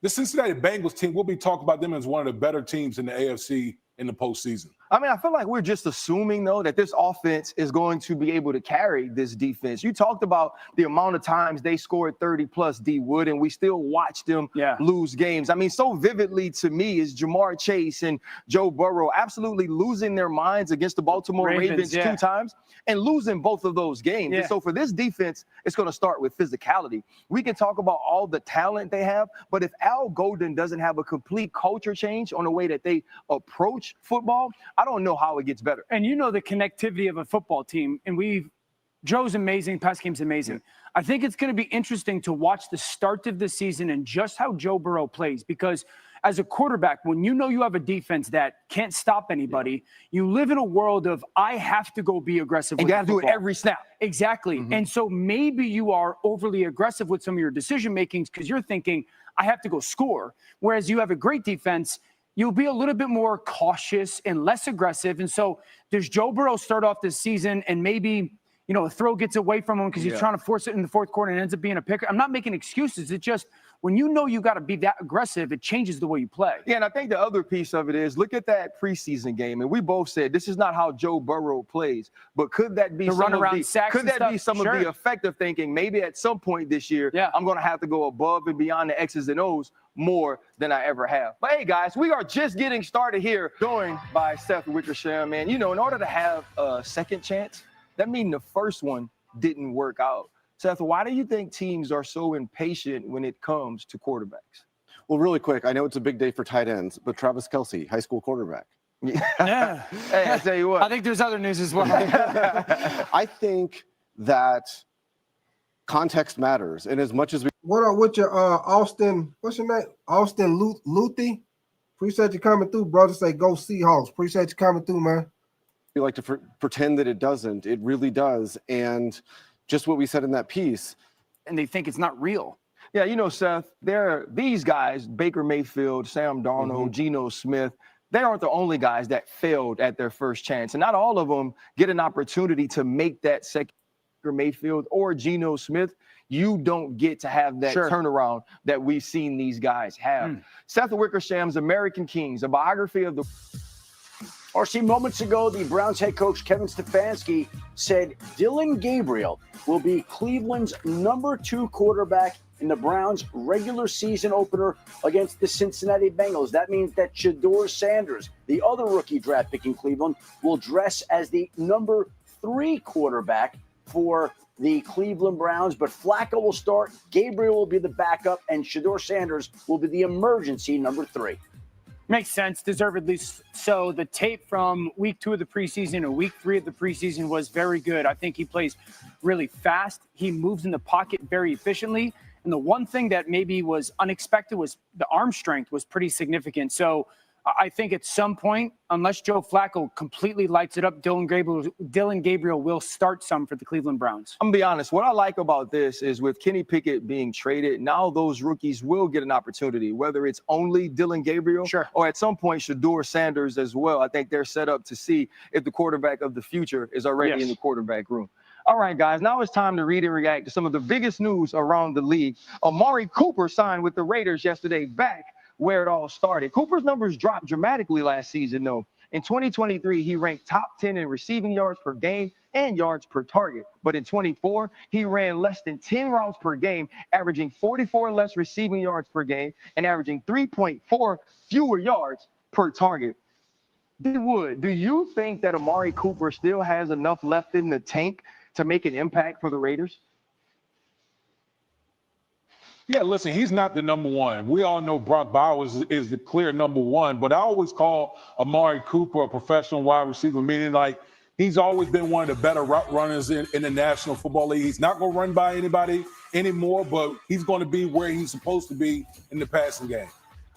the Cincinnati Bengals team, we'll be talking about them as one of the better teams in the AFC in the postseason. I mean, I feel like we're just assuming, though, that this offense is going to be able to carry this defense. You talked about the amount of times they scored 30-plus, D. Wood, and we still watch them lose games. I mean, so vividly to me is Jamar Chase and Joe Burrow absolutely losing their minds against the Baltimore Ravens 2 times and losing both of those games. And so for this defense, it's going to start with physicality. We can talk about all the talent they have, but if Al Golden doesn't have a complete culture change on the way that they approach football, I don't know how it gets better. And you know the connectivity of a football team, and Joe's amazing, pass game's amazing. I think it's going to be interesting to watch the start of the season and just how Joe Burrow plays, because as a quarterback, when you know you have a defense that can't stop anybody, you live in a world of, I have to go be aggressive. And you got to do it every snap. Exactly. And so maybe you are overly aggressive with some of your decision makings because you're thinking, I have to go score. Whereas you have a great defense, you'll be a little bit more cautious and less aggressive. And so does Joe Burrow start off this season and maybe, you know, a throw gets away from him because he's trying to force it in the fourth quarter and ends up being a pick? I'm not making excuses. It's just when you know you got to be that aggressive, it changes the way you play. Yeah, and I think the other piece of it is look at that preseason game. And we both said this is not how Joe Burrow plays. But could that be some of the effective thinking? Maybe at some point this year, I'm going to have to go above and beyond the X's and O's more than I ever have. But hey, guys, we are just getting started here, joined by Seth Wickersham. And, you know, in order to have a second chance, that means the first one didn't work out. Seth, why do you think teams are so impatient when it comes to quarterbacks? Well, really quick, I know it's a big day for tight ends, but Travis Kelce, high school quarterback. Yeah. Hey, I tell you what. I think there's other news as well. I think that context matters. And as much as we... What up with your Austin, what's your name? Austin Luthi? Appreciate you coming through, brother. Say go Seahawks. Appreciate you coming through, man. We like to pretend that it doesn't. It really does. And just what we said in that piece. And they think it's not real. Yeah, you know, Seth, these guys, Baker Mayfield, Sam Darnold, Geno Smith, they aren't the only guys that failed at their first chance. And not all of them get an opportunity to make that second. Baker Mayfield or Geno Smith, you don't get to have that turnaround that we've seen these guys have. Seth Wickersham's American Kings, a biography of the... RC, moments ago, the Browns head coach Kevin Stefanski said Dillon Gabriel will be Cleveland's #2 quarterback in the Browns' regular season opener against the Cincinnati Bengals. That means that Shedeur Sanders, the other rookie draft pick in Cleveland, will dress as the #3 quarterback for the Cleveland Browns. But Flacco will start, Gabriel will be the backup, and Shedeur Sanders will be the emergency #3. Makes sense, deservedly so. The tape from week 2 of the preseason or week 3 of the preseason was very good. I think he plays really fast. He moves in the pocket very efficiently. And the one thing that maybe was unexpected was the arm strength was pretty significant. So I think at some point, unless Joe Flacco completely lights it up, Dillon Gabriel will start some for the Cleveland Browns. I'm going to be honest. What I like about this is with Kenny Pickett being traded, now those rookies will get an opportunity, whether it's only Dillon Gabriel or at some point Shedeur Sanders as well. I think they're set up to see if the quarterback of the future is already in the quarterback room. All right, guys, now it's time to read and react to some of the biggest news around the league. Amari Cooper signed with the Raiders yesterday, back where it all started. Cooper's numbers dropped dramatically last season, though. In 2023, he ranked top 10 in receiving yards per game and yards per target. But in 24, he ran less than 10 routes per game, averaging 44 less receiving yards per game and averaging 3.4 fewer yards per target. D. Wood, do you think that Amari Cooper still has enough left in the tank to make an impact for the Raiders? Yeah, listen, he's not the #1. We all know Brock Bowers is the clear #1, but I always call Amari Cooper a professional wide receiver, meaning like he's always been one of the better route runners in the National Football League. He's not going to run by anybody anymore, but he's going to be where he's supposed to be in the passing game.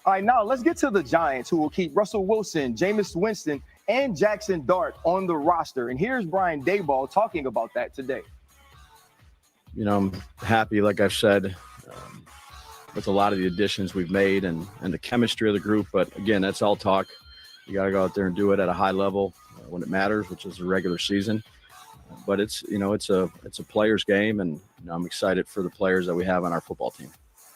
All right, now let's get to the Giants, who will keep Russell Wilson, Jameis Winston, and Jackson Dart on the roster. And here's Brian Daboll talking about that today. You know, I'm happy, like I've said, with a lot of the additions we've made and the chemistry of the group. But again, that's all talk. You got to go out there and do it at a high level when it matters, which is the regular season. But it's a player's game, and I'm excited for the players that we have on our football team.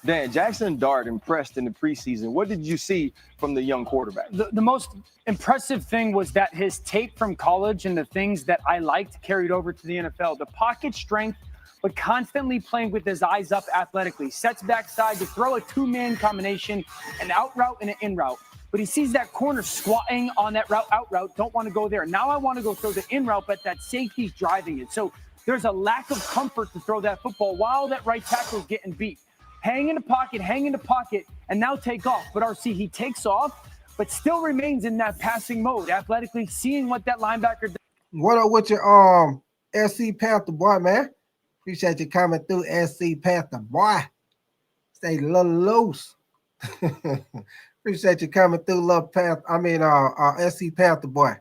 Dan, Jackson Dart impressed in the preseason. What did you see from the young quarterback? The most impressive thing was that his tape from college and the things that I liked carried over to the NFL. The pocket strength, but constantly playing with his eyes up athletically. Sets backside to throw a two-man combination, an out route and an in route. But he sees that corner squatting on that out route, don't want to go there. Now I want to go throw the in route, but that safety's driving it. So there's a lack of comfort to throw that football while that right tackle's getting beat. Hang in the pocket, and now take off. But RC, he takes off, but still remains in that passing mode, athletically seeing what that linebacker does. What up with your SC Panther boy, man? Appreciate you coming through, SC Panther boy. Stay a little loose. Appreciate you coming through, SC Panther boy.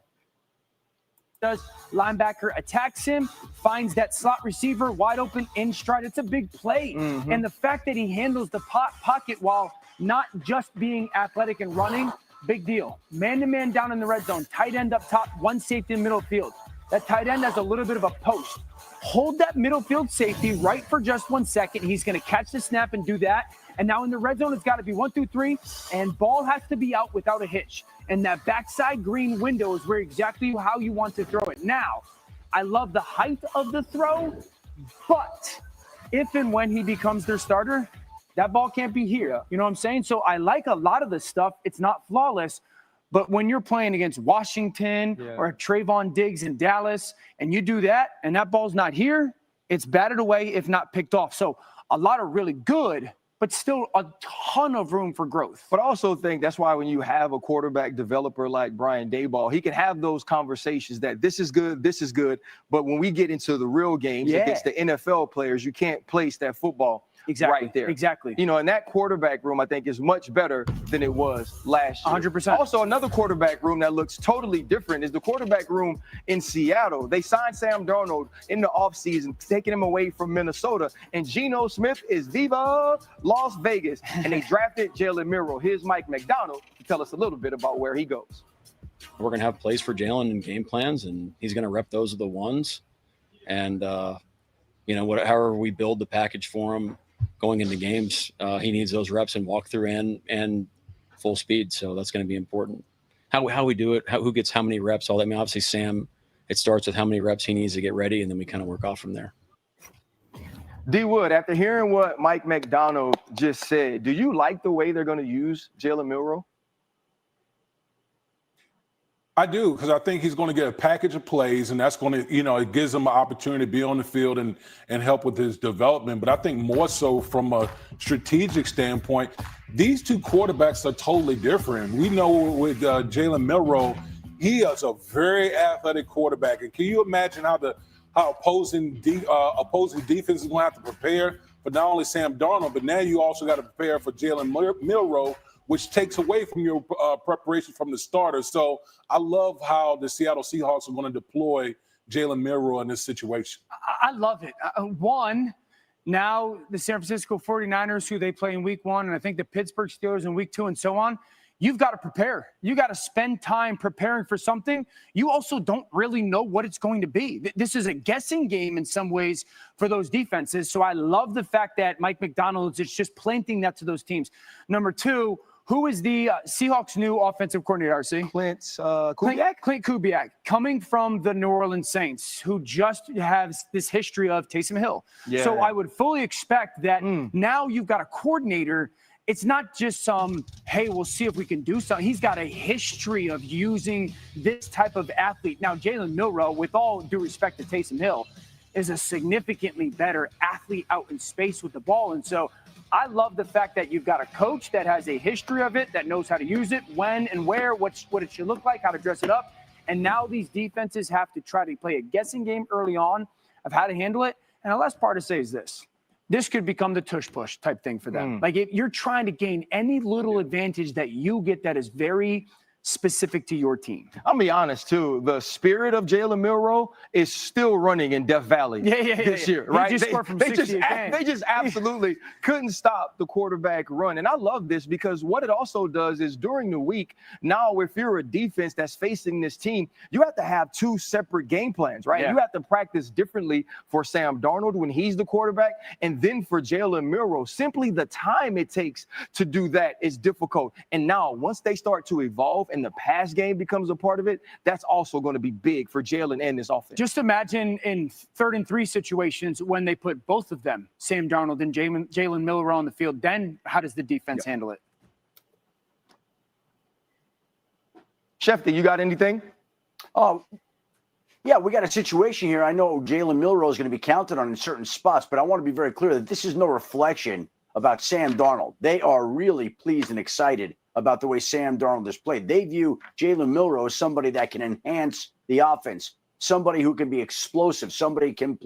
Does linebacker attacks him, finds that slot receiver wide open in stride. It's a big play. And the fact that he handles the pocket while not just being athletic and running, big deal. Man-to-man down in the red zone, tight end up top, one safety in middle field. That tight end has a little bit of a post. Hold that middle field safety right for just 1 second. He's going to catch the snap and do that. And now in the red zone, it's got to be 1, 2, 3, and ball has to be out without a hitch. And that backside green window is where exactly how you want to throw it. Now, I love the height of the throw, but if and when he becomes their starter, that ball can't be here. You know what I'm saying? So I like a lot of the stuff. It's not flawless, but when you're playing against Washington or Trayvon Diggs in Dallas, and you do that, and that ball's not here, it's batted away, if not picked off. So a lot of really good, but still a ton of room for growth. But I also think that's why when you have a quarterback developer like Brian Daboll, he can have those conversations that this is good, but when we get into the real games against the NFL players, you can't place that football right there. Exactly. You know, and that quarterback room, I think, is much better than it was last year. 100%. Also, another quarterback room that looks totally different is the quarterback room in Seattle. They signed Sam Darnold in the offseason, taking him away from Minnesota. And Geno Smith is Viva Las Vegas. And they drafted Jalen Milroe. Here's Mike McDonald to tell us a little bit about where he goes. We're going to have plays for Jalen and game plans, and he's going to rep those are the ones. And, however we build the package for him, going into games, he needs those reps and walkthrough and full speed. So that's going to be important. How we do it, who gets how many reps, all that. I mean, obviously Sam, it starts with how many reps he needs to get ready, and then we kind of work off from there. D Wood, after hearing what Mike McDonald just said, do you like the way they're going to use Jalen Milroe? I do, because I think he's going to get a package of plays, and that's going to, it gives him an opportunity to be on the field and help with his development. But I think more so from a strategic standpoint, these two quarterbacks are totally different. We know with Jalen Milroe, he is a very athletic quarterback. And can you imagine how opposing defense is going to have to prepare for not only Sam Darnold, but now you also got to prepare for Jalen Milroe, which takes away from your preparation from the starter. So I love how the Seattle Seahawks are going to deploy Jalen Milroe in this situation. I love it. Now the San Francisco 49ers, who they play in week 1, and I think the Pittsburgh Steelers in week 2 and so on, you've got to prepare. You got to spend time preparing for something. You also don't really know what it's going to be. This is a guessing game in some ways for those defenses. So I love the fact that Mike McDonald is just planting that to those teams. Number 2, who is the Seahawks' new offensive coordinator, RC? Clint Kubiak? Clint Kubiak, coming from the New Orleans Saints, who just has this history of Taysom Hill. Yeah. So I would fully expect that now you've got a coordinator. It's not just some, hey, we'll see if we can do something. He's got a history of using this type of athlete. Now, Jalen Milroe, with all due respect to Taysom Hill, is a significantly better athlete out in space with the ball. And so I love the fact that you've got a coach that has a history of it, that knows how to use it, when and where, what it should look like, how to dress it up. And now these defenses have to try to play a guessing game early on of how to handle it. And the last part to say is this. This could become the tush-push type thing for them. Like if you're trying to gain any little advantage that you get that is very specific to your team? I'll be honest too. The spirit of Jalen Milroe is still running in Death Valley this year, right? He just scored from 60 again. They just absolutely couldn't stop the quarterback run. And I love this because what it also does is during the week, now if you're a defense that's facing this team, you have to have two separate game plans, right? Yeah. You have to practice differently for Sam Darnold when he's the quarterback, and then for Jalen Milroe. Simply the time it takes to do that is difficult. And now once they start to evolve and the pass game becomes a part of it, that's also going to be big for Jalen and this offense. Just imagine in 3rd and 3 situations when they put both of them, Sam Darnold and Jalen Milroe on the field, then how does the defense handle it? Shefty, you got anything? Oh, yeah, we got a situation here. I know Jalen Milroe is going to be counted on in certain spots, but I want to be very clear that this is no reflection about Sam Darnold. They are really pleased and excited about the way Sam Darnold has played. They view Jalen Milroe as somebody that can enhance the offense, somebody who can be explosive, somebody can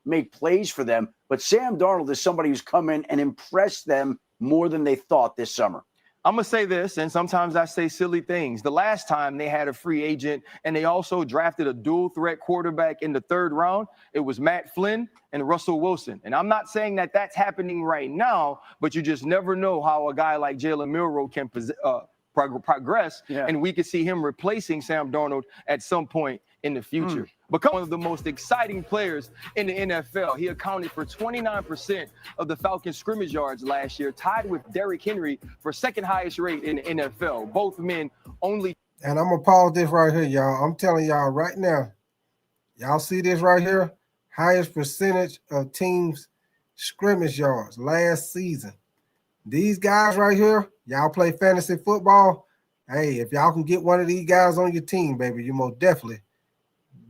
make plays for them. But Sam Darnold is somebody who's come in and impressed them more than they thought this summer. I'm going to say this, and sometimes I say silly things. The last time they had a free agent and they also drafted a dual threat quarterback in the 3rd round, it was Matt Flynn and Russell Wilson. And I'm not saying that that's happening right now, but you just never know how a guy like Jalen Milroe can progress, and we could see him replacing Sam Darnold at some point in the future. Become one of the most exciting players in the NFL. He accounted for 29% of the Falcons' scrimmage yards last year, tied with Derrick Henry for 2nd highest rate in the NFL. Both men only. And I'm going to pause this right here, y'all. I'm telling y'all right now, y'all see this right here? Highest percentage of teams' scrimmage yards last season. These guys right here, y'all play fantasy football. Hey, if y'all can get one of these guys on your team, baby, you most definitely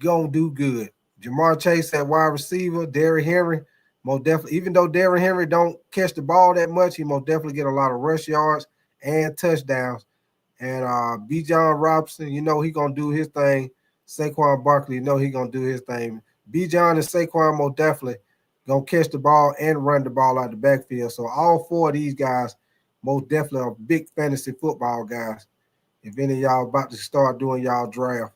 gonna do good. Jamar Chase at wide receiver, Derrick Henry, most definitely. Even though Derrick Henry don't catch the ball that much, he most definitely get a lot of rush yards and touchdowns. And Bijan Robinson, you know he gonna do his thing. Saquon Barkley, you know he gonna do his thing. Bijan and Saquon most definitely gonna catch the ball and run the ball out the backfield. So all 4 of these guys most definitely are big fantasy football guys. If any of y'all about to start doing y'all draft.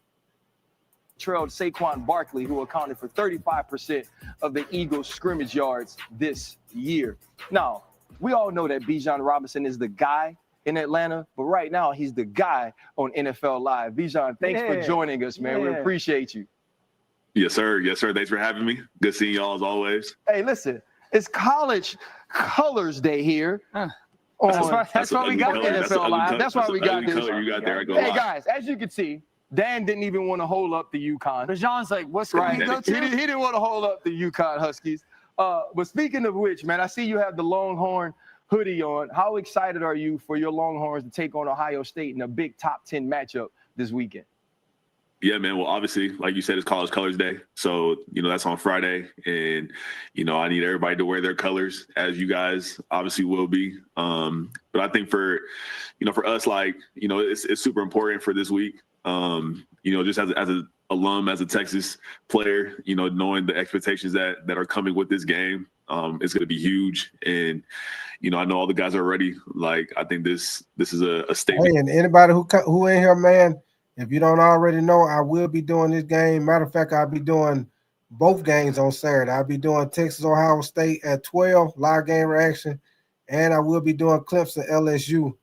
Trailed Saquon Barkley, who accounted for 35% of the Eagles' scrimmage yards this year. Now, we all know that Bijan Robinson is the guy in Atlanta, but right now he's the guy on NFL Live. Bijan, thanks for joining us, man. We appreciate you. Yes, sir. Yes, sir. Thanks for having me. Good seeing y'all as always. Hey, listen, it's College Colors Day here. Huh. That's why we got NFL Live. That's why we got this. You got there. Hey, guys, as you can see, Dan didn't even want to hold up the UConn. Bijan's like, what's right? going to He didn't want to hold up the UConn Huskies. But speaking of which, man, I see you have the Longhorn hoodie on. How excited are you for your Longhorns to take on Ohio State in a big top 10 matchup this weekend? Yeah, man. Well, obviously, like you said, it's College Colors Day. So, that's on Friday. And, I need everybody to wear their colors, as you guys obviously will be. But I think for us, it's super important for this week. Just as an alum, as a Texas player, knowing the expectations that are coming with this game, it's going to be huge. And, I know all the guys are ready. I think this is a statement. Hey, and anybody who in here, man, if you don't already know, I will be doing this game. Matter of fact, I'll be doing both games on Saturday. I'll be doing Texas, Ohio State at 12, live game reaction. And I will be doing Clemson, LSU,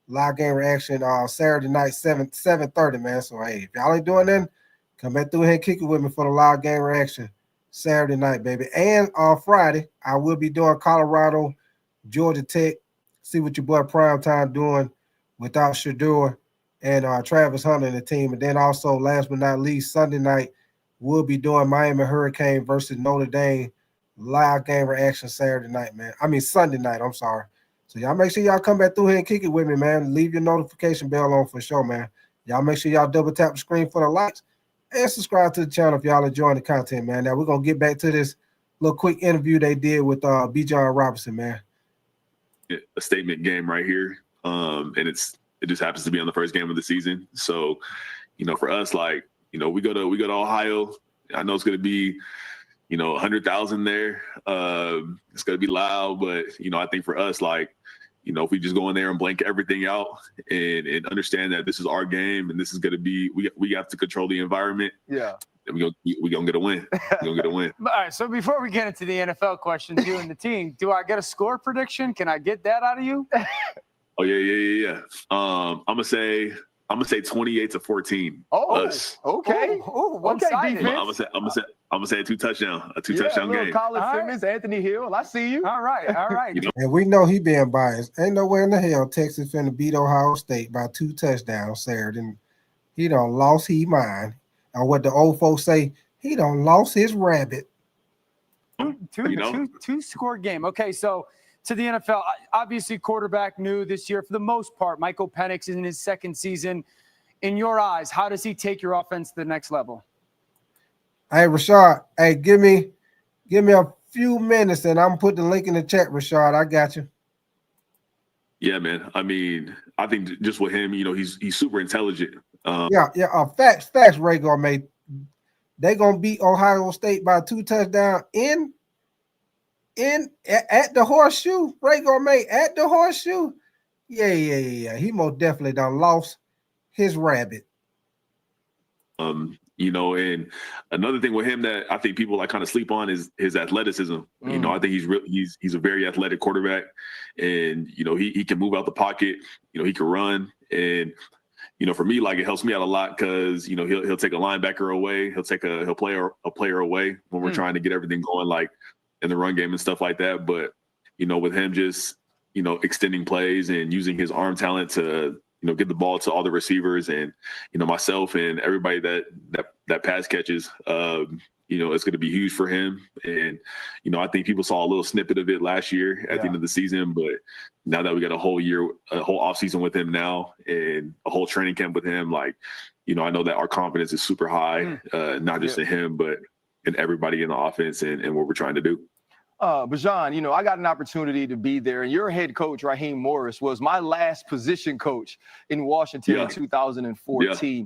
live game reaction Saturday night, 7:30, man. So, hey, if y'all ain't doing that, come back through here and kick it with me for the live game reaction Saturday night, baby. And on Friday, I will be doing Colorado, Georgia Tech. See what your boy Primetime doing without Shador and Travis Hunter and the team. And then also, last but not least, Sunday night, we'll be doing Miami Hurricane versus Notre Dame live game reaction Saturday night, man. I mean, Sunday night, I'm sorry. So y'all make sure y'all come back through here and kick it with me, man. Leave your notification bell on for sure, man. Y'all make sure y'all double tap the screen for the likes and subscribe to the channel if y'all enjoying the content, man. Now we're going to get back to this little quick interview they did with Bijan Robinson, man. A statement game right here. And it just happens to be on the first game of the season. So, for us, we go to Ohio. I know it's going to be, 100,000 there. It's going to be loud, but, I think for us, if we just go in there and blank everything out and understand that this is our game and this is going to be, we have to control the environment. Yeah. And we're going to get a win. We're going to get a win. All right, so before we get into the NFL questions, you and the team, do I get a score prediction? Can I get that out of you? Oh, yeah. I'm going to say 28-14. Oh, us. okay. Oh, one-sided. defense. I'm gonna say a two-touchdown game. Colin All right. Simmons, Anthony Hill. I see you. All right. And we know he being biased. Ain't nowhere in the hell Texas finna beat Ohio State by 2 touchdowns Saturday. And he done lost his mind. And what the old folks say, he done lost his rabbit. Two score game. Okay, so to the NFL, obviously quarterback new this year for the most part. Michael Penix is in his second season. In your eyes, how does he take your offense to the next level? Hey, Rashad, hey, give me a few minutes and I'm putting the link in the chat, Rashad. I got you. Yeah, man. I mean, I think just with him, he's super intelligent. Facts, Ray Gourmet. They gonna beat Ohio State by 2 touchdowns at the Horseshoe. Ray Gourmet at the Horseshoe. Yeah. He most definitely done lost his rabbit. And another thing with him that I think people kind of sleep on is his athleticism. I think he's a very athletic quarterback, and he can move out the pocket. He can run, and for me, it helps me out a lot because he'll take a linebacker away, he'll play a player away when we're trying to get everything going in the run game and stuff like that. But with him just extending plays and using his arm talent to get the ball to all the receivers and myself and everybody that pass catches, it's going to be huge for him. And I think people saw a little snippet of it last year at the end of the season, but now that we got a whole off season with him now and a whole training camp with him, I know that our confidence is super high, not just in him, but in everybody in the offense and what we're trying to do. Bijan, I got an opportunity to be there, and your head coach, Raheem Morris, was my last position coach in Washington in 2014. Yeah.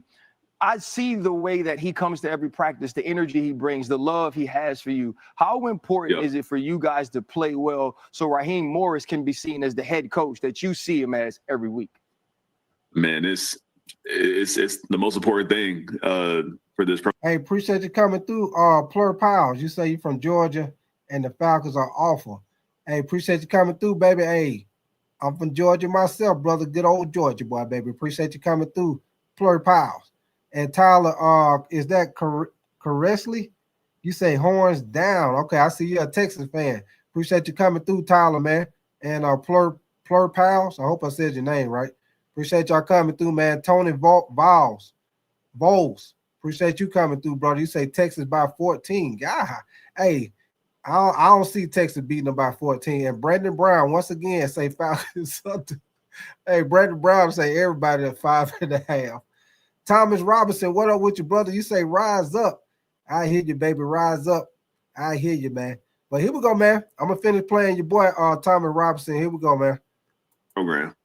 I see the way that he comes to every practice, the energy he brings, the love he has for you. How important is it for you guys to play well so Raheem Morris can be seen as the head coach that you see him as every week? Man, it's the most important thing for this program. Hey, appreciate you coming through. Plur Piles, you say you're from Georgia. And the Falcons are awful. Hey, appreciate you coming through, baby. Hey, I'm from Georgia myself, brother. Good old Georgia boy, baby. Appreciate you coming through. Flurry Piles. And Tyler, is that correctly? You say horns down. Okay, I see you're a Texas fan. Appreciate you coming through, Tyler, man. And Plur Piles. I hope I said your name right. Appreciate y'all coming through, man. Tony Vols. Appreciate you coming through, brother. You say Texas by 14. God, hey. I don't see Texas beating them by 14. And Brandon Brown, once again, say Falcons something. Hey, Brandon Brown say everybody at 5.5. Thomas Robinson, what up with you, brother? You say rise up. I hear you, baby. Rise up. I hear you, man. But here we go, man. I'm going to finish playing your boy, Thomas Robinson. Here we go, man. Program.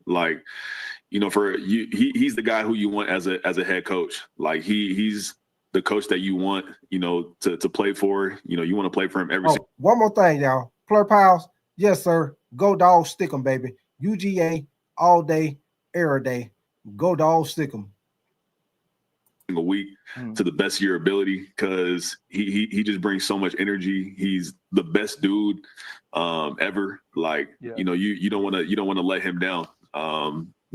For you, he's the guy who you want as a head coach. He's the coach that you want, to play for. You want to play for him every single. One more thing, y'all. Plur Piles, yes, sir. Go Dogs, stick 'em, baby. UGA all day, every day. Go Dogs, stick 'em. A week to the best of your ability because he just brings so much energy. He's the best dude ever. You don't want to let him down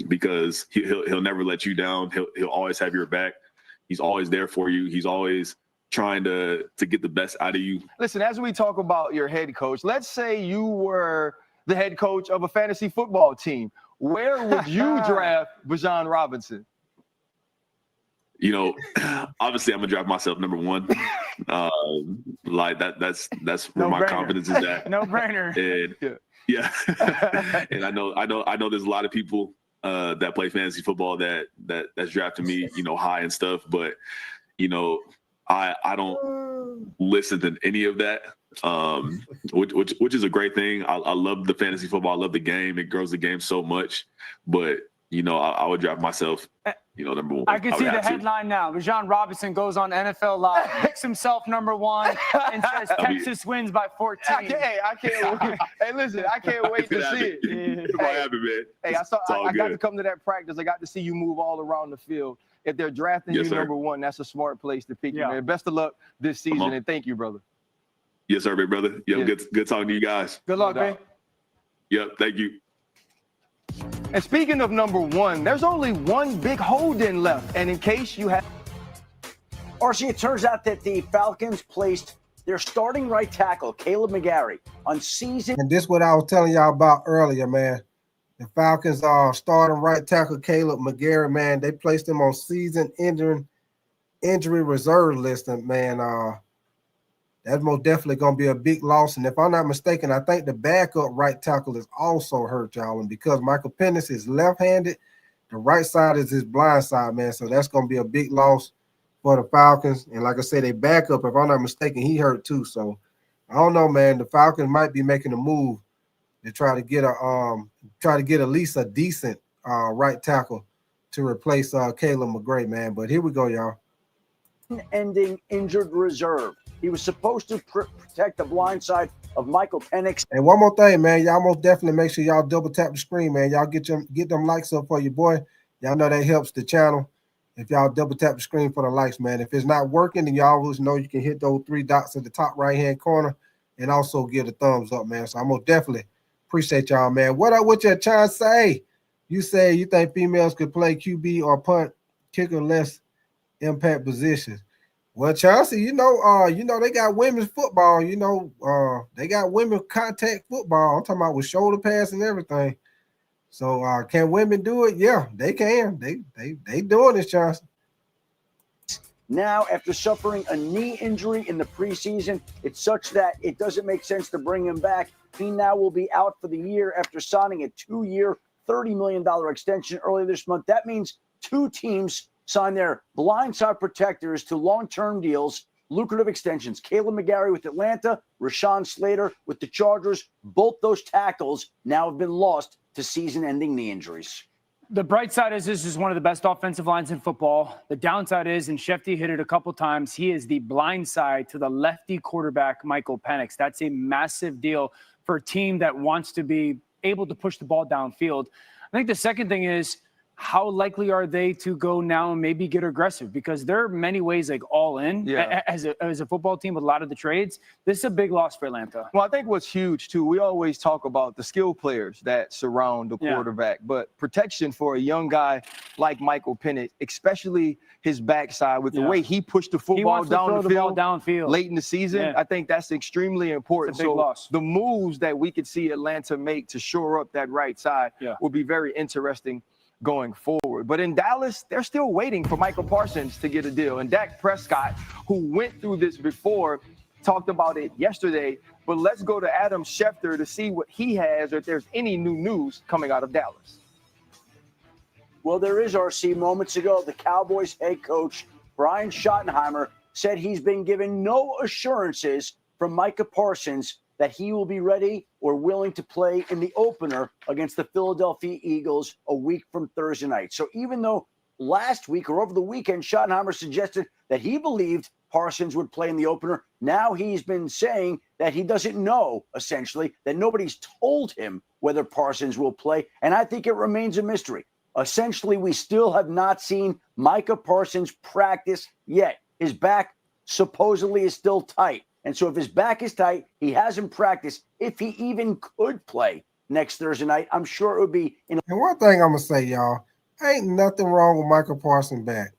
because he'll never let you down. He'll always have your back. He's always there for you. He's always trying to get the best out of you. Listen, as we talk about your head coach, let's say you were the head coach of a fantasy football team. Where would you draft Bijan Robinson? Obviously I'm gonna draft myself number 1. That's where my confidence is at. No brainer. And and I know there's a lot of people that play fantasy football that's drafting me, high and stuff. But, I don't listen to any of that, which is a great thing. I love the fantasy football. I love the game. It grows the game so much. But, I would draft myself, number one. I can see would the have to. headline now. Bijan Robinson goes on NFL Live, picks himself number 1, and says Texas wins by 14. I can't wait. Hey, listen, I can't wait to see it. It's gonna happen, man. Hey, I got to come to that practice. I got to see you move all around the field. If they're drafting you number 1, that's a smart place to pick you, man. Best of luck this season, and thank you, brother. Yes, sir, big brother. Good talking to you guys. Good luck, man. Yep, thank you. And speaking of number 1, there's only one big hold-in left. And in case you have... RC, it turns out that the Falcons placed their starting right tackle, Caleb McGarry, on season. And this is what I was telling y'all about earlier, man. The Falcons are starting right tackle Caleb McGarry, man. They placed him on season-ending injury reserve list, and man, that's most definitely going to be a big loss. And if I'm not mistaken, I think the backup right tackle is also hurt, y'all. And because Michael Penix is left-handed, the right side is his blind side, man. So that's going to be a big loss for the Falcons. And like I said, they backup, if I'm not mistaken, he hurt too. So I don't know, man. The Falcons might be making a move to try to get at least a decent right tackle to replace Caleb McGarry, man. But here we go, y'all. Ending injured reserve. He was supposed to protect the blind side of Michael Penix. And one more thing, man. Y'all most definitely make sure y'all double tap the screen, man. Y'all get them likes up for your boy. Y'all know that helps the channel. If y'all double tap the screen for the likes, man. If it's not working, then y'all always know you can hit those 3 dots at the top right-hand corner and also give a thumbs up, man. So I'm most definitely appreciate y'all, man. What you trying to say? You say you think females could play QB or punt, kicker less impact positions. Well, Chauncey, they got women's football. They got women contact football. I'm talking about with shoulder pads and everything. So, can women do it? Yeah, they can. They doing this, Chauncey. Now, after suffering a knee injury in the preseason, it's such that it doesn't make sense to bring him back. He now will be out for the year after signing a 2-year, $30 million extension earlier this month. That means 2 teams sign their blindside protectors to long-term deals, lucrative extensions. Caleb McGarry with Atlanta, Rashawn Slater with the Chargers. Both those tackles now have been lost to season-ending knee injuries. The bright side is this is one of the best offensive lines in football. The downside is, and Shefty hit it a couple times, he is the blind side to the lefty quarterback, Michael Penix. That's a massive deal for a team that wants to be able to push the ball downfield. I think the second thing is, how likely are they to go now and maybe get aggressive? Because there are many ways, like all in as a football team with a lot of the trades. This is a big loss for Atlanta. Well, I think what's huge, too, we always talk about the skill players that surround the quarterback, but protection for a young guy like Michael Penix, especially his backside with the way he pushed the football downfield late in the season, I think that's extremely important. It's a big loss. The moves that we could see Atlanta make to shore up that right side will be very interesting going forward. But in Dallas, they're still waiting for Micah Parsons to get a deal. And Dak Prescott, who went through this before, talked about it yesterday. But let's go to Adam Schefter to see what he has or if there's any new news coming out of Dallas. Well, there is, RC. Moments ago, the Cowboys head coach, Brian Schottenheimer, said he's been given no assurances from Micah Parsons that he will be ready or willing to play in the opener against the Philadelphia Eagles a week from Thursday night. So even though last week or over the weekend, Schottenheimer suggested that he believed Parsons would play in the opener, now he's been saying that he doesn't know, essentially, that nobody's told him whether Parsons will play. And I think it remains a mystery. Essentially, we still have not seen Micah Parsons practice yet. His back supposedly is still tight. And so if his back is tight, he hasn't practiced. If he even could play next Thursday night, I'm sure it would be. And one thing I'm going to say, y'all, ain't nothing wrong with Micah Parsons' back,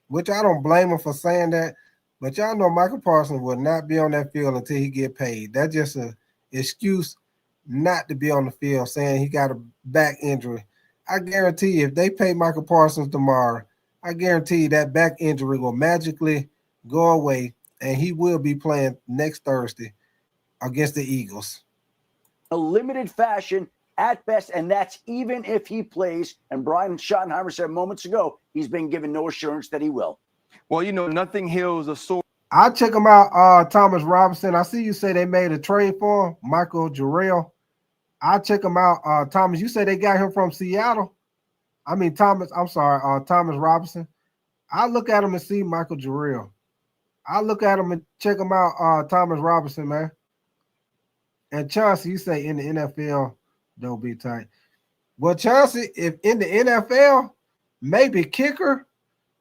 which I don't blame him for saying that. But y'all know Micah Parsons will not be on that field until he get paid. That's just an excuse not to be on the field, saying he got a back injury. I guarantee you, if they pay Micah Parsons tomorrow, I guarantee you that back injury will magically go away, and he will be playing next Thursday against the Eagles. A limited fashion at best, and that's even if he plays. And Brian Schottenheimer said moments ago, he's been given no assurance that he will. Well, nothing heals a sore. I'll check him out, Thomas Robinson. I see you say they made a trade for him, Michael Jarrell. I'll check him out. Thomas, you say they got him from Seattle? Thomas. I'm sorry, Thomas Robinson. I look at him and see Michael Jarrell. I look at him and check him out. Thomas Robinson, man. And Chauncey, you say in the NFL, don't be tight. Well, Chauncey, if in the NFL, maybe kicker,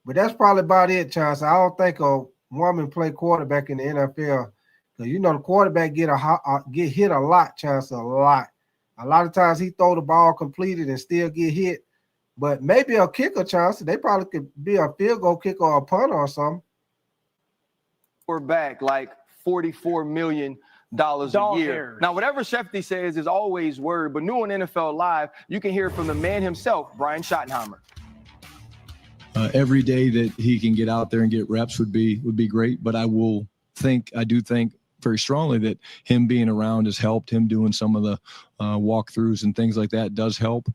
but that's probably about it, Chauncey. I don't think a woman play quarterback in the NFL. Because you know the quarterback get hit a lot, Chauncey, a lot. A lot of times he throw the ball completed and still get hit. But maybe a kicker, Chauncey. They probably could be a field goal kicker or a punter or something. We're back like $44 million a year. Now, whatever Shefty says is always word, but new on NFL Live, you can hear from the man himself, Brian Schottenheimer. Every day that he can get out there and get reps would be great. But I do think very strongly that him being around has helped. Him doing some of the walkthroughs and things like that does help.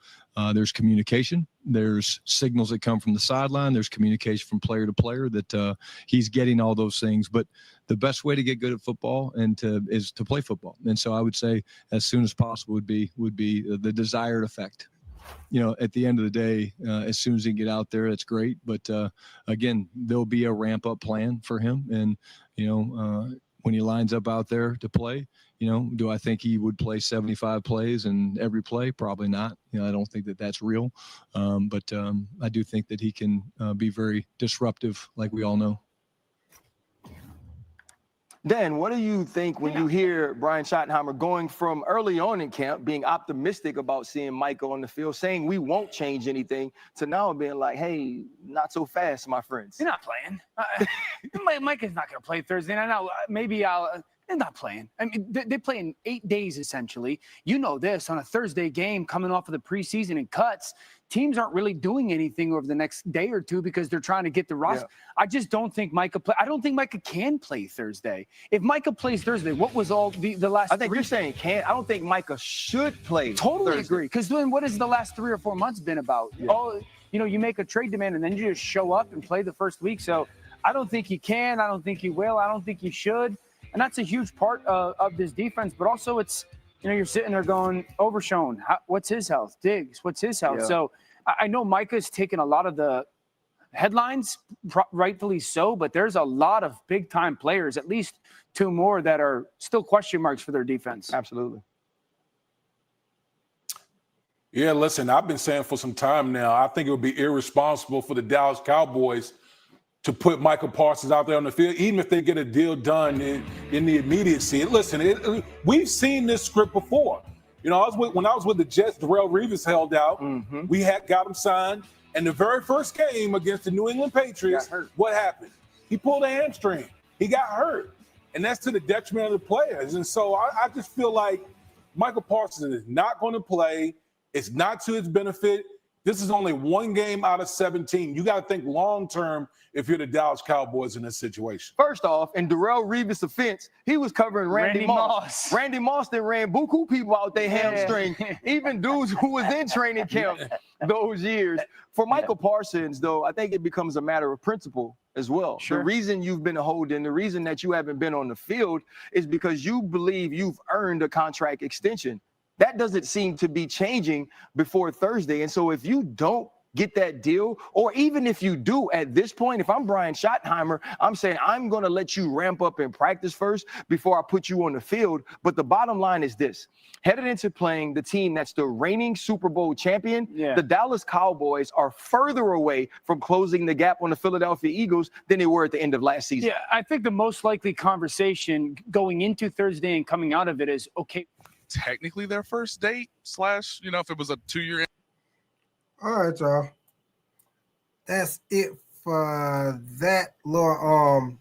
There's communication. There's signals that come from the sideline. There's communication from player to player that he's getting all those things. But the best way to get good at football is to play football. And so I would say as soon as possible would be the desired effect. At the end of the day, as soon as he can get out there, that's great. But again, there'll be a ramp up plan for him. And, when he lines up out there to play, do I think he would play 75 plays in every play? Probably not. I don't think that that's real. But I do think that he can be very disruptive, like we all know. Dan, what do you think when you hear Brian Schottenheimer going from early on in camp, being optimistic about seeing Micah on the field, saying we won't change anything, to now being like, hey, not so fast, my friends? You're not playing. Micah's not going to play Thursday night. Now, maybe they're not playing. I mean, they play in 8 days, essentially. You know this, on a Thursday game coming off of the preseason and cuts, teams aren't really doing anything over the next day or two because they're trying to get the roster. Yeah. I just don't think Micah I don't think Micah can play Thursday. If Micah plays Thursday, what was all the last I think you're saying can. I don't think Micah should play Totally Thursday. Agree. Because then what has the last 3 or 4 months been about? Yeah. You make a trade demand and then you just show up and play the first week. So I don't think he can. I don't think he will. I don't think he should. And that's a huge part of this defense. But also it's, you're sitting there going, Overshown, what's his health? Diggs, what's his health? Yeah. So I know Micah's taken a lot of the headlines, rightfully so, but there's a lot of big-time players, at least 2 more, that are still question marks for their defense. Absolutely. Yeah, listen, I've been saying for some time now, I think it would be irresponsible for the Dallas Cowboys to put Micah Parsons out there on the field, even if they get a deal done in the immediacy. Listen, we've seen this script before. When I was with the Jets, Darrelle Revis held out. Mm-hmm. We got him signed. And the very first game against the New England Patriots, what happened? He pulled a hamstring. He got hurt. And that's to the detriment of the players. And so I just feel like Micah Parsons is not going to play. It's not to his benefit. This is only 1 game out of 17. You got to think long-term if you're the Dallas Cowboys in this situation. First off, in Darrelle Revis' defense, he was covering Randy Moss. Randy Moss then ran buku people out their hamstring, even dudes who was in training camp those years. For Michael Parsons, though, I think it becomes a matter of principle as well. Sure. The reason you've been holding, the reason that you haven't been on the field is because you believe you've earned a contract extension. That doesn't seem to be changing before Thursday. And so if you don't get that deal, or even if you do at this point, if I'm Brian Schottenheimer, I'm saying I'm going to let you ramp up in practice first before I put you on the field. But the bottom line is this. Headed into playing the team that's the reigning Super Bowl champion, the Dallas Cowboys are further away from closing the gap on the Philadelphia Eagles than they were at the end of last season. Yeah, I think the most likely conversation going into Thursday and coming out of it is, okay, technically their first date / if it was a 2-year. All right, y'all. That's it for that little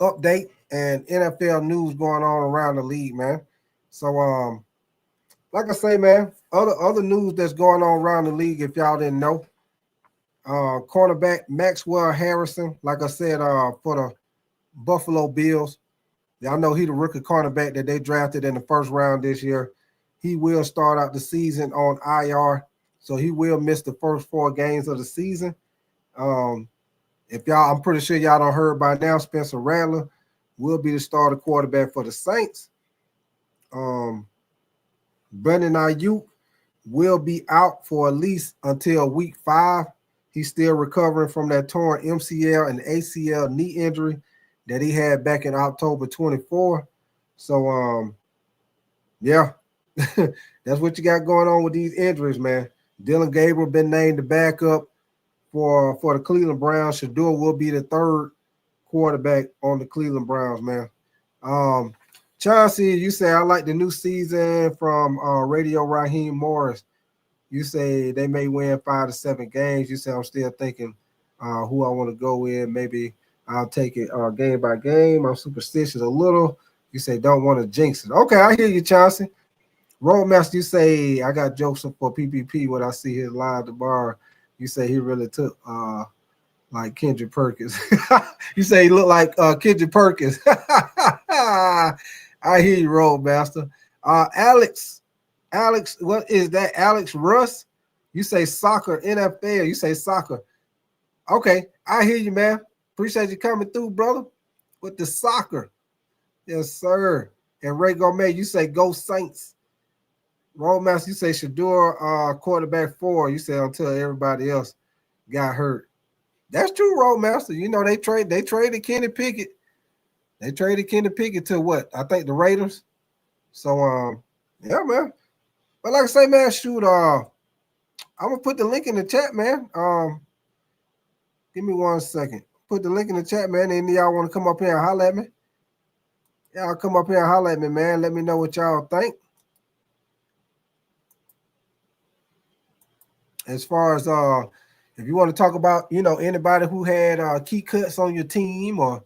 update and NFL news going on around the league, man. So like I say, man, other news that's going on around the league, if y'all didn't know. Cornerback Maxwell Harrison, like I said, for the Buffalo Bills. Y'all know he the rookie cornerback that they drafted in the first round this year. He will start out the season on IR, so he will miss the first 4 games of the season. If y'all, I'm pretty sure y'all don't heard by now, Spencer Rattler will be the starter quarterback for the Saints. Brandon Ayuk will be out for at least until week 5. He's still recovering from that torn MCL and ACL knee injury that he had back in October 24. So, yeah, that's what you got going on with these injuries, man. Dylan Gabriel been named the backup for the Cleveland Browns. Shador will be the 3rd quarterback on the Cleveland Browns, man. Chauncey, you say, I like the new season from Radio Raheem Morris. You say they may win 5 to 7 games. You say I'm still thinking who I want to go in. Maybe I'll take it game by game. I'm superstitious a little. You say don't want to jinx it. Okay, I hear you, Chauncey. Roadmaster, you say I got jokes for PPP when I see his live tomorrow. You say he really took like Kendrick Perkins. You say he looked like Kendrick Perkins. I hear you, Roadmaster. Alex, what is that? Alex Russ? You say soccer, NFL. You say soccer. Okay, I hear you, man. Appreciate you coming through, brother, with the soccer. Yes, sir. And Ray Gourmet, you say go Saints. Roadmaster, you say Shador quarterback 4. You say until everybody else got hurt. That's true, Roadmaster. You know, they traded Kenny Pickett. They traded Kenny Pickett to what? I think the Raiders. So yeah, man. But like I say, man, shoot, I'm gonna put the link in the chat, man. Give me 1 second. Put the link in the chat, man. Any of y'all want to come up here and holler at me? Y'all come up here and holler at me, man. Let me know what y'all think. As far as if you want to talk about, you know, anybody who had key cuts on your team, or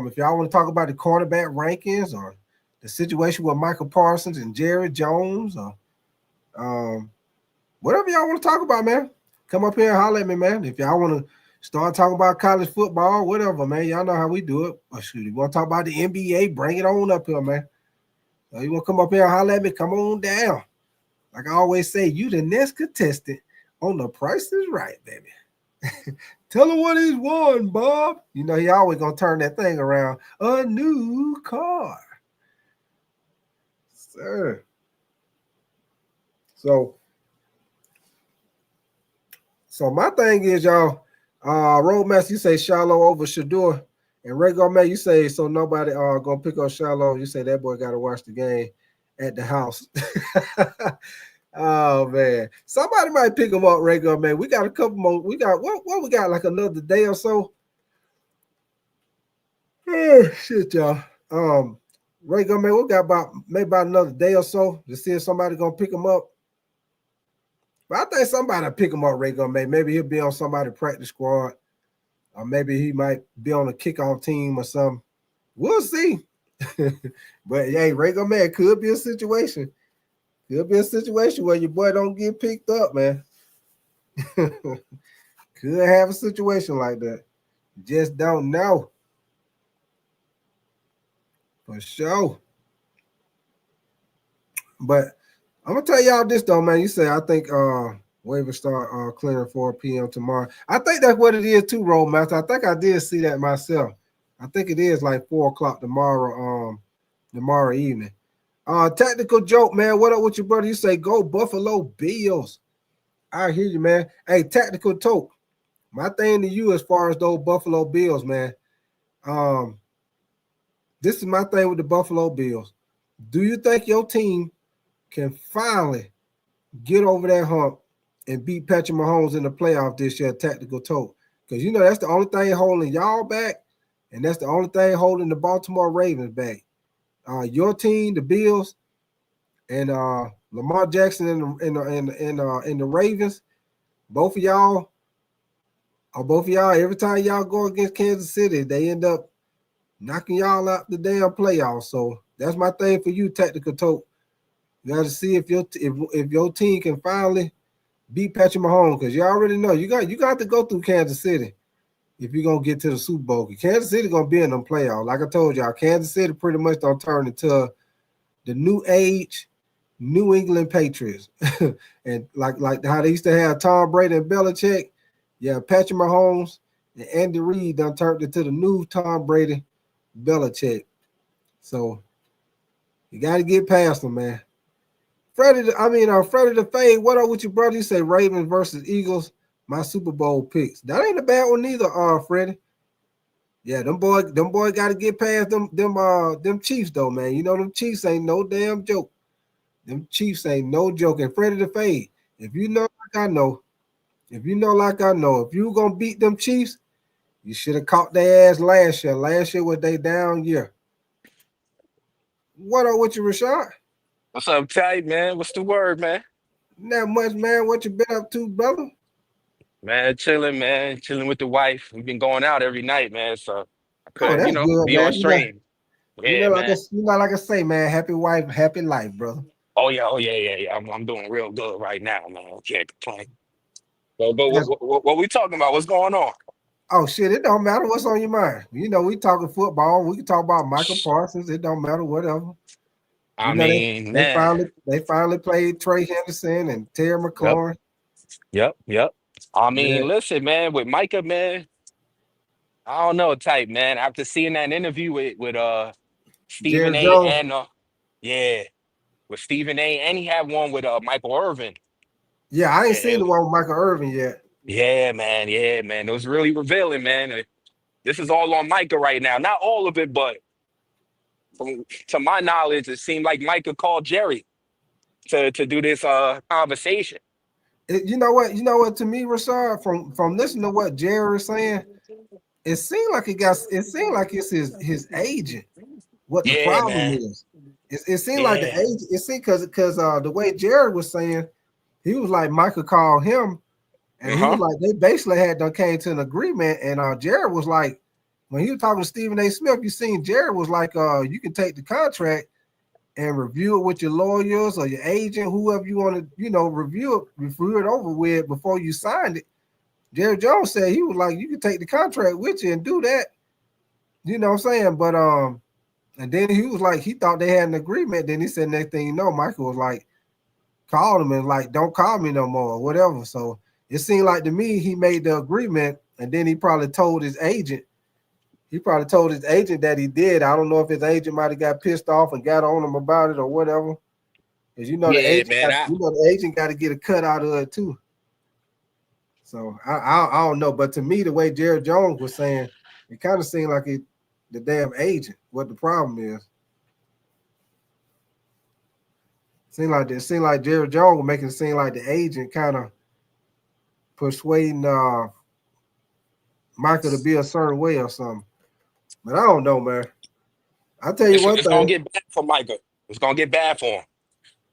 if y'all want to talk about the cornerback rankings, or the situation with Micah Parsons and Jerry Jones, or whatever y'all want to talk about, man, come up here and holler at me, man. If y'all want to start talking about college football, whatever, man, y'all know how we do it. Or shoot, if you want to talk about the NBA, bring it on up here, man. You want to come up here and holler at me, come on down. Like I always say, you the next contestant on The Price is Right, baby. Tell him what he's won, Bob. You know, he always going to turn that thing around. A new car. Sir. So my thing is, y'all, Roadmaster, you say Shiloh over Shador. And Ray Gourmet, you say, so nobody going to pick up Shiloh. You say that boy got to watch the game at the house. Oh, man. Somebody might pick him up, Ray Gourmet. We got a couple more. We got, what we got, like another day or so? Oh, shit, y'all. Ray Gourmet, we got maybe about another day or so to see if somebody going to pick him up. But I think somebody will pick him up, Ray Gourmet. Maybe he'll be on somebody's practice squad. Or maybe he might be on a kickoff team or something. We'll see. But, hey, Ray Gourmet, could be a situation. Could be a situation where your boy don't get picked up, man. Could have a situation like that. Just don't know. For sure. But I'm going to tell y'all this, though, man. You say, I think waivers start clearing 4 p.m. tomorrow. I think that's what it is, too, Roadmaster. I think I did see that myself. I think it is like 4 o'clock tomorrow evening. Tactical joke, man. What up with your brother? You say, go Buffalo Bills. I hear you, man. Hey, tactical talk. My thing to you as far as those Buffalo Bills, man. This is my thing with the Buffalo Bills. Do you think your team can finally get over that hump and beat Patrick Mahomes in the playoff this year, tactical talk? Because, you know, that's the only thing holding y'all back, and that's the only thing holding the Baltimore Ravens back. Your team, the Bills, and Lamar Jackson and the Ravens, both of y'all, every time y'all go against Kansas City, they end up knocking y'all out the damn playoffs. So that's my thing for you, tactical talk. You got to see if your team can finally beat Patrick Mahomes, because you already know you got to go through Kansas City if you're going to get to the Super Bowl. Kansas City going to be in them playoffs. Like I told y'all, Kansas City pretty much don't turn into the new age New England Patriots. And like how they used to have Tom Brady and Belichick, yeah, Patrick Mahomes and Andy Reid done turned into the new Tom Brady, Belichick. So you got to get past them, man. Freddie the Fade. What up with your brother? You say Ravens versus Eagles. My Super Bowl picks. That ain't a bad one either, Freddie. Yeah, them boy got to get past them Chiefs though, man. You know them Chiefs ain't no damn joke. Them Chiefs ain't no joke. And Freddie the Fade, if you know like I know, if you gonna beat them Chiefs, you should have caught their ass last year. Last year was they down year. What up with you, Rashad? What's up, tight man? What's the word, man? Not much, man. What you been up to, brother? Man, chilling with the wife. We've been going out every night, man. So I Oh, couldn't, that's good, be on man. stream. Yeah, man. Like I say, man. Happy wife, happy life, brother. Oh yeah. I'm doing real good right now, man. I can't complain. But That's, what we talking about? What's going on? oh shit, it don't matter what's on your mind. You know, we talking football. We can talk about Micah Parsons. It don't matter, whatever. I You know, mean, they man. finally played Trey Henderson and Terry Yep, McLaurin. yep. I Yeah, mean, listen, man, with Micah, man, I don't know, type, man. After seeing that interview with Stephen Jerry A. Jones. and yeah, with Stephen A. and he had one with Michael Irvin. Yeah, I ain't seen Yeah, the one with Michael Irvin yet. yeah, man. It was really revealing, man. This is all on Micah right now. Not all of it, but to my knowledge, it seemed like Micah called Jerry to do this conversation. You know what? To me, Rashad, from listening to what Jerry is saying, it seemed like it's his agent. What the Yeah, problem man. is? It seemed like the Yeah. agent. It seemed because the way Jared was saying, he was like Michael called him, and he was Uh-huh. like they basically had done came to an agreement, and Jared was like when he was talking to Stephen A. Smith, you seen Jared was like you can take the contract and review it with your lawyers or your agent, whoever you want to review it over with before you signed it. Jerry Jones said he was like you can take the contract with you and do that. You know what I'm saying? But and then he was like, he thought they had an agreement. Then he said, next thing you know, Michael was like, called him and like, don't call me no more, or whatever. So it seemed like to me, he made the agreement, and then he probably told his agent. He probably told his agent that he did. I don't know if his agent might have got pissed off and got on him about it or whatever. Because Yeah, man. the agent got to get a cut out of it too. So I don't know. But to me, the way Jared Jones was saying, it kind of seemed like the damn agent, what the problem is. Seemed like Jerry Jones was making it seem like the agent kind of persuading Michael to be a certain way or something. But I don't know, man. I tell you one It's gonna thing. get bad for Micah. It's gonna get bad for him.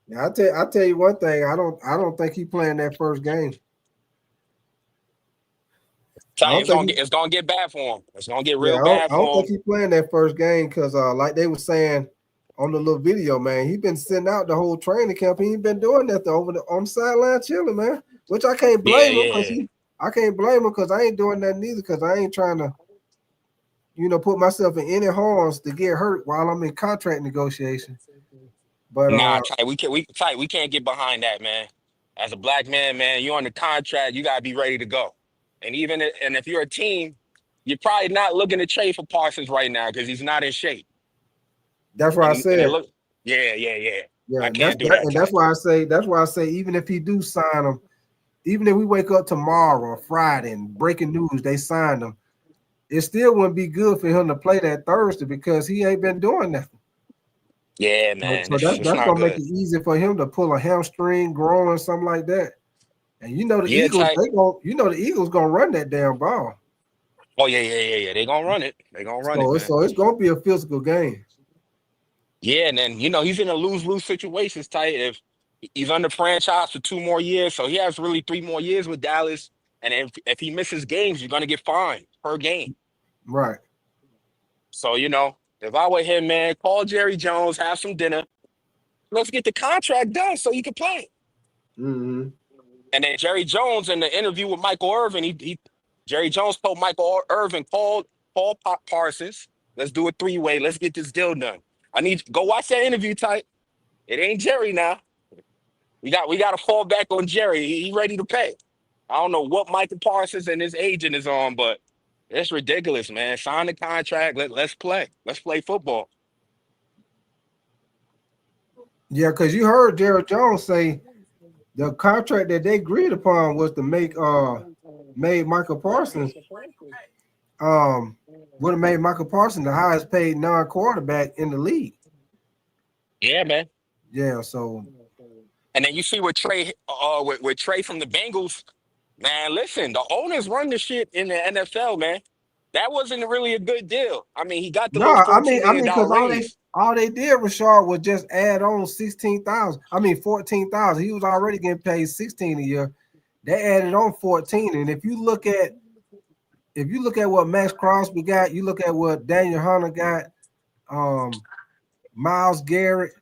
Yeah, I tell you one thing. I don't think he playing that first game. I don't think It's gonna get bad for him. It's gonna get yeah, real bad I don't for think him. he playing that first game because like they were saying on the little video, man, he been sitting out the whole training camp. He ain't been doing nothing on the sideline chilling, man. Which I can't blame him because I ain't doing that neither because I ain't trying to, put myself in any harms to get hurt while I'm in contract negotiation. But Nah, Ty, we can't get behind that, man. As a black man, you're on the contract, you gotta be ready to go. And if you're a team, you're probably not looking to trade for Parsons right now because he's not in shape. that's what I And it said. look, yeah. Yeah, I and can't do that. that's why I say even if he do sign him, even if we wake up tomorrow or Friday and breaking news they signed him, it still wouldn't be good for him to play that Thursday because he ain't been doing nothing. Yeah, man, So that's it's not gonna make good. it easy for him to pull a hamstring, groin, something like that. And the Yeah, Eagles, Ty. the Eagles gonna run that damn ball. Oh yeah. They gonna run it. They gonna run it, So man. it's gonna be a physical game. Yeah, and then he's in a lose-lose situations, tight. If he's under franchise for 2 more years, so he has really 3 more years with Dallas. And if he misses games, you're gonna get fined per game. Right. So if I were him, man, call Jerry Jones, have some dinner. Let's get the contract done so you can play. Mm-hmm. And then Jerry Jones in the interview with Michael Irvin, Jerry Jones told Michael Irvin, call Parsons. Let's do a 3-way. Let's get this deal done. Go watch that interview, tight. It ain't Jerry now. We got to fall back on Jerry. He ready to pay. I don't know what Micah Parsons and his agent is on, but it's ridiculous, man. Sign the contract. Let's play. Let's play football. Yeah, because you heard Jared Jones say the contract that they agreed upon was to made Micah Parsons would have made Michael Parsons the highest paid non-quarterback in the league. Yeah, man. Yeah, so And then you see with Trey, with Trey from the Bengals, man. Listen, the owners run the shit in the NFL, man. That wasn't really a good deal. I mean, he got the no, little I $14 mean, million because raise. all they did, Rashard, was just add on 16,000. I mean, 14,000. He was already getting paid 16 a year. They added on 14, and if you look at what Max Crosby got, you look at what Daniel Hunter got, Myles Garrett,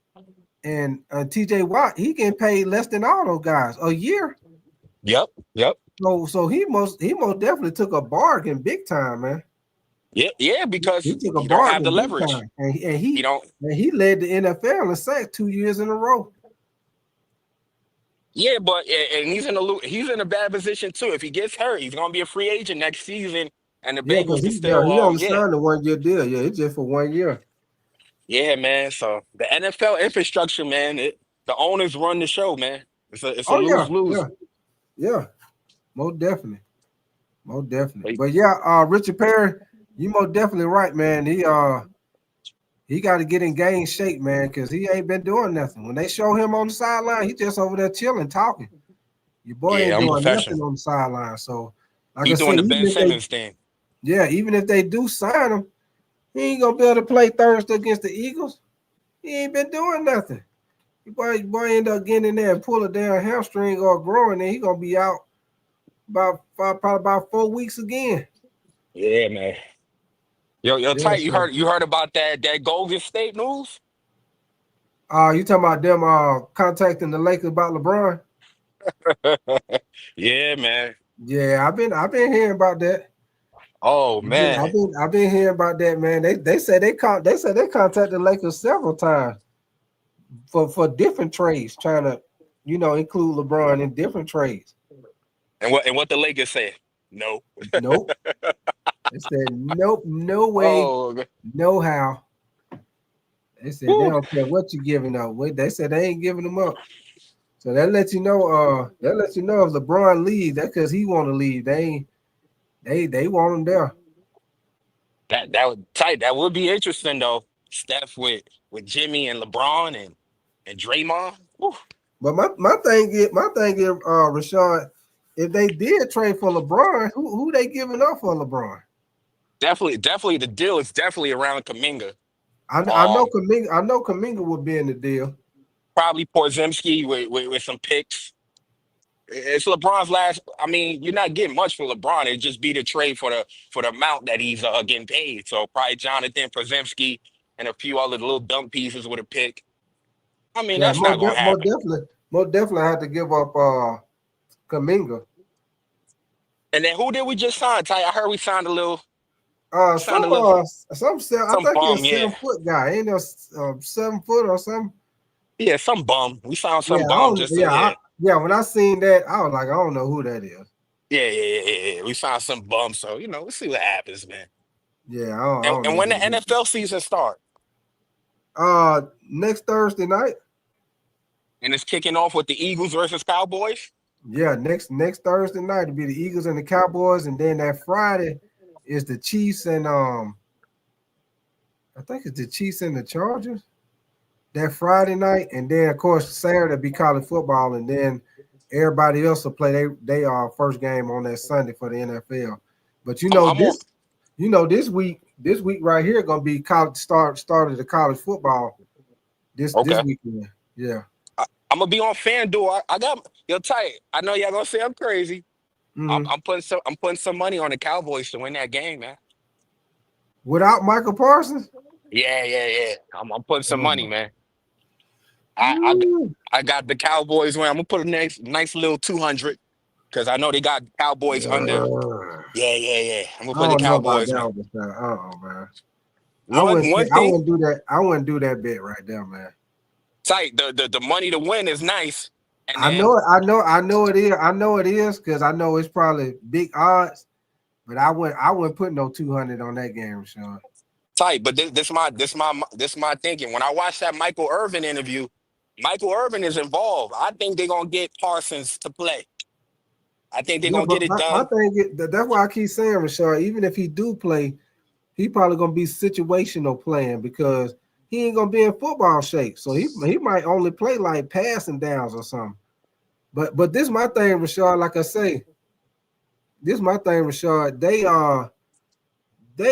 and TJ Watt, he getting paid less than all those guys a year. Yep. So he most definitely took a bargain big time, man. Yeah, because He took a you don't have the bargain big leverage. time, and You don't. he led the NFL in sacks 2 years in a row. Yeah, but and he's in a bad position too. If he gets hurt, he's gonna be a free agent next season, and the Yeah, Bengals because can he still, only signed a 1 year deal. Yeah, it's just for 1 year. yeah, man. So the NFL infrastructure, man, the owners run the show, man. It's a Oh lose lose. yeah, most definitely. But yeah, Richard Perry, you most definitely right, man. He got to get in game shape, man, because he ain't been doing nothing. When they show him on the sideline, he just over there chilling, talking. Your boy Yeah, ain't doing unprofessional. nothing on the sideline. So, like He I doing said, the Ben Simmons thing. even if they do sign him, he ain't gonna be able to play Thursday against the Eagles. He ain't been doing nothing. Your boy end up getting in there and pull a damn hamstring or growing, and he gonna be out probably about 4 weeks again. Yeah, man. Yo, Yeah, tight. so. You heard about that Golden State news? You talking about them contacting the Lakers about LeBron? Yeah, man. Yeah, I've been hearing about that. Oh man. I've been hearing about that, man. They said they contacted the Lakers several times for different trades, trying to, include LeBron in different trades. And what the Lakers say? No. Nope. They said nope, no way, Oh, no how. They said they whew. don't care what you're giving up. They said they ain't giving them up. So that lets you know. That lets you know if LeBron leaves, that's because he want to leave. They want him there. That would tight. That would be interesting though. Steph with Jimmy and LeBron and Draymond. Whew. But my thing is, Rashad, if they did trade for LeBron, who they giving up for LeBron? Definitely the deal is definitely around Kuminga. I know Kuminga would be in the deal. Probably Porzimski with some picks. It's LeBron's last. I mean, you're not getting much for LeBron. It'd just be the trade for the amount that he's getting paid. So probably Jonathan Porzimski and a few other little dump pieces with a pick. I mean, Yeah, that's not gonna happen. more definitely have to give up Kuminga. And then who did we just sign? Ty, I heard we signed a little. I Signed a think little. he's Bum, a yeah. 7-foot guy. Ain't no 7 foot or something. Yeah, some bum. We found some Yeah, bum just to, yeah. When I seen that, I was like, I don't know who that is. Yeah. We found some bum. So, we'll see what happens, man. Yeah, I don't And know when the who that is. NFL season start? Next Thursday night. And it's kicking off with the Eagles versus Cowboys? Yeah, next Thursday night it'll be the Eagles and the Cowboys, and then that Friday is the Chiefs and I think it's the Chiefs and the Chargers. That Friday night, and then of course Saturday will be college football, and then everybody else will play they first game on that Sunday for the NFL. But this week right here gonna be college start of the college football this weekend. Yeah. I'm gonna be on FanDuel. I got tight. I know y'all gonna say I'm crazy. Mm-hmm. I'm putting some money on the Cowboys to win that game, man. Without Micah Parsons? Yeah. I'm putting some money, man. I got the Cowboys win. I'm gonna put a nice little 200 because I know they got Cowboys under. Yeah. I'm gonna put the Cowboys, man. Man. I wouldn't do that. I wouldn't do that bet right there, man. Tight. The money to win is nice. And I know it is. I know it is because I know it's probably big odds, but I wouldn't put no 200 on that game, Sean. Tight, but this my thinking. When I watched that Michael Irvin interview, Michael Irvin is involved. I think they're gonna get Parsons to play. I think they're Yeah, gonna but get it my done. thing is, that's why I keep saying, Rashard, even if he do play, he probably gonna be situational playing because he ain't gonna be in football shape. So he might only play like passing downs or something. But this my thing, Rashard. Like I say, this my thing, Rashard. They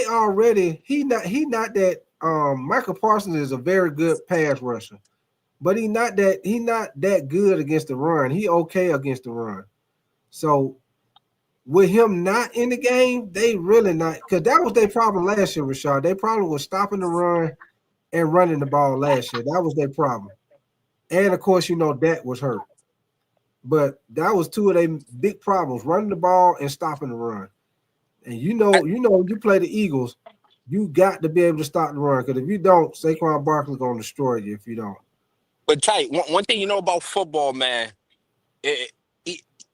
already he not that Micah Parsons is a very good pass rusher, but he not that good against the run. He okay against the run. So with him not in the game, they really not, because that was their problem last year, Rashard. Their problem was stopping the run and running the ball last year. That was their problem. And of course, Dak was hurt. But that was two of their big problems: running the ball and stopping the run. And you play the Eagles, you got to be able to stop the run. Because if you don't, Saquon Barkley's gonna destroy you if you don't. But tight, one thing you know about football, man,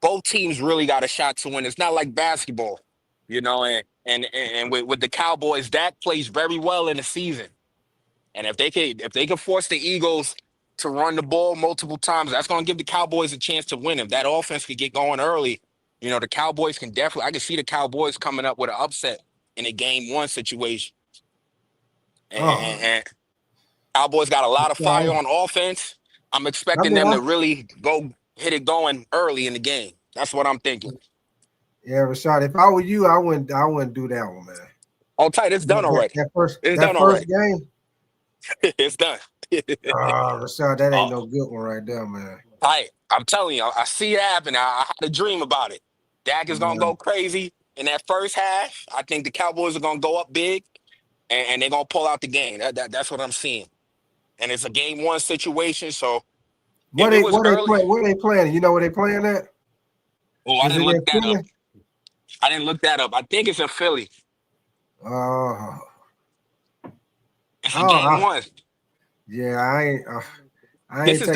both teams really got a shot to win. It's not like basketball, and with the Cowboys, Dak plays very well in the season. And if they can force the Eagles to run the ball multiple times, that's going to give the Cowboys a chance to win. If that offense could get going early, the Cowboys can definitely. I can see the Cowboys coming up with an upset in a game one situation. And Cowboys got a lot of fire on offense. I'm expecting them to really go hit it going early in the game. That's what I'm thinking. Yeah, Rashad, if I were you, I wouldn't do that one, man. Oh, tight, it's done already. That first game. It's done. Rashad, that ain't no good one right there, man. Tight. I'm telling you, I see it happen. I had a dream about it. Dak is going to go crazy in that first half. I think the Cowboys are going to go up big, and they're going to pull out the game. That's what I'm seeing. And it's a game one situation, so where they playing? You know where they playing at? Oh, I didn't look that up. I didn't look that up. I think it's in Philly. It's a game one. Yeah, I ain't. This is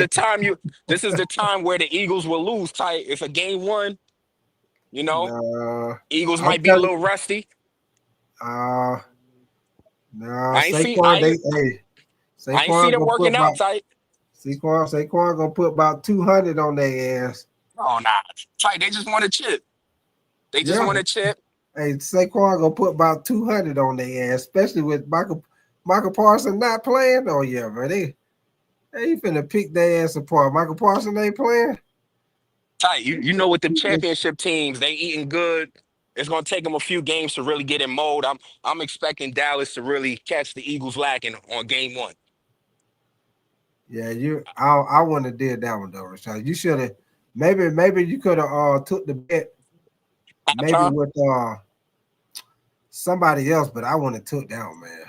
the time where the Eagles will lose. Tight. It's a game one. Eagles might be a little rusty. No, I ain't see them working out. Tight. Saquon gonna put about 200 on their ass. Oh, nah. Tight. They just want a chip. They just want a chip. Hey, Saquon gonna put about 200 on their ass, especially with Micah Parsons not playing. Oh yeah, man. They finna pick their ass apart. Micah Parsons ain't playing. Tight. You know, with the championship teams, they eating good. It's gonna take them a few games to really get in mode. I'm expecting Dallas to really catch the Eagles lacking on game one. Yeah, I wouldn't have did that one though, Rashad. You should have. Maybe you could have took the bet. Maybe with somebody else, but I wouldn't have took that one, man.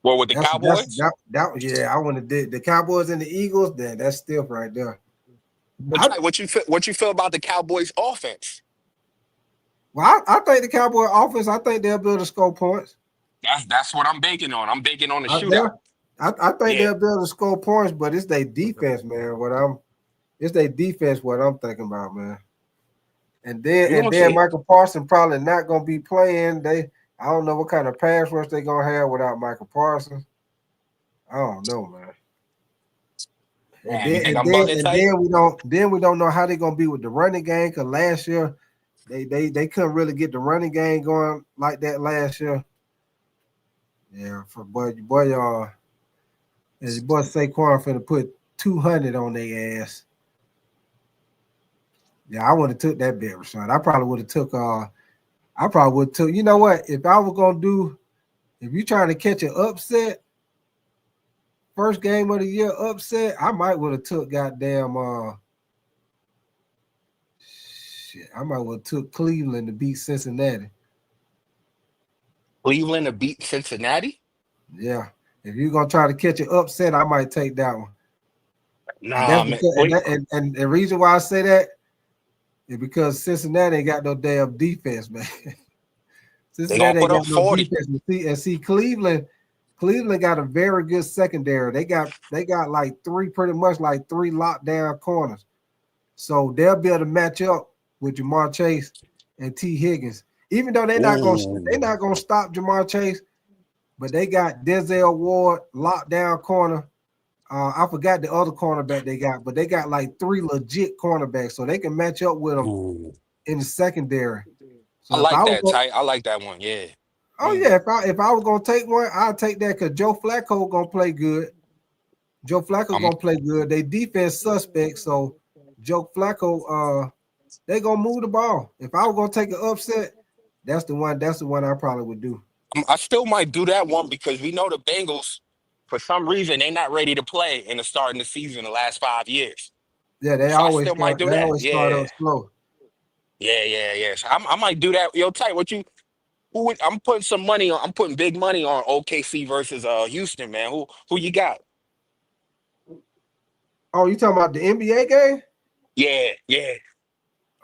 Well, with the Cowboys? I wouldn't have did the Cowboys and the Eagles. Then that's still right there. But what you feel about the Cowboys offense? Well, I think the Cowboy offense, I think they'll be able to score points. That's what I'm banking on. I'm banking on the shootout. I think they'll be able to score points, but it's their defense, man. It's their defense what I'm thinking about, man. And then Michael Parsons probably not gonna be playing. I don't know what kind of pass rush they're gonna have without Michael Parsons. I don't know, man. And we don't know how they're gonna be with the running game, because last year they couldn't really get the running game going like that last year. Yeah, for your boy Saquon finna put 200 on their ass. Yeah, I would have took that bet, Rashad. I probably would have took. You know what? If I was gonna if you're trying to catch an upset, first game of the year upset, I might would have took goddamn. I might would have took Cleveland to beat Cincinnati. Cleveland to beat Cincinnati? Yeah. If you're gonna try to catch an upset, I might take that one. Nah, and the reason why I say that is because Cincinnati ain't got no damn defense, man. Cincinnati ain't got no defense. See, Cleveland got a very good secondary. They got like three lockdown corners. So they'll be able to match up with Jamar Chase and T. Higgins. Even though they're not gonna stop Jamar Chase, but they got Denzel Ward lockdown corner. I forgot the other cornerback they got, but they got like 3 legit cornerbacks, so they can match up with them Ooh. in the secondary. I So if I like was that, going, Ty. I like that one. Yeah. oh yeah, if I was gonna take one, I'd take that because Joe Flacco gonna play good. Joe Flacco I'm gonna play good. They defense suspect, so Joe Flacco, they gonna move the ball. If I was gonna take an upset, that's the one. That's the one I probably would do. I still might do that one because we know the Bengals, for some reason, they're not ready to play in the start of the season the last 5 years. Yeah, they So I always still might start. do They that. always start Yeah. up slow. Yeah. So I might do that. Yo, Ty, I'm putting some money on. I'm putting big money on OKC versus Houston, man. Who you got? Oh, you talking about the NBA game? Yeah.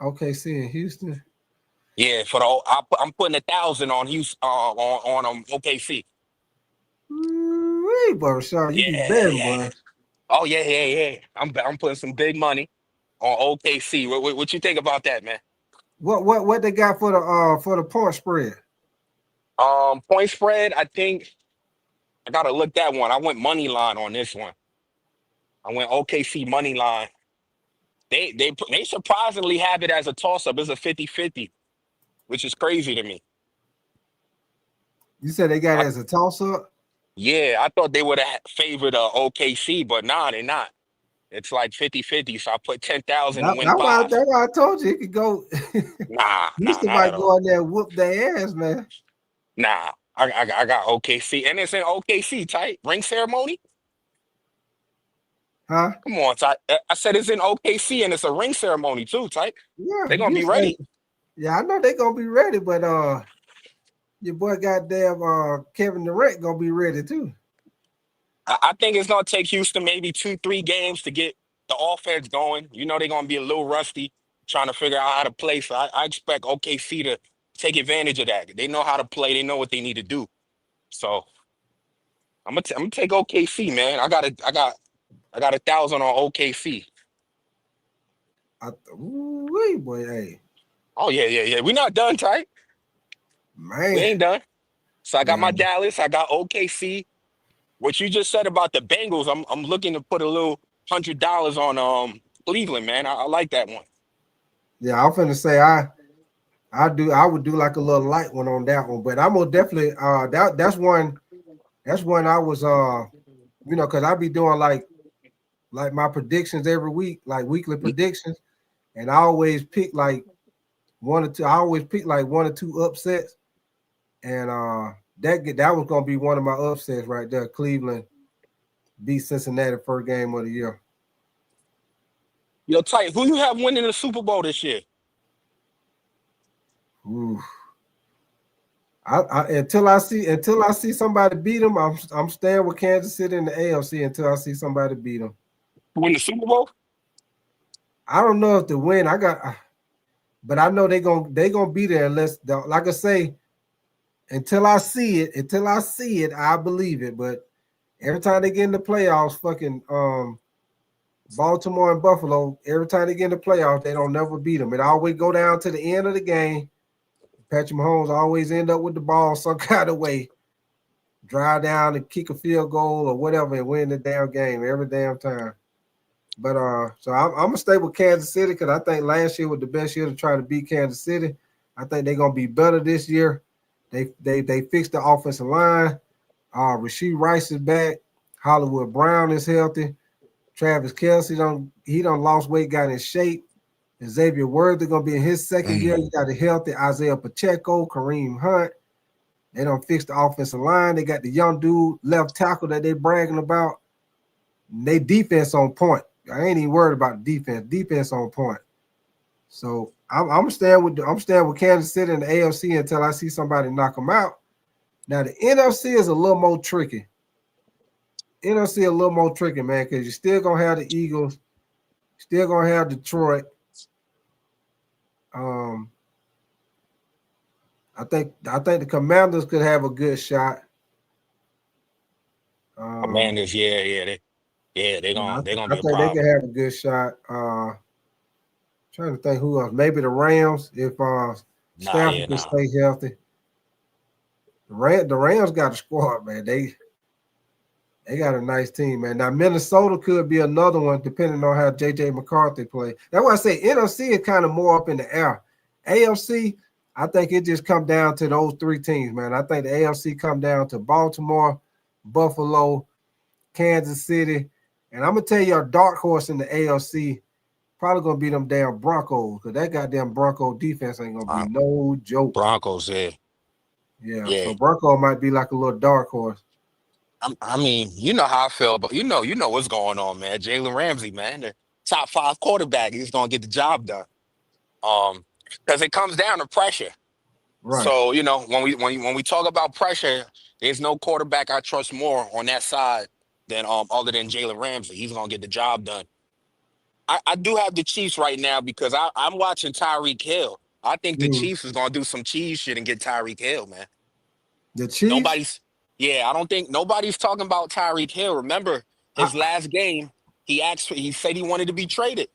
Okay, see in Houston. Yeah, I'm putting 1,000 on Houston on OKC. Hey, boy, Rashad, you be betting, Yeah. boy. Oh yeah. I'm putting some big money on OKC. What you think about that, man? What they got for the point spread? Point spread. I think I gotta look that one. I went money line on this one. I went OKC money line. They surprisingly have it as a toss up. It's a 50-50, which is crazy to me. You said they got it as a toss up. Yeah, I thought they would have favored OKC, but nah, they're not. It's like 50-50. So I put 10,000 to win five. That's why I told you it could go. Nah, Houston not might at all. go in there and whoop their ass, man. Nah, I got OKC, and it's in OKC, tight ring ceremony. Huh? Come on, tight. I said it's in OKC, and it's a ring ceremony too, tight. Yeah, They're gonna be ready. Yeah, I know they're gonna be ready, but your boy goddamn Kevin Durant gonna be ready too. I think it's gonna take Houston maybe 2-3 games to get the offense going. You know they're gonna be a little rusty, trying to figure out how to play. So I expect OKC to take advantage of that. They know how to play. They know what they need to do. So I'm gonna take OKC, man. I got 1,000 on OKC. Ooh, boy, hey. Oh yeah. We're not done, tight. Man. We ain't done. So I got my Man. Dallas. I got OKC. What you just said about the Bengals, I'm looking to put a little $100 on Cleveland, man. I like that one. Yeah, I'm finna say I would do like a little light one on that one, but I'm gonna definitely that's one I was because I be doing like my predictions every week, like weekly predictions, and I always pick like one or two upsets, and that was gonna be one of my upsets right there. Cleveland beat Cincinnati first game of the year. Yo, tight. Who you have winning the Super Bowl this year? Ooh. Until I see somebody beat them, I'm staying with Kansas City in the AFC until I see somebody beat them. Win the Super Bowl? I don't know if to win. But I know they gonna be there unless, like I say, until I see it, I believe it. But every time they get in the playoffs, fucking Baltimore and Buffalo, every time they get in the playoffs, they don't never beat them. It always go down to the end of the game. Patrick Mahomes always end up with the ball some kind of way, drive down and kick a field goal or whatever and win the damn game every damn time. But so I'm gonna stay with Kansas City because I think last year was the best year to try to beat Kansas City. I think they're gonna be better this year. They fixed the offensive line. Rashee Rice is back. Hollywood Brown is healthy. Travis Kelce done lost weight, got in shape. Xavier Worthy gonna be in his second year. You got a healthy Isaiah Pacheco, Kareem Hunt. They don't fix the offensive line. They got the young dude left tackle that they bragging about. They defense on point. I ain't even worried about the defense. Defense on point. So I'm staying with Kansas City and the AFC until I see somebody knock them out. Now the NFC is a little more tricky. NFC a little more tricky, man, because you're still gonna have the Eagles, still gonna have Detroit. I think the Commanders could have a good shot. Commanders, they're gonna be a I think they problem. can have a good shot. Trying to think who else. Maybe the Rams if Stafford can stay healthy. The Rams got a squad, man. They got a nice team, man. Now Minnesota could be another one, depending on how JJ McCarthy play. That's why I say NFC is kind of more up in the air. AFC, I think it just come down to those three teams, man. I think the AFC come down to Baltimore, Buffalo, Kansas City, and I'm gonna tell you a dark horse in the AFC probably gonna be them damn Broncos, because that goddamn Bronco defense ain't gonna be no joke. Broncos, yeah. Yeah. So Bronco might be like a little dark horse. I mean, you know how I feel, but you know what's going on, man. Jalen Ramsey, man, the top 5 quarterback, he's gonna get the job done. Because it comes down to pressure. Right. So when we talk about pressure, there's no quarterback I trust more on that side than other than Jalen Ramsey. He's gonna get the job done. I do have the Chiefs right now because I'm watching Tyreek Hill. I think the Chiefs is gonna do some cheese shit and get Tyreek Hill, man. The Chiefs? I don't think nobody's talking about Tyreek Hill. Remember his last game, he said he wanted to be traded.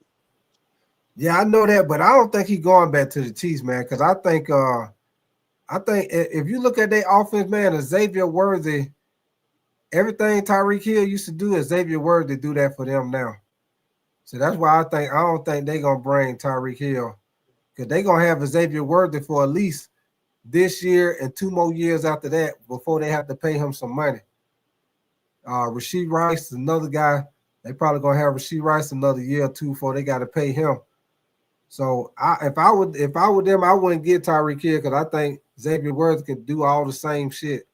Yeah, I know that, but I don't think he's going back to the Chiefs, man, because I think if you look at their offense, man, Xavier Worthy, everything Tyreek Hill used to do, Xavier Worthy do that for them now. So that's why I don't think they're gonna bring Tyreek Hill, because they're gonna have Xavier Worthy for at least this year and 2 more years after that before they have to pay him some money. Rashee Rice is another guy. They probably gonna have Rashee Rice another year or 2 before they got to pay him. So if I were them, I wouldn't get Tyreek Hill, because I think Xavier Worthy can do all the same shit.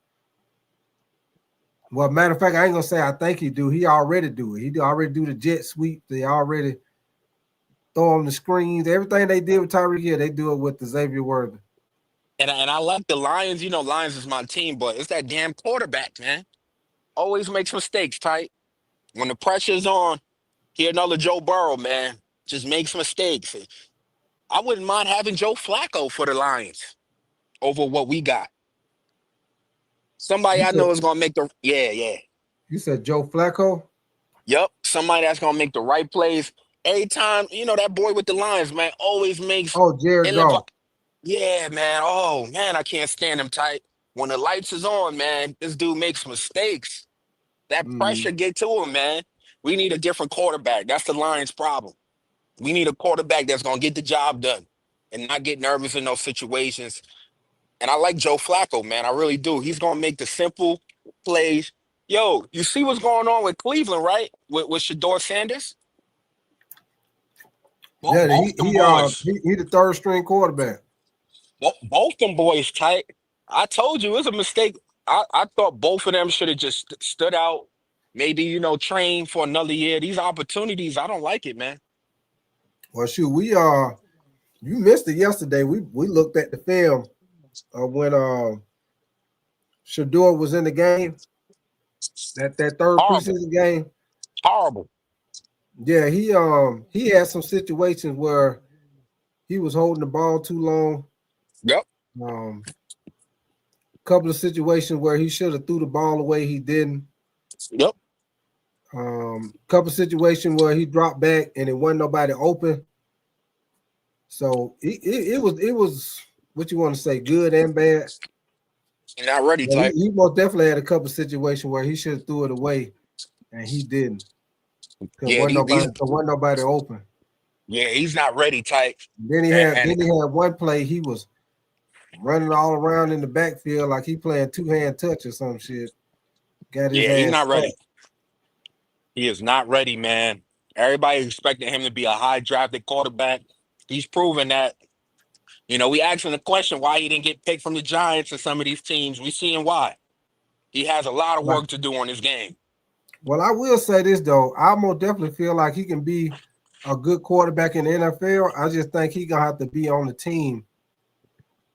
Well, matter of fact, I ain't gonna say I think he do. He already do it. He already do the jet sweep. They already throw him the screens. Everything they did with Tyreek Hill, they do it with the Xavier Worthy. And I like the Lions. Lions is my team, but it's that damn quarterback, man. Always makes mistakes, tight. When the pressure's on, hear another Joe Burrow, man. Just makes mistakes. I wouldn't mind having Joe Flacco for the Lions over what we got. Somebody I know is gonna make the You said Joe Flacco? Yep. Somebody that's gonna make the right plays. Every time, that boy with the Lions, man, always makes Jared Goff. Yeah, man. Oh, man, I can't stand him tight. When the lights is on, man, this dude makes mistakes. That pressure get to him, man. We need a different quarterback. That's the Lions' problem. We need a quarterback that's going to get the job done and not get nervous in those situations. And I like Joe Flacco, man. I really do. He's going to make the simple plays. Yo, you see what's going on with Cleveland, right? With Shador Sanders? He the third string quarterback. Both them boys tight. I told you it was a mistake. I thought both of them should have just stood out. Maybe, train for another year. These opportunities, I don't like it, man. Well, shoot, you missed it yesterday. We looked at the film when Shador was in the game. That third preseason game. Horrible. Yeah, he had some situations where he was holding the ball too long. Yep. Couple of situations where he should have threw the ball away, he didn't. Yep. Couple of situations where he dropped back and it wasn't nobody open. So it was what you want to say, good and bad. Not ready, type. He most definitely had a couple of situations where he should have threw it away, and he didn't. Yeah, wasn't nobody open. Yeah, he's not ready, type. Then he had one play. He was running all around in the backfield like he playing 2-hand touch or some shit. He's not ready. He is not ready, man. Everybody expected him to be a high drafted quarterback. He's proven that. We asked him the question why he didn't get picked from the Giants and some of these teams. We seeing why. He has a lot of work to do on his game. Well, I will say this, though. I most definitely feel like he can be a good quarterback in the NFL. I just think he's going to have to be on the team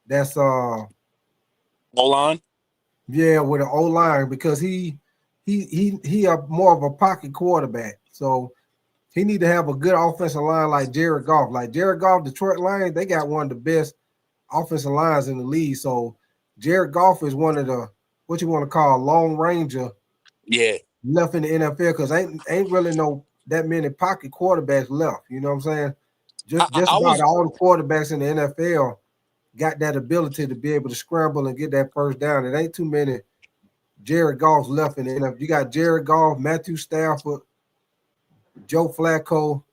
that's O-line? Yeah, with an O-line, because he more of a pocket quarterback. So he need to have a good offensive line like Jared Goff. Like Jared Goff, Detroit Lions, they got one of the best offensive lines in the league. So Jared Goff is one of the, what you want to call, long ranger. Yeah. Left in the NFL, because ain't really that many pocket quarterbacks left. You know what I'm saying? Just about all the quarterbacks in the NFL got that ability to be able to scramble and get that first down. It ain't too many Jared Goff left in the NFL. You got Jared Goff, Matthew Stafford, Joe Flacco,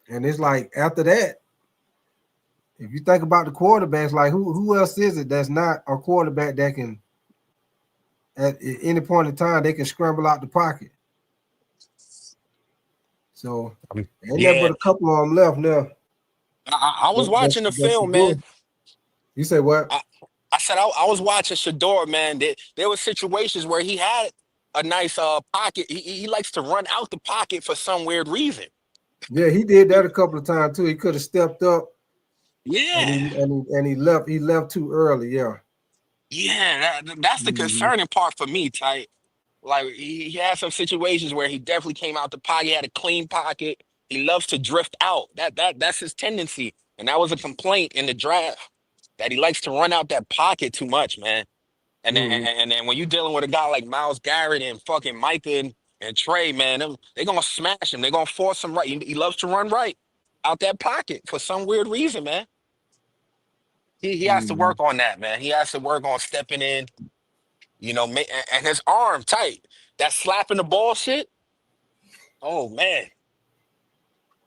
and it's like after that, if you think about the quarterbacks, like who else is it that's not a quarterback that can at any point in time they can scramble out the pocket? So ain't nothing but a couple of them left now. I was watching the film, man. You say what? I said I was watching Shador, man. There were situations where he had a nice pocket. He likes to run out the pocket for some weird reason. Yeah, he did that a couple of times too. He could have stepped up. Yeah, and he left. He left too early. Yeah. Yeah, that's the concerning part for me, Ty. Like he had some situations where he definitely came out the pocket, he had a clean pocket. He loves to drift out. That's his tendency. And that was a complaint in the draft that he likes to run out that pocket too much, man. And then when you're dealing with a guy like Myles Garrett and fucking Micah and Trey, man, they're gonna smash him. They're gonna force him right. He loves to run right out that pocket for some weird reason, man. He has to work on that, man. He has to work on stepping in, and his arm tight. That slapping the ball shit. Oh man.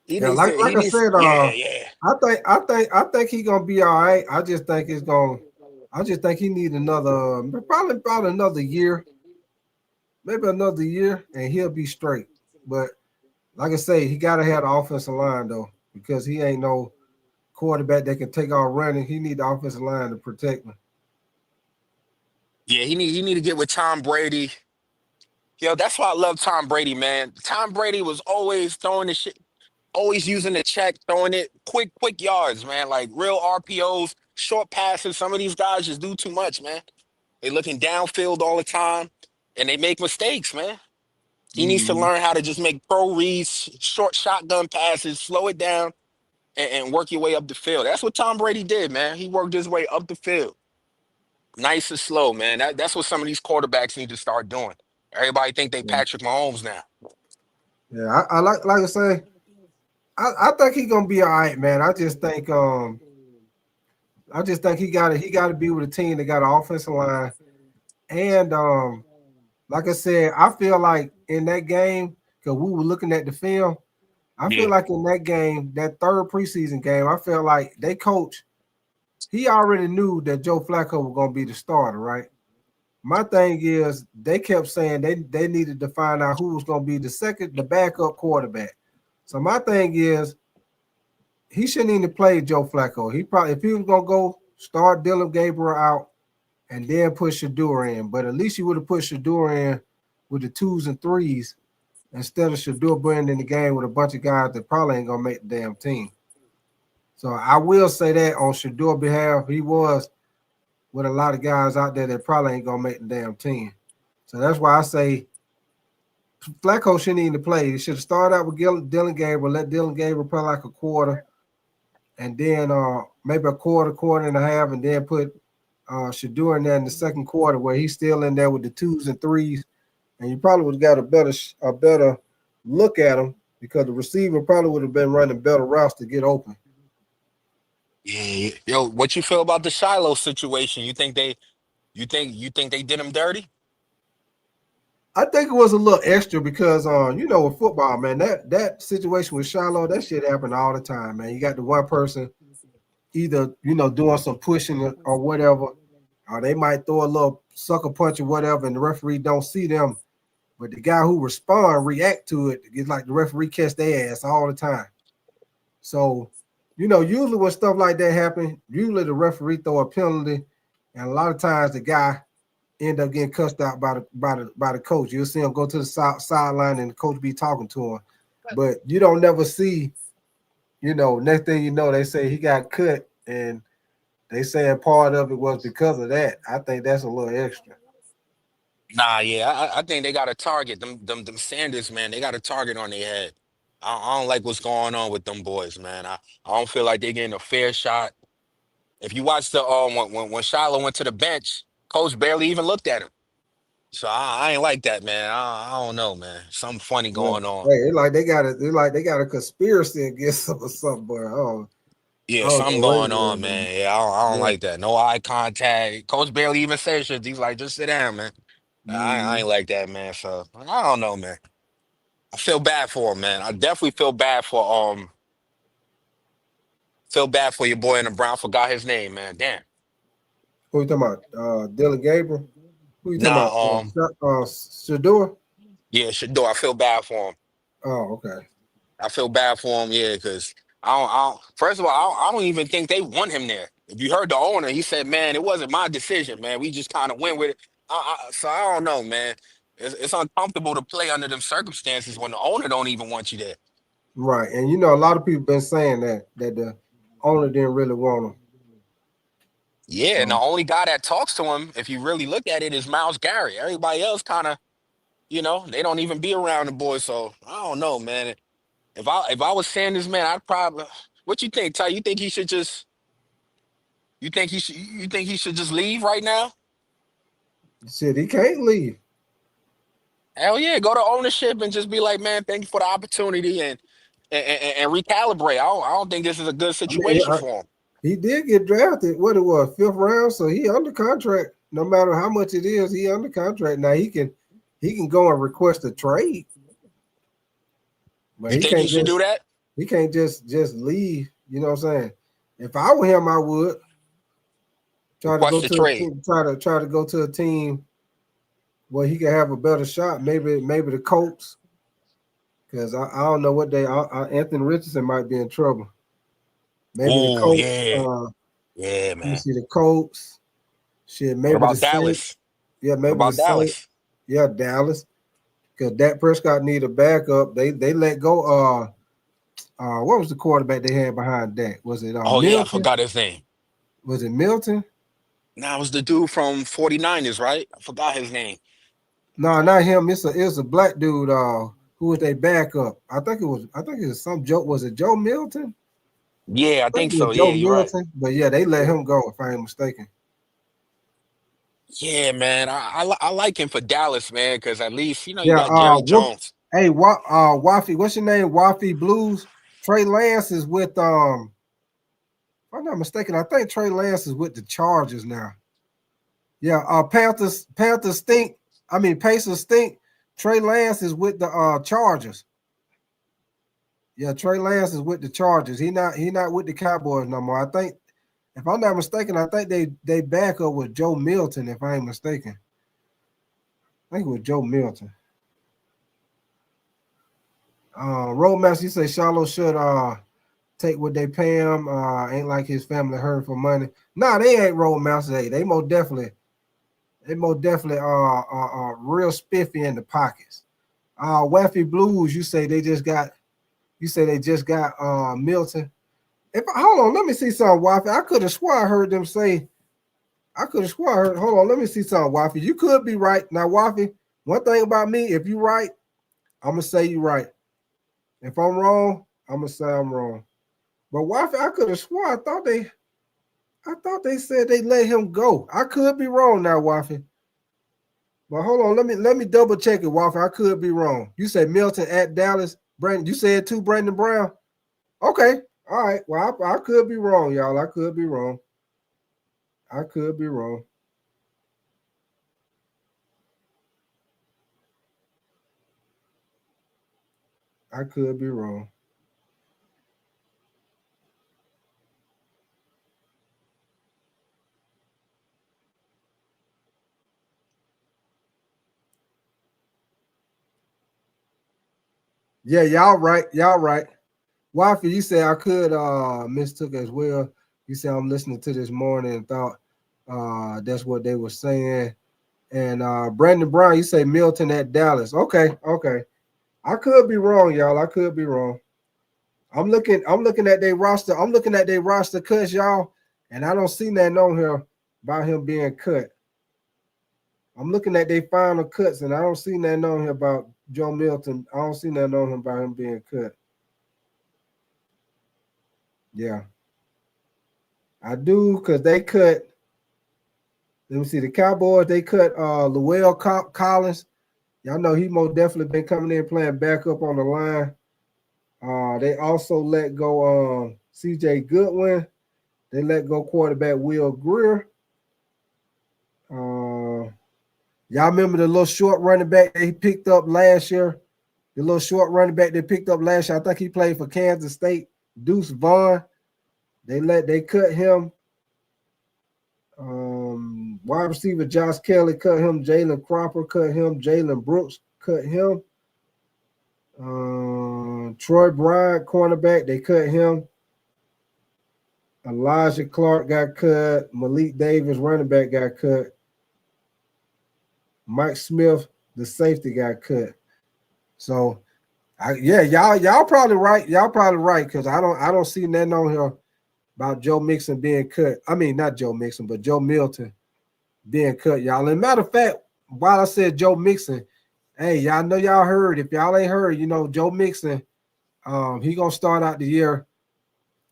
Like I said, I think he's gonna be all right. I just think he needs probably about another year, maybe another year, and he'll be straight. But like I say, he gotta have the offensive line though, because he ain't no quarterback that can take off running. He need the offensive line to protect him. Yeah, he need to get with Tom Brady. That's why I love Tom Brady, man. Tom Brady was always throwing the shit, always using the check, throwing it quick yards, man. Like real RPOs, short passes. Some of these guys just do too much, man. They looking downfield all the time, and they make mistakes, man. He needs to learn how to just make pro reads, short shotgun passes, slow it down, and work your way up the field. That's what Tom Brady did, man. He worked his way up the field. Nice and slow, man. That's what some of these quarterbacks need to start doing. Everybody think they Patrick Mahomes now. Yeah, I like I say, I think he's gonna be all right, man. I just think he gotta be with a team that got an offensive line. And like I said, I feel like in that game, because we were looking at the film, I feel like in that game, that third preseason game, I feel like they coach. He already knew that Joe Flacco was gonna be the starter, right? My thing is they kept saying they needed to find out who was gonna be the backup quarterback. So my thing is he shouldn't even play Joe Flacco. If he was gonna go start Dylan Gabriel out and then put Shador in, but at least you would have put Shador in with the 2s and 3s instead of Shador being in the game with a bunch of guys that probably ain't gonna make the damn team. So I will say that on Shador's behalf, he was with a lot of guys out there that probably ain't gonna make the damn team. So that's why I say Flacco shouldn't even play. He should have started out with Dylan Gabriel, let Dylan Gabriel play like a quarter, and then maybe a quarter and a half, and then put Shador in there in the second quarter where he's still in there with the 2s and 3s, and you probably would have got a better look at him because the receiver probably would have been running better routes to get open. Yeah. Yo, what you feel about the Shiloh situation? You think they did him dirty? I think it was a little extra because with football, man, that situation with Shiloh, that shit happened all the time, man. You got the one person either, doing some pushing or whatever, or they might throw a little sucker punch or whatever, and the referee don't see them. But the guy who react to it, it's like the referee catch their ass all the time. So, usually when stuff like that happen, usually the referee throw a penalty, and a lot of times the guy end up getting cussed out by the coach. You'll see him go to the sideline and the coach be talking to him. But you don't never see, next thing you know, they say he got cut, and they saying part of it was because of that. I think that's a little extra. Nah, yeah, I think they got a target. Them Sanders, man, they got a target on their head. I don't like what's going on with them boys, man. I don't feel like they're getting a fair shot. If you watch the when Shiloh went to the bench, coach barely even looked at him. So I ain't like that, man. I don't know, man. Something funny going on. Hey, they got a conspiracy against him or something, but yeah, something going on, man. Yeah, I don't like that. No eye contact. Coach barely even said shit. He's like, just sit down, man. I ain't like that, man. So I don't know, man. I feel bad for him, man. I definitely feel bad for your boy in the Brown. Forgot his name, man. Damn. Who you talking about? Dylan Gabriel? Who you talking about? Nah, Shador? yeah, Shador. I feel bad for him. Oh, okay. I feel bad for him, yeah, because I don't. First of all, I don't even think they want him there. If you heard the owner, he said, "Man, it wasn't my decision, man. We just kind of went with it." So I don't know, man. It's uncomfortable to play under them circumstances when the owner don't even want you there. Right. And you know, a lot of people been saying that the owner didn't really want him. Yeah, and the only guy that talks to him, if you really look at it, is Miles Garrett. Everybody else kind of, they don't even be around the boys. So I don't know, man. If I was Sanders, man, I'd probably. What you think, Ty? You think he should just? You think he should just leave right now? Shit, he can't leave. Hell yeah, go to ownership and just be like, man, thank you for the opportunity and recalibrate. I don't think this is a good situation for him. He did get drafted. What it was, 5th round, so he under contract. No matter how much it is, he under contract. Now he can go and request a trade. But you think he should do that? He can't just leave. You know what I'm saying? If I were him, I would try to go to a team, try to go to a team where he can have a better shot. Maybe the Colts, because I don't know what Anthony Richardson might be in trouble. Maybe the Colts. Yeah, man. You see the Colts. Shit, maybe what about the Dallas? Saints. Yeah, maybe what about Dallas? Yeah, Dallas. Because Dak Prescott need a backup. They let go. What was the quarterback they had behind Dak? Was it Milton? Yeah, I forgot his name. Was it Milton? Nah, it was the dude from 49ers, right? I forgot his name. No, not him. It's a black dude. Who was their backup? I think it was some Joe. Was it Joe Milton? Yeah, I think so. Joe Yeah, you're Milton. right. But yeah, they let him go. If I ain't mistaken. Yeah, man. I like him for Dallas, man, because at least you got Jerry Jones. Hey, Waffy, what's your name? Waffy Blues. Trey Lance is with if I'm not mistaken, I think Trey Lance is with the Chargers now. Yeah, Pacers stink. Trey Lance is with the Chargers. Yeah, Trey Lance is with the Chargers. He not with the Cowboys no more. I think, if I'm not mistaken, I think they back up with Joe Milton, if I ain't mistaken. I think it was Joe Milton. Roadmaster, you say Charlotte should take what they pay him. Ain't like his family hurting for money. Nah, they ain't Roadmaster. They most definitely real spiffy in the pockets. Waffy Blues, you say they just got Milton. Hold on, let me see something, Waffy. I could have swore I heard them say. Hold on, let me see something, Waffy. You could be right. Now, Waffy, one thing about me, if you right, I'm gonna say you right. If I'm wrong, I'm gonna say I'm wrong. But Waffy, I could have swore I thought they said they let him go. I could be wrong now, Waffy. But hold on, let me double check it, Waffy. I could be wrong. You said Milton at Dallas. Brandon, you said too, Brandon Brown. Okay, all right. Well, I could be wrong, y'all. I could be wrong. I could be wrong. I could be wrong. Yeah, y'all right. Y'all right. Waffy, you say I could mistook as well. You say I'm listening to this morning and thought that's what they were saying. And Brandon Brown, you say Milton at Dallas. Okay. I could be wrong, y'all. I could be wrong. I'm looking at their roster. I'm looking at their roster cuts, y'all, and I don't see nothing on here about him being cut. I'm looking at their final cuts, and I don't see nothing on here about Joe Milton. I don't see nothing on him about him being cut. Yeah. I do, because they cut. Let me see. The Cowboys, they cut Llewellyn Collins. Y'all know he most definitely been coming in playing backup on the line. They also let go C.J. Goodwin. They let go quarterback Will Greer. Y'all remember the little short running back that he picked up last year? The little short running back they picked up last year. I think he played for Kansas State. Deuce Vaughn. They cut him. Wide receiver Josh Kelly cut him. Jalen Cropper cut him. Jalen Brooks cut him. Troy Bryant, cornerback, they cut him. Elijah Clark got cut. Malik Davis, running back, got cut. Mike Smith, the safety, got cut. So, y'all probably right. Y'all probably right because I don't see nothing on here about Joe Mixon being cut. I mean, not Joe Mixon, but Joe Milton being cut, y'all. And matter of fact, while I said Joe Mixon, hey, y'all know y'all heard. If y'all ain't heard, Joe Mixon, he gonna start out the year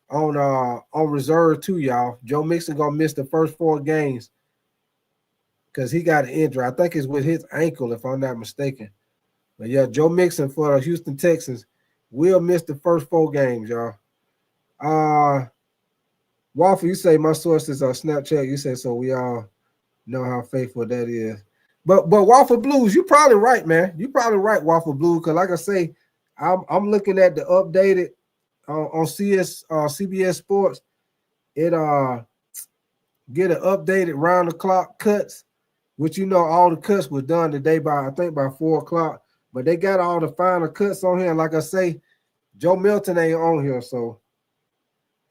on reserve too, y'all. Joe Mixon gonna miss the first 4 games because he got an injury. I think it's with his ankle, if I'm not mistaken. But yeah, Joe Mixon for the Houston Texans will miss the first 4 games, y'all. Waffle, you say my sources are Snapchat. You say so. We all know how faithful that is. But Waffle Blues, you probably right, man. You probably right, Waffle Blues, because like I say, I'm looking at the updated on CBS Sports. It get an updated round the clock cuts, which all the cuts were done today by 4 o'clock. But they got all the final cuts on here. And like I say, Joe Milton ain't on here, so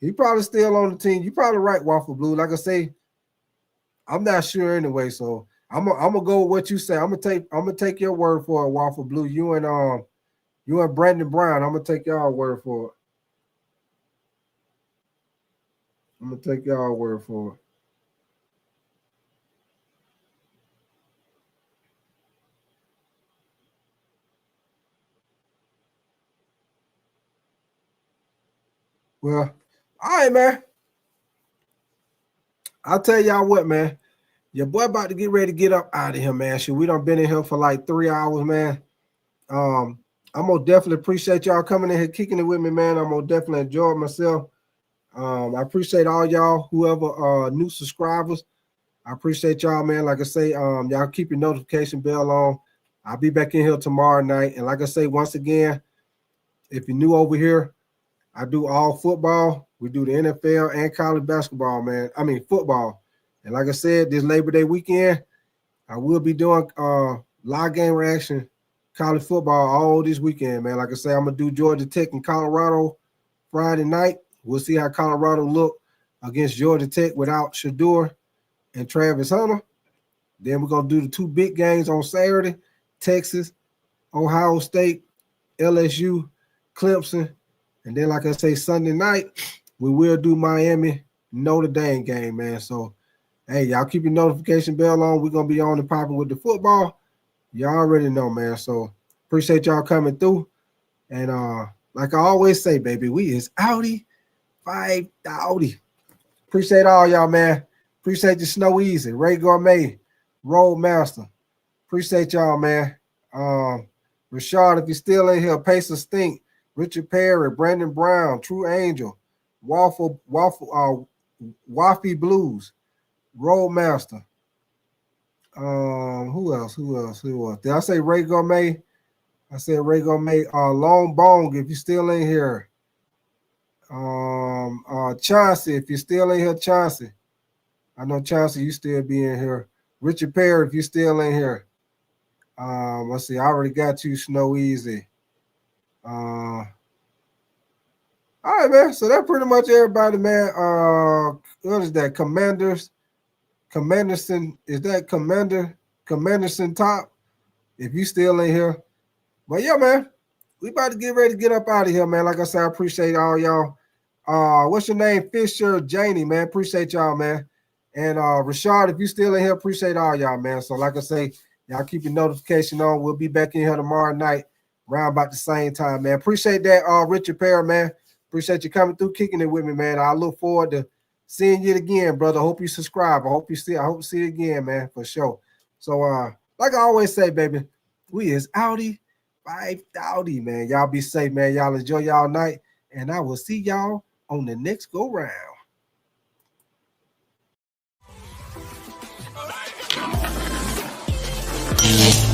he probably still on the team. You probably right, Waffle Blue. Like I say, I'm not sure anyway, so I'm gonna go with what you say. I'm gonna take your word for it, Waffle Blue. You and Brandon Brown. I'm gonna take y'all word for it. I'm gonna take y'all word for it. Well, all right, man. I'll tell y'all what, man. Your boy about to get ready to get up out of here, man. Shit, we done been in here for like 3 hours, man. I'm gonna definitely appreciate y'all coming in here, kicking it with me, man. I'm gonna definitely enjoy myself. I appreciate all y'all, whoever new subscribers. I appreciate y'all, man. Like I say, y'all keep your notification bell on. I'll be back in here tomorrow night. And like I say, once again, if you're new over here, I do all football. We do the NFL and college basketball, man. I mean, football. And like I said, this Labor Day weekend, I will be doing live game reaction, college football all this weekend, man. Like I say, I'm going to do Georgia Tech and Colorado Friday night. We'll see how Colorado look against Georgia Tech without Shador and Travis Hunter. Then we're going to do the 2 big games on Saturday, Texas, Ohio State, LSU, Clemson. And then, like I say, Sunday night, we will do Miami, Notre Dame game, man. So, hey, y'all keep your notification bell on. We're going to be on and popping with the football. Y'all already know, man. So, appreciate y'all coming through. And like I always say, baby, we is outie 5-outie. Appreciate all y'all, man. Appreciate the Snow Easy, Ray Gourmet, Roadmaster. Appreciate y'all, man. Rashard, if you're still in here, Pacer Stink, Richard Perry, Brandon Brown, True Angel, Waffy Blues, Roadmaster. Who else? Did I say Ray Gourmet? I said Ray Gourmet. Long Bong, if you're still in here. Chauncey, if you're still in here, Chauncey. I know Chauncey, you still be in here. Richard Perry, if you're still in here. Let's see, I already got you, Snow Easy. All right, man. So that's pretty much everybody, man. What is that? Commanderson, is that Commanderson Top? If you still in here. But yeah, man, we about to get ready to get up out of here, man. Like I said, I appreciate all y'all. What's your name? Fisher Janie, man. Appreciate y'all, man. And Rashard, if you still in here, appreciate all y'all, man. So like I say, y'all keep your notification on. We'll be back in here tomorrow night around about the same time, man. Appreciate that, Richard Perry, man. Appreciate you coming through, kicking it with me, man. I look forward to seeing you again, brother. Hope you subscribe. I hope to see you again, man, for sure. So like I always say, baby, we is outie 5-outie, man. Y'all be safe, man. Y'all enjoy y'all night, and I will see y'all on the next go round. man.